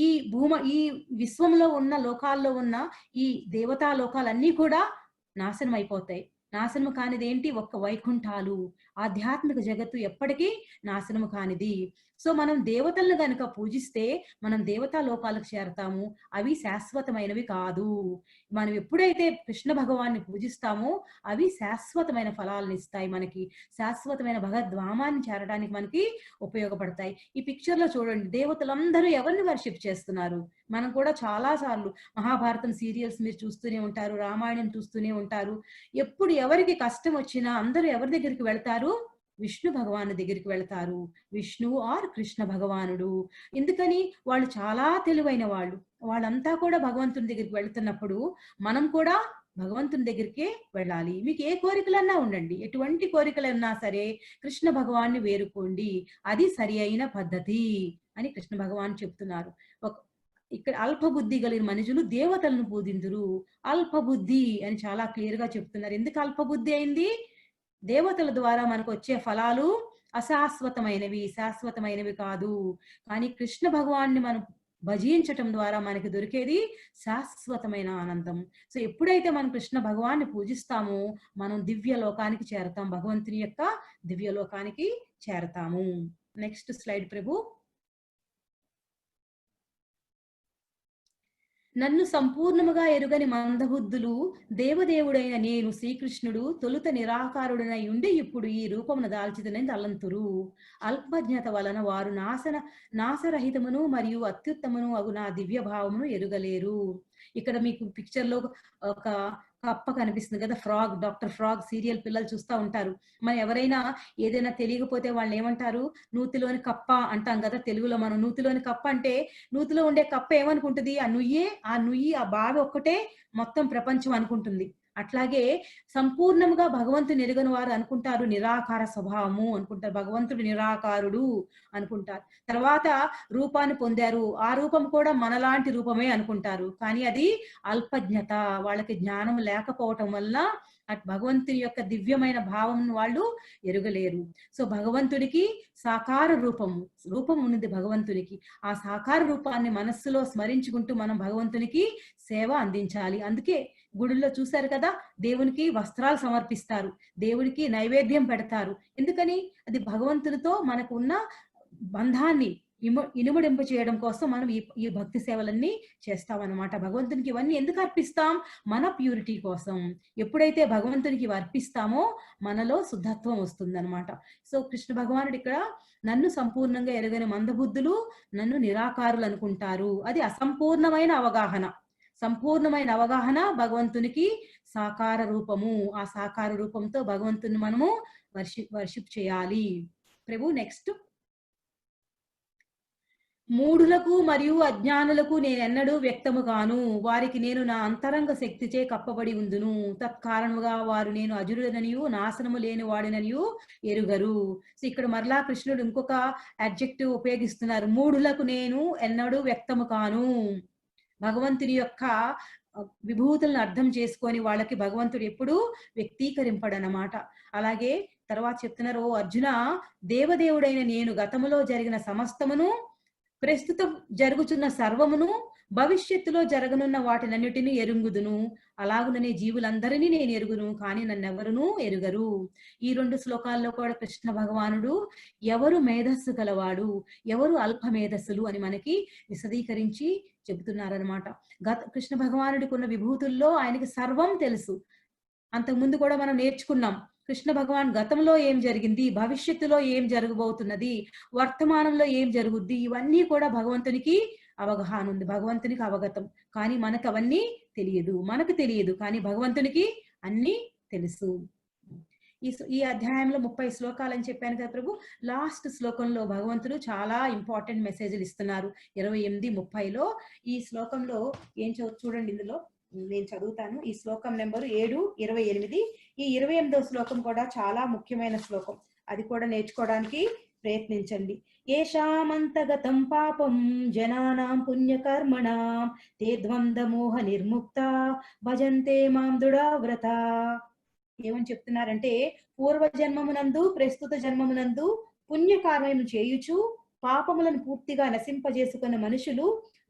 ఈ విశ్వంలో ఉన్న లోకాల్లో ఉన్న ఈ దేవతా లోకాలన్నీ కూడా నాశనం అయిపోతాయి. నాశనము కానిది ఏంటి? ఒక్క వైకుంఠాలు. ఆధ్యాత్మిక జగత్తు ఎప్పటికీ నాశనము కానిది. సో మనం దేవతలను గనుక పూజిస్తే మనం దేవతా లోకాలకు చేరతాము. అవి శాశ్వతమైనవి కాదు. మనం ఎప్పుడైతే కృష్ణ భగవాన్ని పూజిస్తామో అవి శాశ్వతమైన ఫలాలను ఇస్తాయి, మనకి శాశ్వతమైన భగవద్ధామాన్ని చేరడానికి మనకి ఉపయోగపడతాయి. ఈ పిక్చర్ లో చూడండి, దేవతలందరూ ఎవరిని వర్షిప్ చేస్తున్నారు? మనం కూడా చాలా సార్లు మహాభారతం సీరియల్స్ మీరు చూస్తూనే ఉంటారు, రామాయణం చూస్తూనే ఉంటారు. ఎప్పుడు ఎవరికి కష్టం వచ్చినా అందరూ ఎవరి దగ్గరికి వెళ్తారు? విష్ణు భగవాను దగ్గరికి వెళ్తారు. విష్ణు ఆర్ కృష్ణ భగవానుడు. ఎందుకని? వాళ్ళు చాలా తెలివైన వాళ్ళు. వాళ్ళంతా కూడా భగవంతుని దగ్గరికి వెళ్తున్నప్పుడు మనం కూడా భగవంతుని దగ్గరికే వెళ్ళాలి. మీకు ఏ కోరికలన్నా ఉండండి, ఎటువంటి కోరికలన్నా సరే కృష్ణ భగవాన్ని వేరుకోండి, అది సరి అయిన పద్ధతి అని కృష్ణ భగవాన్ చెప్తున్నారు. ఇక్కడ అల్పబుద్ధి కలిగిన మనుషులు దేవతలను పూజింతురు. అల్పబుద్ధి అని చాలా క్లియర్ గా చెప్తున్నారు. ఎందుకు అల్పబుద్ధి అయింది? దేవతల ద్వారా మనకు వచ్చే ఫలాలు అశాశ్వతమైనవి, శాశ్వతమైనవి కాదు. కానీ కృష్ణ భగవాన్ని మనం భజించటం ద్వారా మనకి దొరికేది శాశ్వతమైన ఆనందం. సో ఎప్పుడైతే మనం కృష్ణ భగవాన్ని పూజిస్తామో మనం దివ్య లోకానికి చేరతాం, భగవంతుని యొక్క దివ్య లోకానికి చేరతాము. నెక్స్ట్ స్లైడ్ ప్రభు. నన్ను సంపూర్ణముగా ఎరుగని మందబుద్ధులు దేవదేవుడైన నేను శ్రీకృష్ణుడు తొలుత నిరాకారుడనై ఉండి ఇప్పుడు ఈ రూపమును దాల్చిదనని తలంతురు. అల్పజ్ఞత వలన వారు నాశరహితమును మరియు అత్యుత్తమును అగు నా దివ్య భావమును ఎరుగలేరు. ఇక్కడ మీకు పిక్చర్ లో ఒక కప్ప కనిపిస్తుంది కదా, ఫ్రాగ్, డాక్టర్ ఫ్రాగ్ సీరియల్ పిల్లలు చూస్తూ ఉంటారు. మరి ఎవరైనా ఏదైనా తెలియకపోతే వాళ్ళు ఏమంటారు, నూతిలోని కప్ప అంటాం కదా తెలుగులో. మనం నూతిలోని కప్ప అంటే నూతిలో ఉండే కప్ప ఏమనుకుంటుంది, ఆ నుయ్యి ఆ బావి ఒక్కటే మొత్తం ప్రపంచం అనుకుంటుంది. అట్లాగే సంపూర్ణంగా భగవంతుని ఎరుగని వారు అనుకుంటారు నిరాకార స్వభావము అనుకుంటారు, భగవంతుడు నిరాకారుడు అనుకుంటారు. తర్వాత రూపాన్ని పొందారు, ఆ రూపం కూడా మనలాంటి రూపమే అనుకుంటారు. కానీ అది అల్పజ్ఞత, వాళ్ళకి జ్ఞానం లేకపోవటం వల్ల భగవంతుని యొక్క దివ్యమైన భావం వాళ్ళు ఎరుగలేరు. సో భగవంతుడికి సాకార రూపం ఉన్నది భగవంతునికి. ఆ సాకార రూపాన్ని మనస్సులో స్మరించుకుంటూ మనం భగవంతునికి సేవ అందించాలి. అందుకే గుడిలో చూశారు కదా, దేవునికి వస్త్రాలు సమర్పిస్తారు, దేవుడికి నైవేద్యం పెడతారు. ఎందుకని? అది భగవంతునితో మనకు ఉన్న బంధాన్ని ఇనుమడింపు చేయడం కోసం మనం ఈ భక్తి సేవలన్నీ చేస్తామన్నమాట. భగవంతునికి ఇవన్నీ ఎందుకు అర్పిస్తాం? మన ప్యూరిటీ కోసం. ఎప్పుడైతే భగవంతునికి అర్పిస్తామో మనలో శుద్ధత్వం వస్తుందన్నమాట. సో కృష్ణ భగవానుడు ఇక్కడ నన్ను సంపూర్ణంగా ఎరగని మందబుద్ధులు నన్ను నిరాకారులు అనుకుంటారు. అది అసంపూర్ణమైన అవగాహన. సంపూర్ణమైన అవగాహన భగవంతునికి సాకార రూపము. ఆ సాకార రూపంతో భగవంతుని మనము వర్షిప్ చేయాలి. ప్రభు నెక్స్ట్. మూఢులకు మరియు అజ్ఞానులకు నేనెన్నడూ వ్యక్తము కాను, వారికి నేను నా అంతరంగ శక్తిచే కప్పబడి ఉందును. తత్కారణముగా వారు నేను అజురుడననియు నాశనము లేని వాడిననియు ఎరుగరు. సో ఇక్కడ మరలా కృష్ణుడు ఇంకొక అడ్జెక్టివ్ ఉపయోగిస్తున్నారు. మూఢులకు నేను ఎన్నడూ వ్యక్తము కాను. భగవంతుని యొక్క విభూతులను అర్థం చేసుకొని వాళ్ళకి భగవంతుడు ఎప్పుడూ వ్యక్తీకరింపడనమాట. అలాగే తర్వాత చెప్తున్నారు, ఓ అర్జున, దేవదేవుడైన నేను గతములో జరిగిన సమస్తమును, ప్రస్తుతం జరుగుతున్న సర్వమును, భవిష్యత్తులో జరగనున్న వాటినన్నిటిని ఎరుగుదును. అలాగుననే జీవులందరినీ నేను ఎరుగును, కానీ నన్నెవరునూ ఎరుగరు. ఈ 2 శ్లోకాల్లో కూడా కృష్ణ భగవానుడు ఎవరు మేధస్సు గలవాడు, ఎవరు అల్ప మేధస్సులు అని మనకి విశదీకరించి చెబుతున్నారనమాట. కృష్ణ భగవానుడికి ఉన్న విభూతుల్లో ఆయనకి సర్వం తెలుసు. అంతకుముందు కూడా మనం నేర్చుకున్నాం, కృష్ణ భగవాన్ గతంలో ఏం జరిగింది, భవిష్యత్తులో ఏం జరగబోతున్నది, వర్తమానంలో ఏం జరుగుద్ది, ఇవన్నీ కూడా భగవంతునికి అవగాహన ఉంది, భగవంతునికి అవగతం. కానీ మనకు అవన్నీ తెలియదు, మనకు తెలియదు, కానీ భగవంతునికి అన్నీ తెలుసు. ఈ అధ్యాయంలో 30 శ్లోకాలు అని చెప్పాను కదా ప్రభు. లాస్ట్ శ్లోకంలో భగవంతుడు చాలా ఇంపార్టెంట్ మెసేజ్లు ఇస్తున్నారు. 28, 30లో ఈ శ్లోకంలో ఏం చూడండి. ఇందులో నేను చదువుతాను. ఈ శ్లోకం నెంబరు 7, 28. ఈ 28వ శ్లోకం కూడా చాలా ముఖ్యమైన శ్లోకం. అది కూడా నేర్చుకోవడానికి ప్రయత్నించండి. ఏషామంతగతం పాపం జనానాం పుణ్యకర్మణాం తే ద్వంద్వ మోహ నిర్ముక్త భజంతే మాం దృఢవ్రత. ఏమని చెప్తున్నారంటే, పూర్వజన్మమునందు ప్రస్తుత జన్మమునందు పుణ్యకార్యము చేయుచు పాపములను పూర్తిగా నశింపజేసుకున్న మనుషులు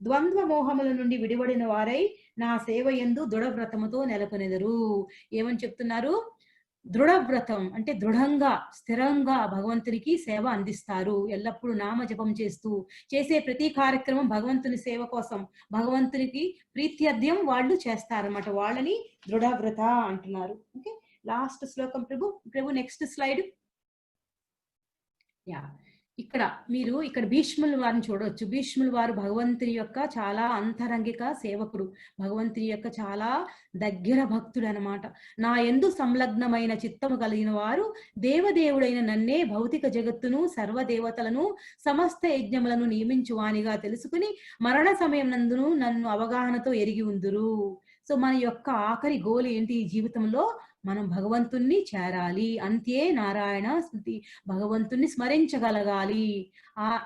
ద్వంద్వ మోహముల నుండి విడివడిన వారై నా సేవ యందు దృఢవ్రతముతో నెలకొనెదరు. ఏమని చెప్తున్నారు? దృఢవ్రతం అంటే దృఢంగా, స్థిరంగా భగవంతునికి సేవ అందిస్తారు. ఎల్లప్పుడూ నామ జపం చేస్తూ చేసే ప్రతి కార్యక్రమం భగవంతుని సేవ కోసం, భగవంతునికి ప్రీత్యర్థం వాళ్ళు చేస్తారన్నమాట. వాళ్ళని దృఢవ్రత అంటున్నారు. ఓకే, లాస్ట్ శ్లోకం ప్రభు నెక్స్ట్ స్లైడ్. ఇక్కడ భీష్ముల వారిని చూడవచ్చు. భీష్ముల వారు భగవంతుని యొక్క చాలా అంతరంగిక సేవకుడు, భగవంతుని యొక్క చాలా దగ్గర భక్తుడు అనమాట. నా యందు సంలగ్నమైన చిత్తము కలిగిన వారు దేవదేవుడైన నన్నే, భౌతిక జగత్తును, సర్వదేవతలను, సమస్త యజ్ఞములను నియమించువానిగా తెలుసుకుని మరణ సమయం నందును నన్ను అవగాహనతో ఎరిగి ఉందురు. సో మన యొక్క ఆఖరి గోల్ ఏంటి? ఈ జీవితంలో మనం భగవంతుణ్ణి చేరాలి. అంతే నారాయణ స్తుతి, భగవంతుణ్ణి స్మరించగలగాలి.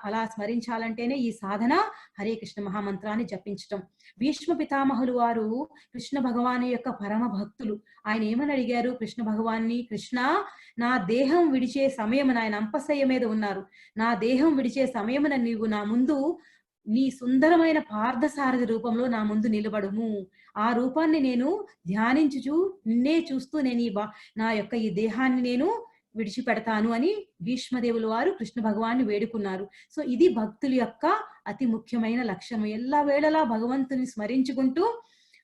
అలా స్మరించాలంటేనే ఈ సాధన హరే కృష్ణ మహామంత్రాన్ని జపించటం. భీష్మ పితామహులు వారు కృష్ణ భగవాను యొక్క పరమ భక్తులు. ఆయన ఏమని అడిగారు కృష్ణ భగవాన్ని? కృష్ణ, నా దేహం విడిచే సమయమున, ఆయన అంపశయ్య మీద ఉన్నారు, నా దేహం విడిచే సమయమున నీవు నా ముందు నీ సుందరమైన పార్థసారథి రూపంలో నా ముందు నిలబడుము. ఆ రూపాన్ని నేను ధ్యానించుచు నిన్నే చూస్తూ నేను నా యొక్క ఈ దేహాన్ని నేను విడిచిపెడతాను అని భీష్మదేవుల వారు కృష్ణ భగవాన్ని వేడుకున్నారు. సో ఇది భక్తుల యొక్క అతి ముఖ్యమైన లక్షణం. ఎల్ల వేళలా భగవంతుని స్మరించుకుంటూ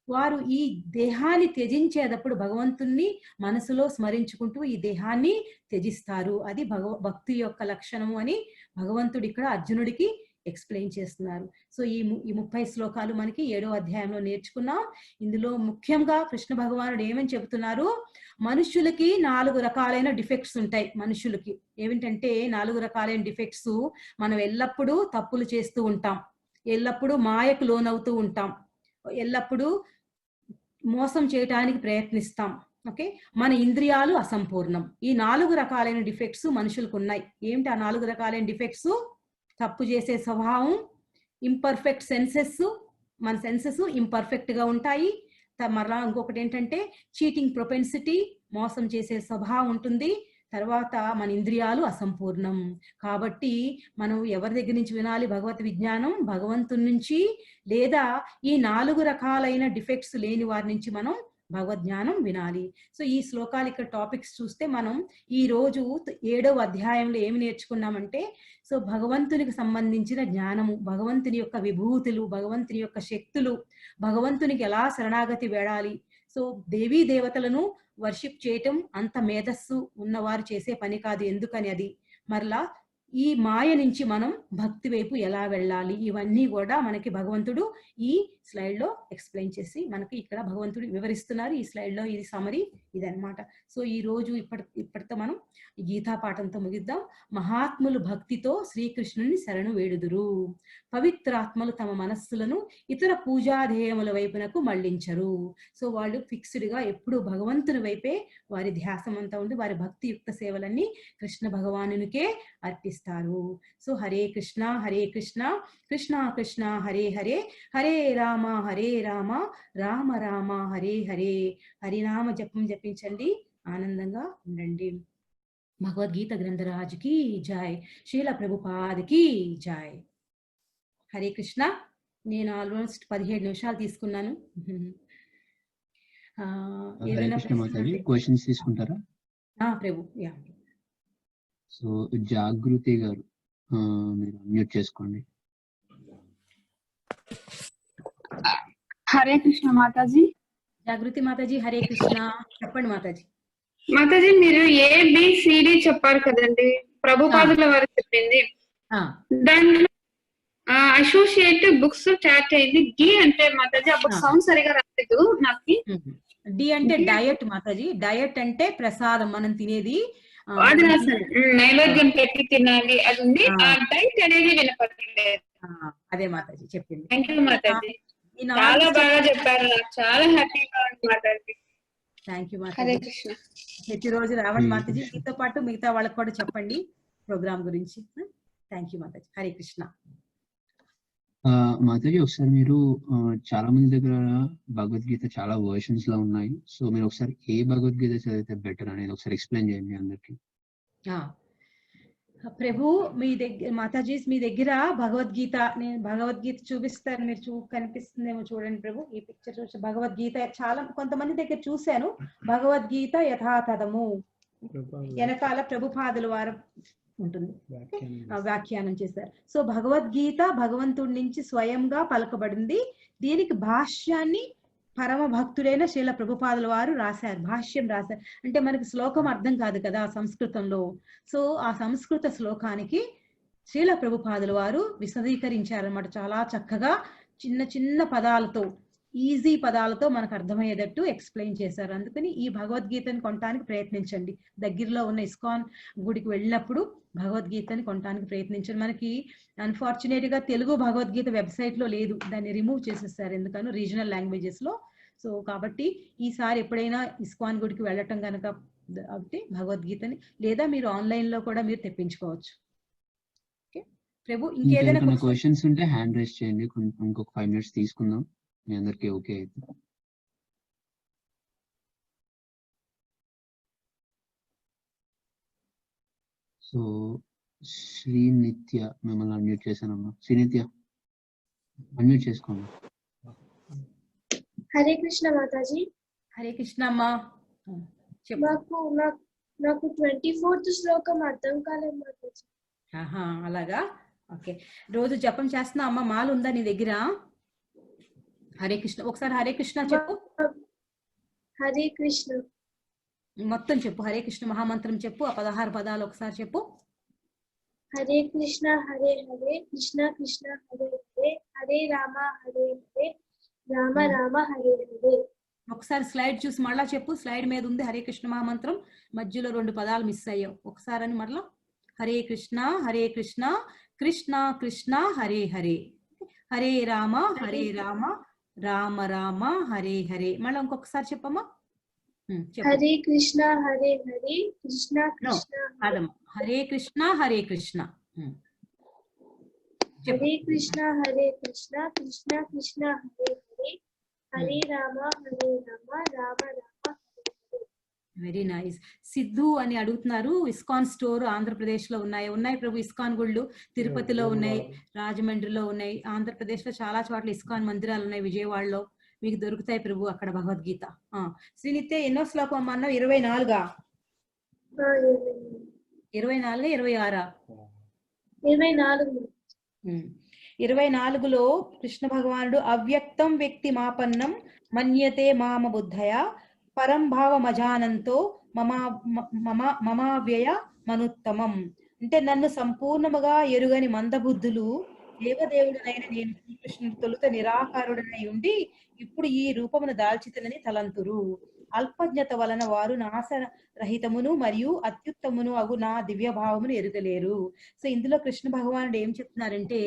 వారు ఈ దేహాన్ని త్యజించేటప్పుడు భగవంతుణ్ణి మనసులో స్మరించుకుంటూ ఈ దేహాన్ని త్యజిస్తారు. అది భక్తి యొక్క లక్షణము అని భగవంతుడు ఇక్కడ అర్జునుడికి ఎక్స్ప్లెయిన్ చేస్తున్నారు. సో ఈ 30 శ్లోకాలు మనకి 7వ అధ్యాయంలో నేర్చుకున్నాం. ఇందులో ముఖ్యంగా కృష్ణ భగవానుడు ఏమని చెబుతున్నారు, మనుషులకి 4 రకాలైన డిఫెక్ట్స్ ఉంటాయి. మనుషులకి ఏమిటంటే 4 రకాలైన డిఫెక్ట్స్. మనం ఎల్లప్పుడూ తప్పులు చేస్తూ ఉంటాం, ఎల్లప్పుడూ మాయకు లోనవుతూ ఉంటాం, ఎల్లప్పుడూ మోసం చేయటానికి ప్రయత్నిస్తాం. ఓకే, మన ఇంద్రియాలు అసంపూర్ణం. ఈ 4 రకాలైన డిఫెక్ట్స్ మనుషులకు ఉన్నాయి. ఏమిటి ఆ 4 రకాలైన డిఫెక్ట్స్? తప్పు చేసే స్వభావం, ఇంపర్ఫెక్ట్ సెన్సెస్, మన సెన్సెస్ ఇంపర్ఫెక్ట్ గా ఉంటాయి. మరలా ఇంకొకటి ఏంటంటే చీటింగ్ ప్రొపెన్సిటీ, మోసం చేసే స్వభావం ఉంటుంది. తర్వాత మన ఇంద్రియాలు అసంపూర్ణం. కాబట్టి మనం ఎవరి దగ్గర నుంచి వినాలి భగవత్ విజ్ఞానం? భగవంతుని నుంచి, లేదా ఈ 4 రకాలైన డిఫెక్ట్స్ లేని వారి నుంచి మనం భగవద్జ్ఞానం వినాలి. సో ఈ శ్లోకాలు ఇక్కడ టాపిక్స్ చూస్తే మనం ఈ రోజు 7వ అధ్యాయంలో ఏమి నేర్చుకున్నామంటే, సో భగవంతునికి సంబంధించిన జ్ఞానము, భగవంతుని యొక్క విభూతులు, భగవంతుని యొక్క శక్తులు, భగవంతునికి ఎలా శరణాగతి వేడాలి. సో దేవీ దేవతలను వర్షిప్ చేయటం అంత మేధస్సు ఉన్నవారు చేసే పని కాదు. ఎందుకని అది మరలా ఈ మాయ నుంచి మనం భక్తి వైపు ఎలా వెళ్ళాలి, ఇవన్నీ కూడా మనకి భగవంతుడు ఈ స్లైడ్ లో ఎక్స్ప్లెయిన్ చేసి మనకి ఇక్కడ భగవంతుడు వివరిస్తున్నారు. ఈ స్లైడ్ లో ఇది సమరీ, ఇదన్నమాట. సో ఈ రోజు ఇప్పటితో మనం గీతా పాఠంతో ముగిద్దాం. మహాత్ములు భక్తితో శ్రీకృష్ణుని శరణు వేడుదురు, పవిత్రాత్మలు తమ మనస్సులను ఇతర పూజాధేయముల వైపునకు మళ్లించరు. సో వాళ్ళు ఫిక్స్డ్ గా ఎప్పుడు భగవంతుని వైపే వారి ధ్యాసం అంతా ఉండి వారి భక్తి యుక్త సేవలన్నీ కృష్ణ భగవానునికే అర్పిస్తారు. సో హరే కృష్ణ కృష్ణ కృష్ణ హరే హరే, హరే రామ రామ రామ హరే హరే. హరినామ జపం జపించండి, ఆనందంగా ఉండండి. భగవద్గీత గ్రంథరాజుకి జై, శ్రీల ప్రభుపాదకి జై. హరే కృష్ణ. నేను ఆల్మోస్ట్ 17 నిమిషాలు తీసుకున్నాను. ఏదైనా క్వశ్చన్స్ తీసుకుంటారా? ప్రభు. యా. సో జాగృతి గారు మీరు మ్యూట్ చేసుకోండి. హరే కృష్ణ మాతాజీ. జాగృతి మాతాజీ హరే కృష్ణ. చెప్పండి మాతాజీ. మాతాజీ మీరు ABCD చెప్పారు కదండి, ప్రభుపాదుల వారు చెప్పింది. దాంట్లో అసోసియేట్ బుక్స్ చాట్ అయింది. డి అంటే మాతాజీ అప్పుడు సౌండ్ సరిగా రాలేదు నాకు. డి అంటే డయట్ మాతాజీ. డయట్ అంటే ప్రసాదం, మనం తినేది. అది నైవేద్యం పెట్టి తినాలి, అది ఉంది. ఆ డైట్ అనేది వినపడలేదు. అదే మాతాజీ చెప్పింది. థ్యాంక్ యూ మాతాజీ, చాలా బాగా చెప్పారు, నాకు చాలా హ్యాపీగా ఉంది మాతాజీ. Thank you Mataji. ప్రతిరోజు రావండి మాతాజీ, మీతో పాటు మిగతా వాళ్ళకి కూడా చెప్పండి ప్రోగ్రామ్ గురించి. Thank you Mataji. హరే కృష్ణ. మాతాజీ ఒకసారి మీరు చాలా మంది దగ్గర భగవద్గీత చాలా వర్షన్స్ లో ఉన్నాయి. సో మీరు ఒకసారి ఏ భగవద్గీత చదివితే బెటర్ అనేది ఒకసారి ఎక్స్ప్లెయిన్ చేయండి అందరికి. ప్రభు మీ దగ్గర మాతాజీ, మీ దగ్గర భగవద్గీత, నేను భగవద్గీత చూపిస్తాను, మీరు కనిపిస్తుందేమో చూడండి ప్రభు. ఈ పిక్చర్ చూసి భగవద్గీత చాలా కొంతమంది దగ్గర చూశాను. భగవద్గీత యథాతథము వెనకాల ప్రభుపాదుల వారు ఉంటుంది, వ్యాఖ్యానం చేశారు. సో భగవద్గీత భగవంతుడి నుంచి స్వయంగా పలకబడింది. దీనికి భాష్యాన్ని పరమ భక్తుడైన శ్రీల ప్రభుపాదుల వారు రాశారు, భాష్యం రాశారు. అంటే మనకి శ్లోకం అర్థం కాదు కదా సంస్కృతంలో. సో ఆ సంస్కృత శ్లోకానికి శ్రీల ప్రభుపాదుల వారు విశదీకరించారన్నమాట. చాలా చక్కగా చిన్న చిన్న పదాలతో, ఈజీ పదాలతో మనకు అర్థమయ్యేటట్టు ఎక్స్ప్లెయిన్ చేశారు. అందుకని ఈ భగవద్గీతని కొనడానికి ప్రయత్నించండి. దగ్గరలో ఉన్న ఇస్కాన్ గుడికి వెళ్ళినప్పుడు భగవద్గీతని కొనడానికి ప్రయత్నించండి. మనకి అన్ఫార్చునేట్ గా తెలుగు భగవద్గీత వెబ్సైట్ లో లేదు, దాన్ని రిమూవ్ చేసేసారు ఎందుకనో రీజనల్ లాంగ్వేజెస్ లో. సో కాబట్టి ఈసారి ఎప్పుడైనా ఇస్కాన్ గుడికి వెళ్ళటం కనుక అంటే భగవద్గీతని, లేదా మీరు ఆన్లైన్ లో కూడా మీరు తెప్పించుకోవచ్చు. ప్రభు ఇంకేదైనా క్వశ్చన్స్ ఉంటే హ్యాండ్ రైజ్ చేయండి, ఇంకొక 5 minutes తీసుకుందాం మీ అందరికీ. ఓకే అయితే సో శ్రీనిత్య మిమ్మల్ని అన్మ్యూట్ చేశానమ్మా. శ్రీనిత్య అన్మ్యూట్ చేసుకోండి. హరే కృష్ణ మాతాజీ. హరే కృష్ణ అమ్మా, చెప్పు. నాకు 24th శ్లోకం అర్థం కాలేదు మాతాజీ. అలాగా, ఓకే. రోజు జపం చేస్తున్నా అమ్మ, మాల ఉందా నీ దగ్గర? హరే కృష్ణ, ఒకసారి హరే కృష్ణ చెప్పు. హరే కృష్ణ మొత్తం చెప్పు, హరే కృష్ణ మహామంత్రం చెప్పు, ఆ 16 పదాలు ఒకసారి చెప్పు. హరే కృష్ణ హరే హరే కృష్ణ కృష్ణ హరే హరే హరే రామ హరే హరే రామ రామ హరే హరే. ఒకసారి స్లైడ్ చూసి మళ్ళా చెప్పు. స్లైడ్ మీద ఉంది హరే కృష్ణ మహామంత్రం, మధ్యలో 2 పదాలు మిస్ అయ్యావు. ఒకసారి అని మళ్ళా హరే కృష్ణ కృష్ణ కృష్ణ హరే హరే హరే రామ రామ రామ హరే హరే. మళ్ళీ ఇంకొకసారి చెప్పమ్మా. హరే కృష్ణ హరే హరే కృష్ణ కృష్ణ కాదమ్మా, హరే కృష్ణ హరే కృష్ణ హరే కృష్ణ కృష్ణ కృష్ణ హరే హరే హరే రామ రామ రామ. Very nice. సిద్ధు అని అడుగుతున్నారు, ఇస్కాన్ స్టోర్ ఆంధ్రప్రదేశ్ లో ఉన్నాయి ప్రభు. ఇస్కాన్ గుళ్ళు తిరుపతిలో ఉన్నాయి, రాజమండ్రిలో ఉన్నాయి, ఆంధ్రప్రదేశ్ లో చాలా చోట్ల ఇస్కాన్ మందిరాలు ఉన్నాయి, విజయవాడలో మీకు దొరుకుతాయి ప్రభు అక్కడ భగవద్గీత. శ్రీనిత్య ఎన్నో శ్లోకం అమ్మ అన్నావు? 24 24 26 24లో కృష్ణ భగవానుడు అవ్యక్తం వ్యక్తి మాపన్నం మన్యతే మామ బుద్ధయ పరం భావమజానంతో మమావ్యయ మనుత్తమం. అంటే నన్ను సంపూర్ణముగా ఎరుగని మందబుద్ధులు దేవదేవుడనైన నేను శ్రీకృష్ణుడు తొలుత నిరాకారుడనై ఉండి ఇప్పుడు ఈ రూపమును దాల్చితనని తలంతురు. అల్పజ్ఞత వలన వారు నాశరహితమును మరియు అత్యుత్తమును అగు నా దివ్య భావమును ఎరుగలేరు. సో ఇందులో కృష్ణ భగవానుడు ఏం చెప్తున్నారంటే,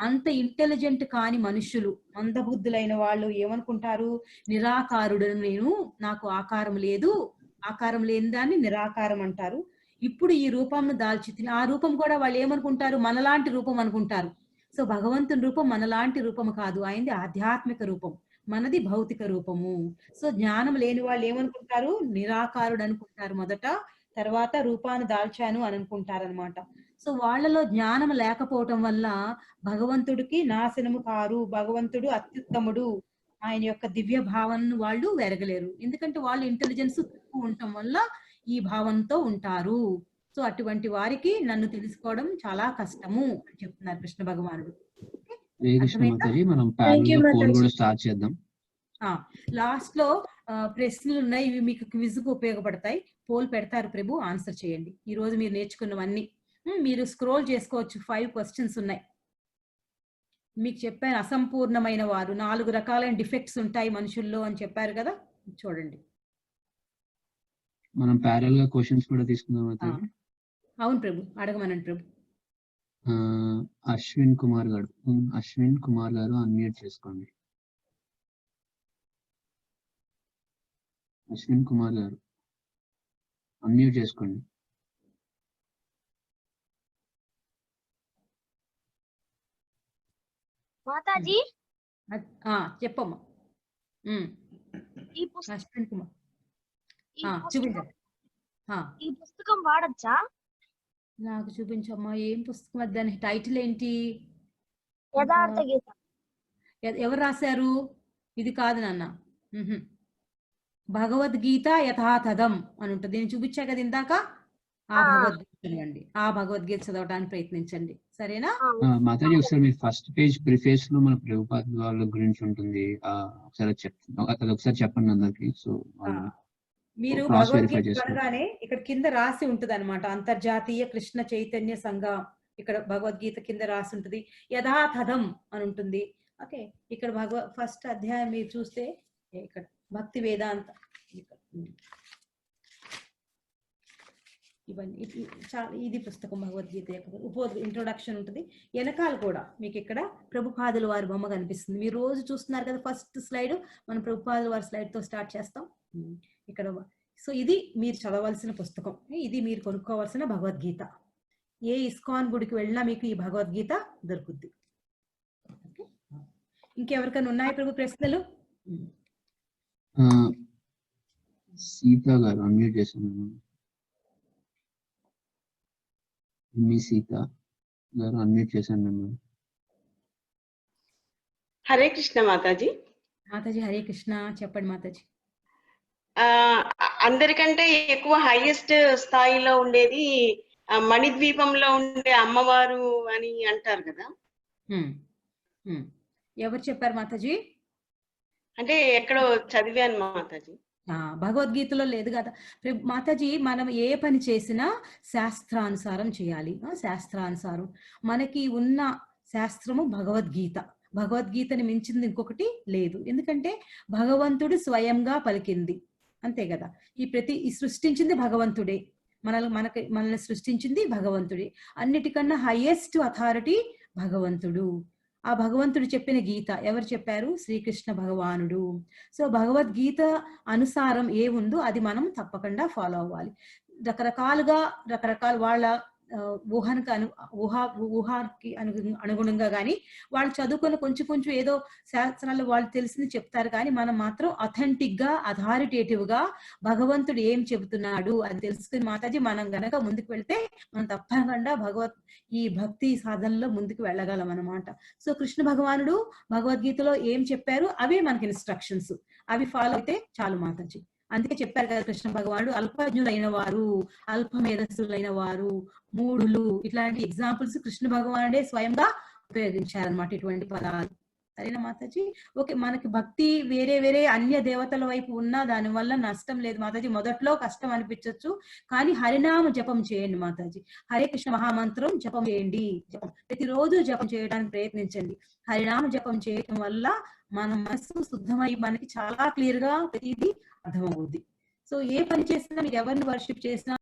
అంత ఇంటెలిజెంట్ కాని మనుషులు, మందబుద్ధులైన వాళ్ళు ఏమనుకుంటారు, నిరాకారుడు నేను, నాకు ఆకారం లేదు, ఆకారం లేని దాన్ని నిరాకారం అంటారు. ఇప్పుడు ఈ రూపంను దాల్చి ఆ రూపం కూడా వాళ్ళు ఏమనుకుంటారు, మనలాంటి రూపం అనుకుంటారు. సో భగవంతుని రూపం మనలాంటి రూపము కాదు, ఆయనది ఆధ్యాత్మిక రూపం, మనది భౌతిక రూపము. సో జ్ఞానం లేని వాళ్ళు ఏమనుకుంటారు, నిరాకారుడు అనుకుంటారు మొదట, తర్వాత రూపాన్ని దాల్చాను అని అనుకుంటారు అనమాట. సో వాళ్ళలో జ్ఞానం లేకపోవటం వల్ల భగవంతుడికి నాశనము కారు, భగవంతుడు అత్యుత్తముడు, ఆయన యొక్క దివ్య భావనను వాళ్ళు వెరగలేరు. ఎందుకంటే వాళ్ళు ఇంటెలిజెన్స్ తక్కువ ఉండటం వల్ల ఈ భావంతో ఉంటారు. సో అటువంటి వారికి నన్ను తెలుసుకోవడం చాలా కష్టము అని చెప్తున్నారు కృష్ణ భగవానుడు. లాస్ట్ లో ప్రశ్నలు ఉన్నాయి, ఇవి మీకు క్విజ్ కు ఉపయోగపడతాయి. పోల్ పెడతారు ప్రభు, ఆన్సర్ చేయండి. ఈ రోజు మీరు నేర్చుకున్నవన్నీ మీరు స్క్రోల్ చేసుకోవచ్చు. 5 క్వశ్చన్స్ ఉన్నాయి. మీకు చెప్పాను అసంపూర్ణమైన వారు, 4 రకాలైన డిఫెక్ట్స్ ఉంటాయి మనుషుల్లో అని చెప్పారు కదా, చూడండి. మనం ప్యారల్ గా క్వశ్చన్స్ కూడా తీసుకుందాం. అవును ప్రభు, అడగమనండి ప్రభు. అశ్విన్ కుమార్ గారు అన్మ్యూట్ చేసుకోండి. అశ్విన్ కుమార్ గారు అన్మ్యూట్ చేసుకోండి. మాతాజీ చెప్పమ్మా. అశ్విన్ కుమార్ చూపించండి. ఈ పుస్తకం వాడచ్చా? నాకు చూపించమ్మా. ఏం పుస్తకం అది, దాని టైటిల్ ఏంటి? యథార్థ గీత. ఎవరు రాశారు? ఇది కాదు నాన్న, భగవద్గీత యథాతథం అని ఉంటుంది. నేను చూపించా కదా ఇందాక, ఆ భగవద్గీత చదవండి. ఆ భగవద్గీత చదవడానికి ప్రయత్నించండి, సరేనా? మాతాజీ ఒకసారి మీరు ఫస్ట్ పేజ్ ప్రిఫేస్ లో మన ప్రభుపాద వాళ్ళ గురించి ఉంటుంది, ఒకసారి చెప్పండి అందరికి. సో మీరు భగవద్గీత అనగానే ఇక్కడ కింద రాసి ఉంటది అనమాట, అంతర్జాతీయ కృష్ణ చైతన్య సంఘం. ఇక్కడ భగవద్గీత కింద రాసి ఉంటుంది యథాతథం అని ఉంటుంది. ఓకే, ఇక్కడ ఫస్ట్ అధ్యాయం మీరు చూస్తే ఇక్కడ భక్తి వేదాంత, ఇవన్నీ ఇది పుస్తకం భగవద్గీత యొక్క ఇంట్రొడక్షన్ ఉంటుంది. వెనకాల కూడా మీకు ఇక్కడ ప్రభుపాదుల వారి బొమ్మ కనిపిస్తుంది. మీరు రోజు చూస్తున్నారు కదా, ఫస్ట్ స్లైడ్ మనం ప్రభుపాదుల వారి స్లైడ్ తో స్టార్ట్ చేస్తాం ఇక్కడ. సో ఇది మీరు చదవాల్సిన పుస్తకం, ఇది మీరు కొనుక్కోవాల్సిన భగవద్గీత. ఏ ఇస్కాన్ గుడికి వెళ్ళినా మీకు ఈ భగవద్గీత దొరుకుద్ది. ఇంకెవరికైనా ఉన్నాయి ప్రభు ప్రశ్నలు? సీత గారు అన్మ్యూట్ చేశాను. మీ సీత గారు అన్మ్యూట్ చేశాను. హరే కృష్ణ మాతాజీ. మాతాజీ హరే కృష్ణ, చెప్పండి మాతాజీ. అందరికంటే ఎక్కువ హైయెస్ట్ స్థాయిలో ఉండేది మణిద్వీపంలో ఉండే అమ్మవారు అని అంటారు కదా. ఎవరు చెప్పారు మాతాజీ? అంటే ఎక్కడో చదివాను మాతాజీ. భగవద్గీతలో లేదు కదా మాతాజీ. మనం ఏ పని చేసినా శాస్త్రానుసారం చేయాలి. శాస్త్రానుసారం మనకి ఉన్న శాస్త్రము భగవద్గీత. భగవద్గీతని మించింది ఇంకొకటి లేదు. ఎందుకంటే భగవంతుడు స్వయంగా పలికింది, అంతే కదా. ఈ సృష్టించింది భగవంతుడే, మనల్ని సృష్టించింది భగవంతుడే. అన్నిటికన్నా హైయెస్ట్ అథారిటీ భగవంతుడు. ఆ భగవంతుడు చెప్పిన గీత ఎవరు చెప్పారు? శ్రీకృష్ణ భగవానుడు. సో భగవద్గీత అనుసారం ఏ ఉందో అది మనం తప్పకుండా ఫాలో అవ్వాలి. రకరకాల వాళ్ళ ఊహాకి అనుగుణంగా కానీ వాళ్ళు చదువుకొని కొంచెం ఏదో శాస్త్రాలు వాళ్ళు తెలిసింది చెప్తారు. కానీ మనం మాత్రం అథెంటిక్ గా అథారిటేటివ్ గా భగవంతుడు ఏం చెబుతున్నాడు అది తెలుసుకుని మాతాజీ మనం గనక ముందుకు వెళ్తే మనం తప్పకుండా ఈ భక్తి సాధనలో ముందుకు వెళ్ళగలం అన్నమాట. సో కృష్ణ భగవానుడు భగవద్గీతలో ఏం చెప్పారు అవే మనకి ఇన్స్ట్రక్షన్స్, అవి ఫాలో అయితే చాలు మాతాజీ. అందుకే చెప్పారు కదా కృష్ణ భగవానుడు అల్పజ్ఞులైన వారు, అల్ప మేధస్సులైన వారు, మూఢులు, ఇట్లాంటి ఎగ్జాంపుల్స్ కృష్ణ భగవానుడే స్వయంగా ఉపయోగించారనమాట ఇటువంటి పదాలు. సరేనా మాతాజీ? ఓకే, మనకి భక్తి వేరే అన్య దేవతల వైపు ఉన్నా దాని వల్ల నష్టం లేదు మాతాజీ. మొదట్లో కష్టం అనిపించవచ్చు, కానీ హరినామ జపం చేయండి మాతాజీ. హరే కృష్ణ మహామంత్రం జపం చేయండి. ప్రతిరోజు జపం చేయడానికి ప్రయత్నించండి. హరినామ జపం చేయటం వల్ల మన మనసు శుద్ధమై మనకి చాలా క్లియర్ గా ప్రతిదీ అర్థమవుద్ది. సో ఏ పని చేసినా మీరు ఎవరిని వర్షిప్ చేసినా